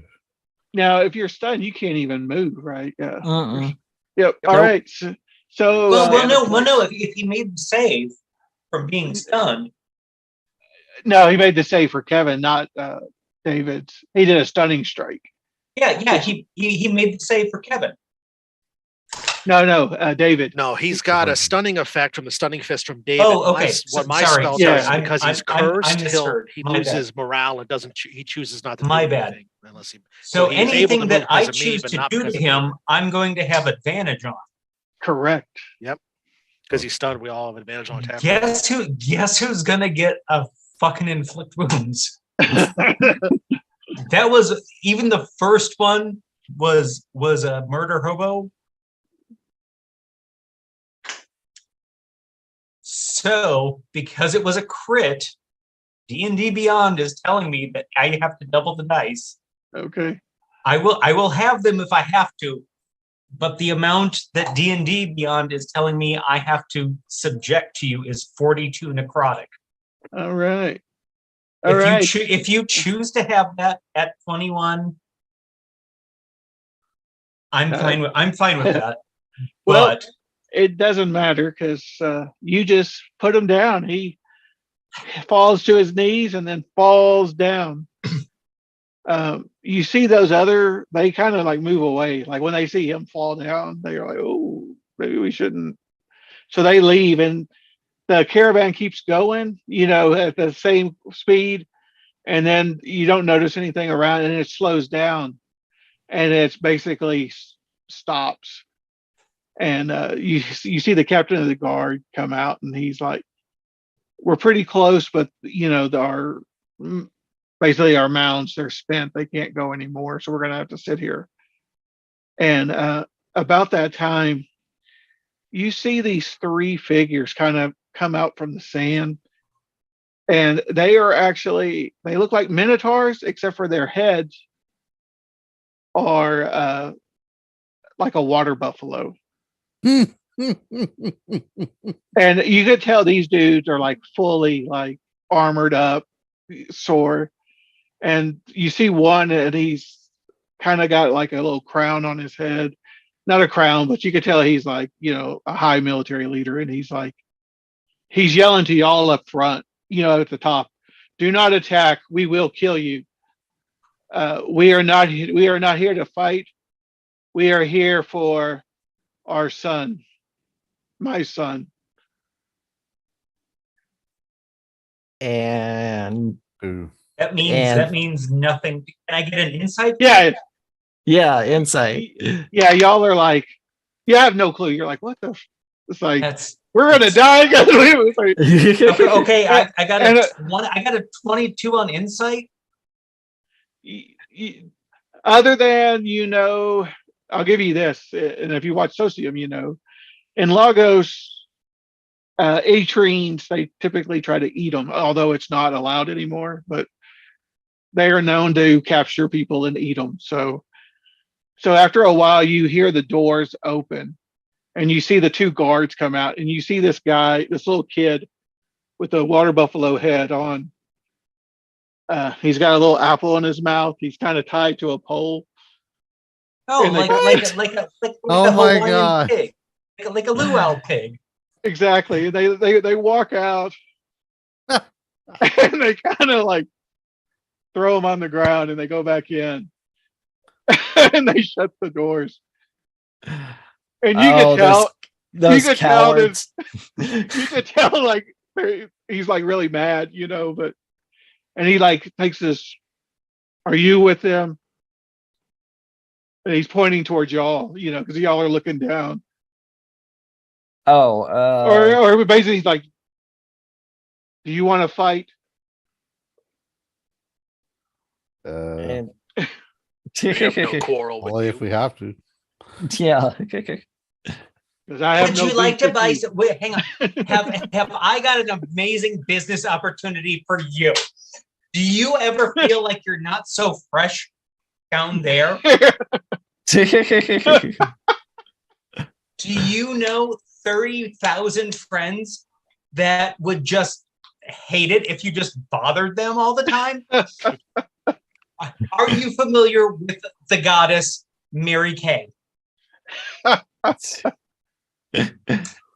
Now, if you're stunned, you can't even move, right? Yeah. Mm-mm. Yep. All Nope. right. So no. If he made the save from being stunned, no, he made the save for Kevin, not David. He did a stunning strike. yeah, he made the save for Kevin. No, David. No, he's got a stunning effect from the stunning fist from David. Oh, okay. My Sorry, spell sorry. does because he's cursed, he My loses morale and doesn't. He chooses not to. My do bad. anything unless he. So he's able to anything that move I because of me, choose but to not do because to of him, David. I'm going to have advantage on. Correct. Yep. Because he's stunned, we all have advantage on attack. Guess who's gonna get a fucking inflict wounds? That was even the first one was a murder hobo. So because it was a crit, D&D Beyond is telling me that I have to double the dice. Okay. I will have them if I have to, but the amount that D&D Beyond is telling me I have to subject to you is 42 necrotic. All right. If you choose to have that at 21, I'm fine with that. Well, But it doesn't matter because you just put him down. He falls to his knees and then falls down. You see those they kind of like move away. Like when they see him fall down, they're like, oh, maybe we shouldn't. So they leave and the caravan keeps going, at the same speed. And then you don't notice anything around and it slows down and it's basically stops. And you see the captain of the guard come out and he's like, we're pretty close, but basically our mounts, they're spent. They can't go anymore. So we're going to have to sit here. And about that time, you see these three figures kind of come out from the sand. And they look like minotaurs, except for their heads are like a water buffalo. And you could tell these dudes are like fully like armored up, sword. And you see one and he's kind of got like a little crown on his head. Not a crown, but you could tell he's like, a high military leader. And he's yelling to y'all up front, at the top, do not attack. We will kill you. We are not here to fight. We are here for our son, my son. And that means nothing. Can I get an insight? Yeah, insight. Yeah, y'all are like, you have no clue. You're like, what the? It's like we're gonna die. Okay, I got a 22 on insight. Other than I'll give you this, and if you watch Socium, in Lagos, atrines, they typically try to eat them, although it's not allowed anymore. But they are known to capture people and eat them. So after a while, you hear the doors open, and you see the two guards come out, and you see this little kid with a water buffalo head on. He's got a little apple in his mouth. He's kind of tied to a pole. Oh, like a my Hawaiian God. pig, like a luau pig. Exactly. They walk out and they kind of like throw him on the ground and they go back in and they shut the doors. And you can tell those cowards. You can tell like he's like really mad, and he like takes this, are you with them? And he's pointing towards y'all, because y'all are looking down. Oh, or basically he's like, do you want to fight? And We have no quarrel with only you. if we have to. yeah. Would you like to buy some? Wait, hang on. Have I got an amazing business opportunity for you? Do you ever feel like you're not so fresh down there? Do you know 30,000 friends that would just hate it if you just bothered them all the time? Are you familiar with the goddess Mary Kay?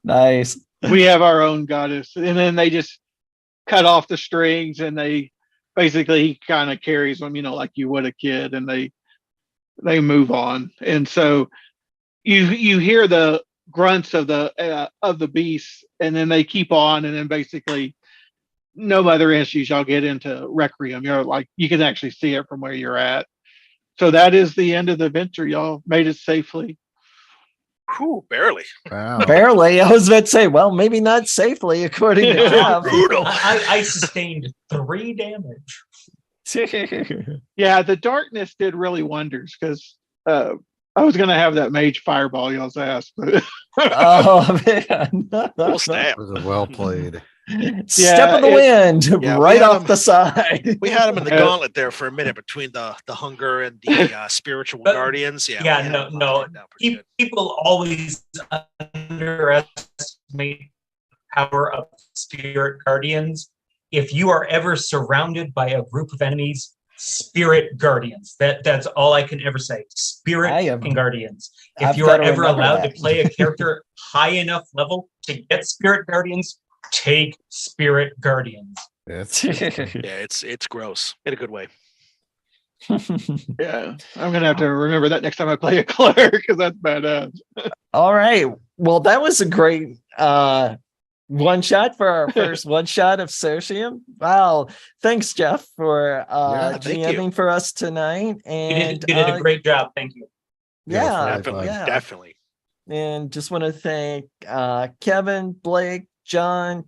Nice. We have our own goddess, and then they just cut off the strings, and they basically he kind of carries them, like you would a kid, and they move on. And so you hear the grunts of the beasts, and then they keep on, and then basically no other issues. Y'all get into Requiem. You're like you can actually see it from where you're at. So that is the end of the adventure. Y'all made it safely. Whew, barely. Wow. Barely. I was about to say, well, maybe not safely, according to Jeff. Brutal. I sustained 3 damage. Yeah, the darkness did really wonders because I was gonna have that mage fireball y'all's ass, but Oh man. Well, snap. That was well played. Step of the wind, Yeah, we right had off him- the side. We had him in the Yeah. gauntlet there for a minit between the hunger and the spiritual But- guardians. Yeah, yeah, we had him no. locked down pretty good. People always underestimate the power of spirit guardians. If you are ever surrounded by a group of enemies, spirit guardians. That's all I can ever say. Spirit I am- guardians. If I've you are gotta ever remember allowed that. to play a character high enough level to get spirit guardians, take spirit guardians. It's Yeah, it's gross in a good way. yeah, I'm gonna have to remember that next time I play a cleric because that's badass. All right. Well, that was a great one shot for our first one shot of Socium. Wow. Thanks, Jeff, for Yeah, thank you. GMing for us tonight. You And did a great job. Thank you. yeah, Definitely, yeah. definitely. And just want to thank Kevin, Blake, John,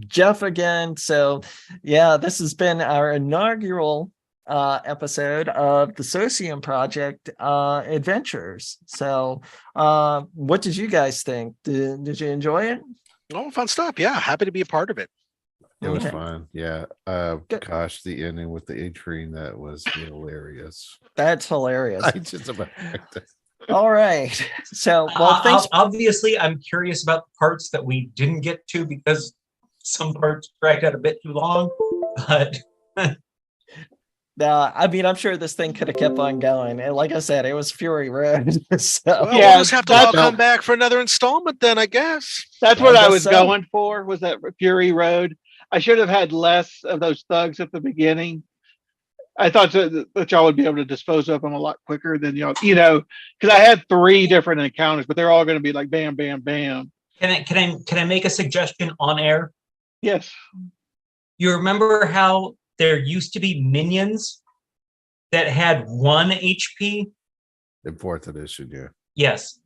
Jeff again. So yeah, this has been our inaugural episode of the Socium Project adventures. So what did you guys think? Did you enjoy it? Oh, fun stuff. Yeah, happy to be a part of it. It was Okay. fun. Yeah. Good. Gosh, the ending with the Adrian, that was hilarious. That's hilarious. I just about All right. So well, thanks. Obviously, I'm curious about the parts that we didn't get to because some parts dragged out a bit too long. But I mean, I'm sure this thing could have kept on going. And like I said, it was Fury Road. So Well, Yeah, we'll just have to all that's- come back for another installment then, I guess. That's I what I guess was so. going for. Was that Fury Road? I should have had less of those thugs at the beginning. I thought that y'all would be able to dispose of them a lot quicker than y'all, because I had 3 different encounters, but they're all going to be like bam, bam, bam. can I make a suggestion on air? Yes. You remember how there used to be minions that had 1 HP? in 4th edition, yeah. Yes.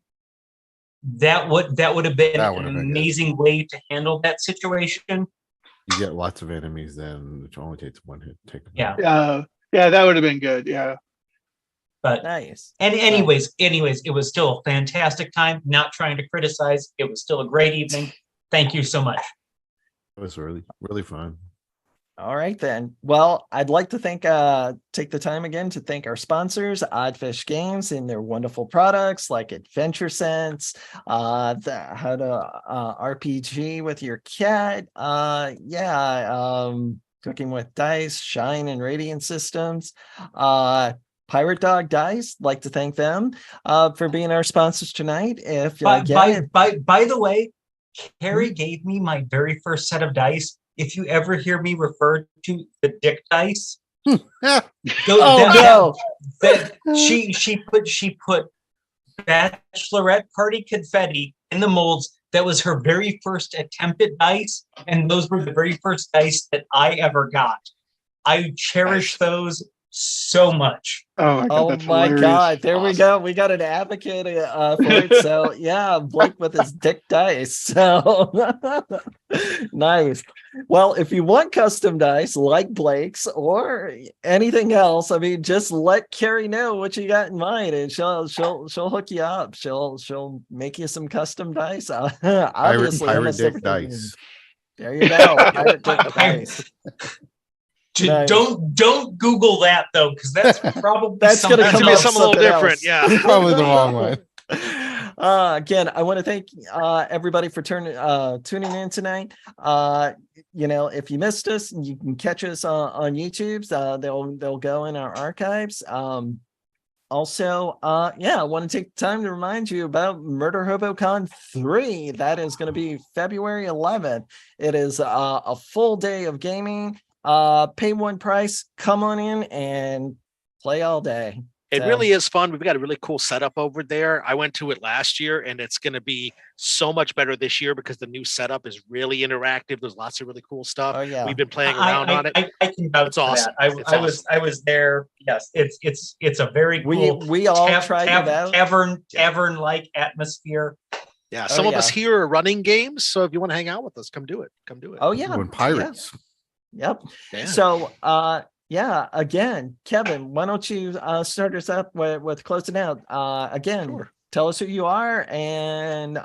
That would have been That an would have been good. amazing way to handle that situation. You get lots of enemies then, which only takes 1 hit to take them Yeah. out. Yeah, that would have been good. Yeah. But nice. and anyways, it was still a fantastic time. Not trying to criticize. It was still a great evening. Thank you so much. It was really, really fun. All right, then. Well, I'd like to take the time again to thank our sponsors, Oddfish Games, and their wonderful products like Adventure Sense, how to RPG with your cat, cooking with dice, Shine and Radiant Systems, Pirate Dog Dice. Like to thank them for being our sponsors tonight. If By the way, Carrie gave me my very first set of dice. If you ever hear me refer to the dick dice, she put bachelorette party confetti in the molds. That was her very first attempt at dice, and those were the very first dice that I ever got. I cherish those so much. Oh my God. Oh That's my hilarious. God. There we Awesome. go. We got an advocate for it. So yeah, Blake with his dick dice. So nice. Well, if you want custom dice like Blake's or anything else, I mean, just let Carrie know what you got in mind and she'll hook you up. She'll make you some custom dice. Obviously, Pirate almost Dick everything. Dice. There you go. Pirate Dick dice. Nice. Don't Google that though, because that's probably That's gonna That's come gonna be up something a little something different. else. Yeah. Probably the wrong one. Again, I want to thank everybody for tuning in tonight. If you missed us, you can catch us on YouTube. They'll go in our archives. Also, I want to take time to remind you about Murder Hobo Con 3. That is going to be February 11th. It is a full day of gaming. Pay one price, come on in and play all day. It So- really is fun. We've got a really cool setup over there. I went to it last year, and it's going to be so much better this year because the new setup is really interactive. There's lots of really cool stuff. Oh, yeah. We've been playing around on it. I can vouch It's for awesome. that. It's I was there. Yes, it's a very cool We all tried it out. tavern like atmosphere. Yeah, some of us yeah. here are running games, so if you want to hang out with us, come do it. Come do it. Oh, yeah. When pirates. Yep. Yeah. So, again, Kevin, why don't you start us up with closing out? Again, Sure. tell us who you are and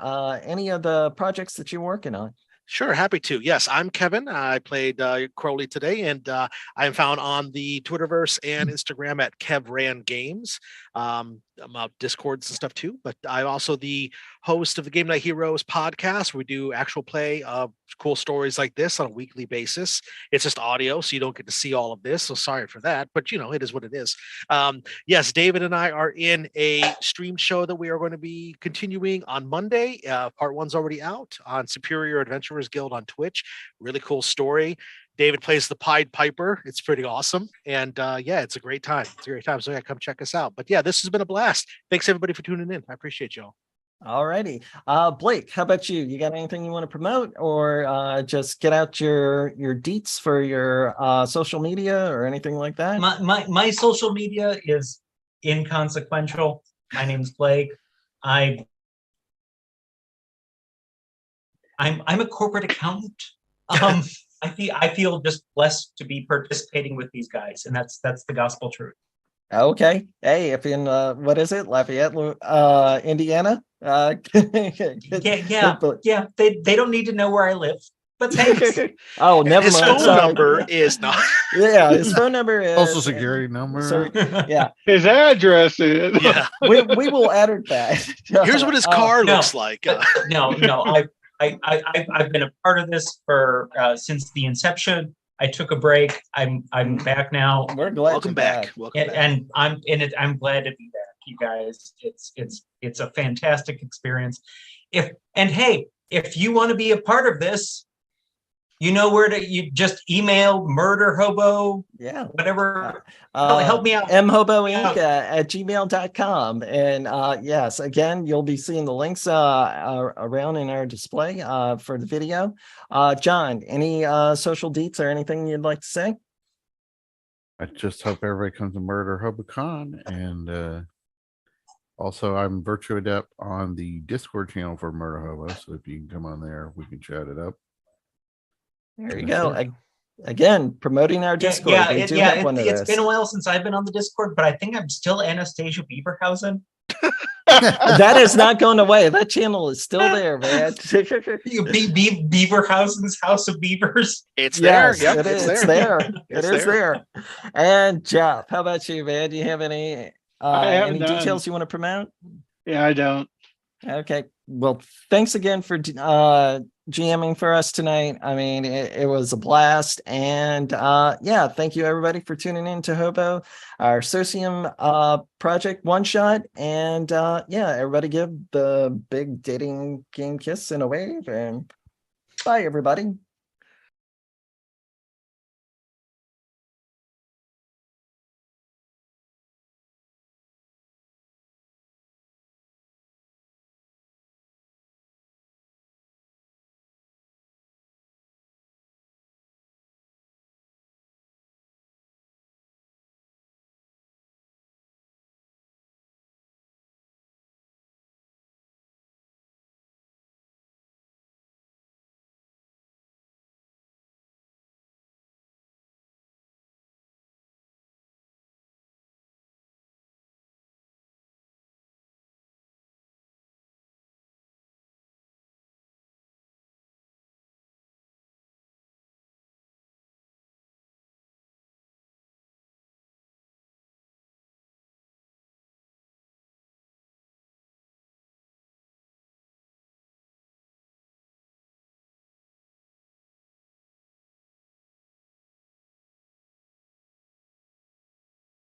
any of the projects that you're working on. Sure, happy to. Yes, I'm Kevin. I played Crowley today, and I am found on the Twitterverse and Instagram at KevRanGames. I'm out Discords and stuff too, but I'm also the host of the Game Night Heroes podcast. We do actual play of cool stories like this on a weekly basis. It's just audio, so you don't get to see all of this. So sorry for that, but it is what it is. Yes, David and I are in a stream show that we are going to be continuing on Monday. Part 1's already out on Superior Adventurers Guild on Twitch. Really cool story. David plays the Pied Piper. It's pretty awesome. And it's a great time. It's a great time. So come check us out. But this has been a blast. Thanks everybody for tuning in. I appreciate y'all. All righty. Blake, how about you? You got anything you want to promote or just get out your deets for your social media or anything like that? My social media is inconsequential. My name's Blake. I'm a corporate accountant. I feel just blessed to be participating with these guys, and that's the gospel truth. Okay. Hey, if in what is it, Lafayette, Indiana? Yeah. They don't need to know where I live, but thanks. Oh, never His mind. phone Sorry. number is not. Yeah, his phone number is Social security number. So, yeah, His address is. Yeah. we will edit that. Here's what his car no. looks like. No. I've been a part of this for since the inception. I took a break. I'm back now, We're glad Welcome you're back. Welcome back. and I'm in it. I'm glad to be back, you guys. It's a fantastic experience. If you want to be a part of this, you know where to. You just email Murder Hobo, Yeah. whatever. Help me out. mhoboinc at gmail.com. And yes, again, you'll be seeing the links around in our display for the video. John, any social deets or anything you'd like to say? I just hope everybody comes to Murder Hobocon. And also, I'm Virtue Adept on the Discord channel for Murder Hobo. So if you can come on there, we can chat it up. There you go. Again, promoting our Discord. We do have one of it's those. been a while since I've been on the Discord, but I think I'm still Anastasia Beaverhausen. That is not going away. That channel is still there, man. Beaverhausen's House of Beavers. It's there. Yes, Yep, it is. it's there. It's It is there. And Jeff, how about you, man? Do you have any details you want to promote? Yeah, I don't. Okay. Well, thanks again for GMing for us tonight. I mean, it was a blast. And thank you everybody for tuning in to Hobo, our Socium project one shot. And everybody give the big dating game kiss and a wave. And bye, everybody.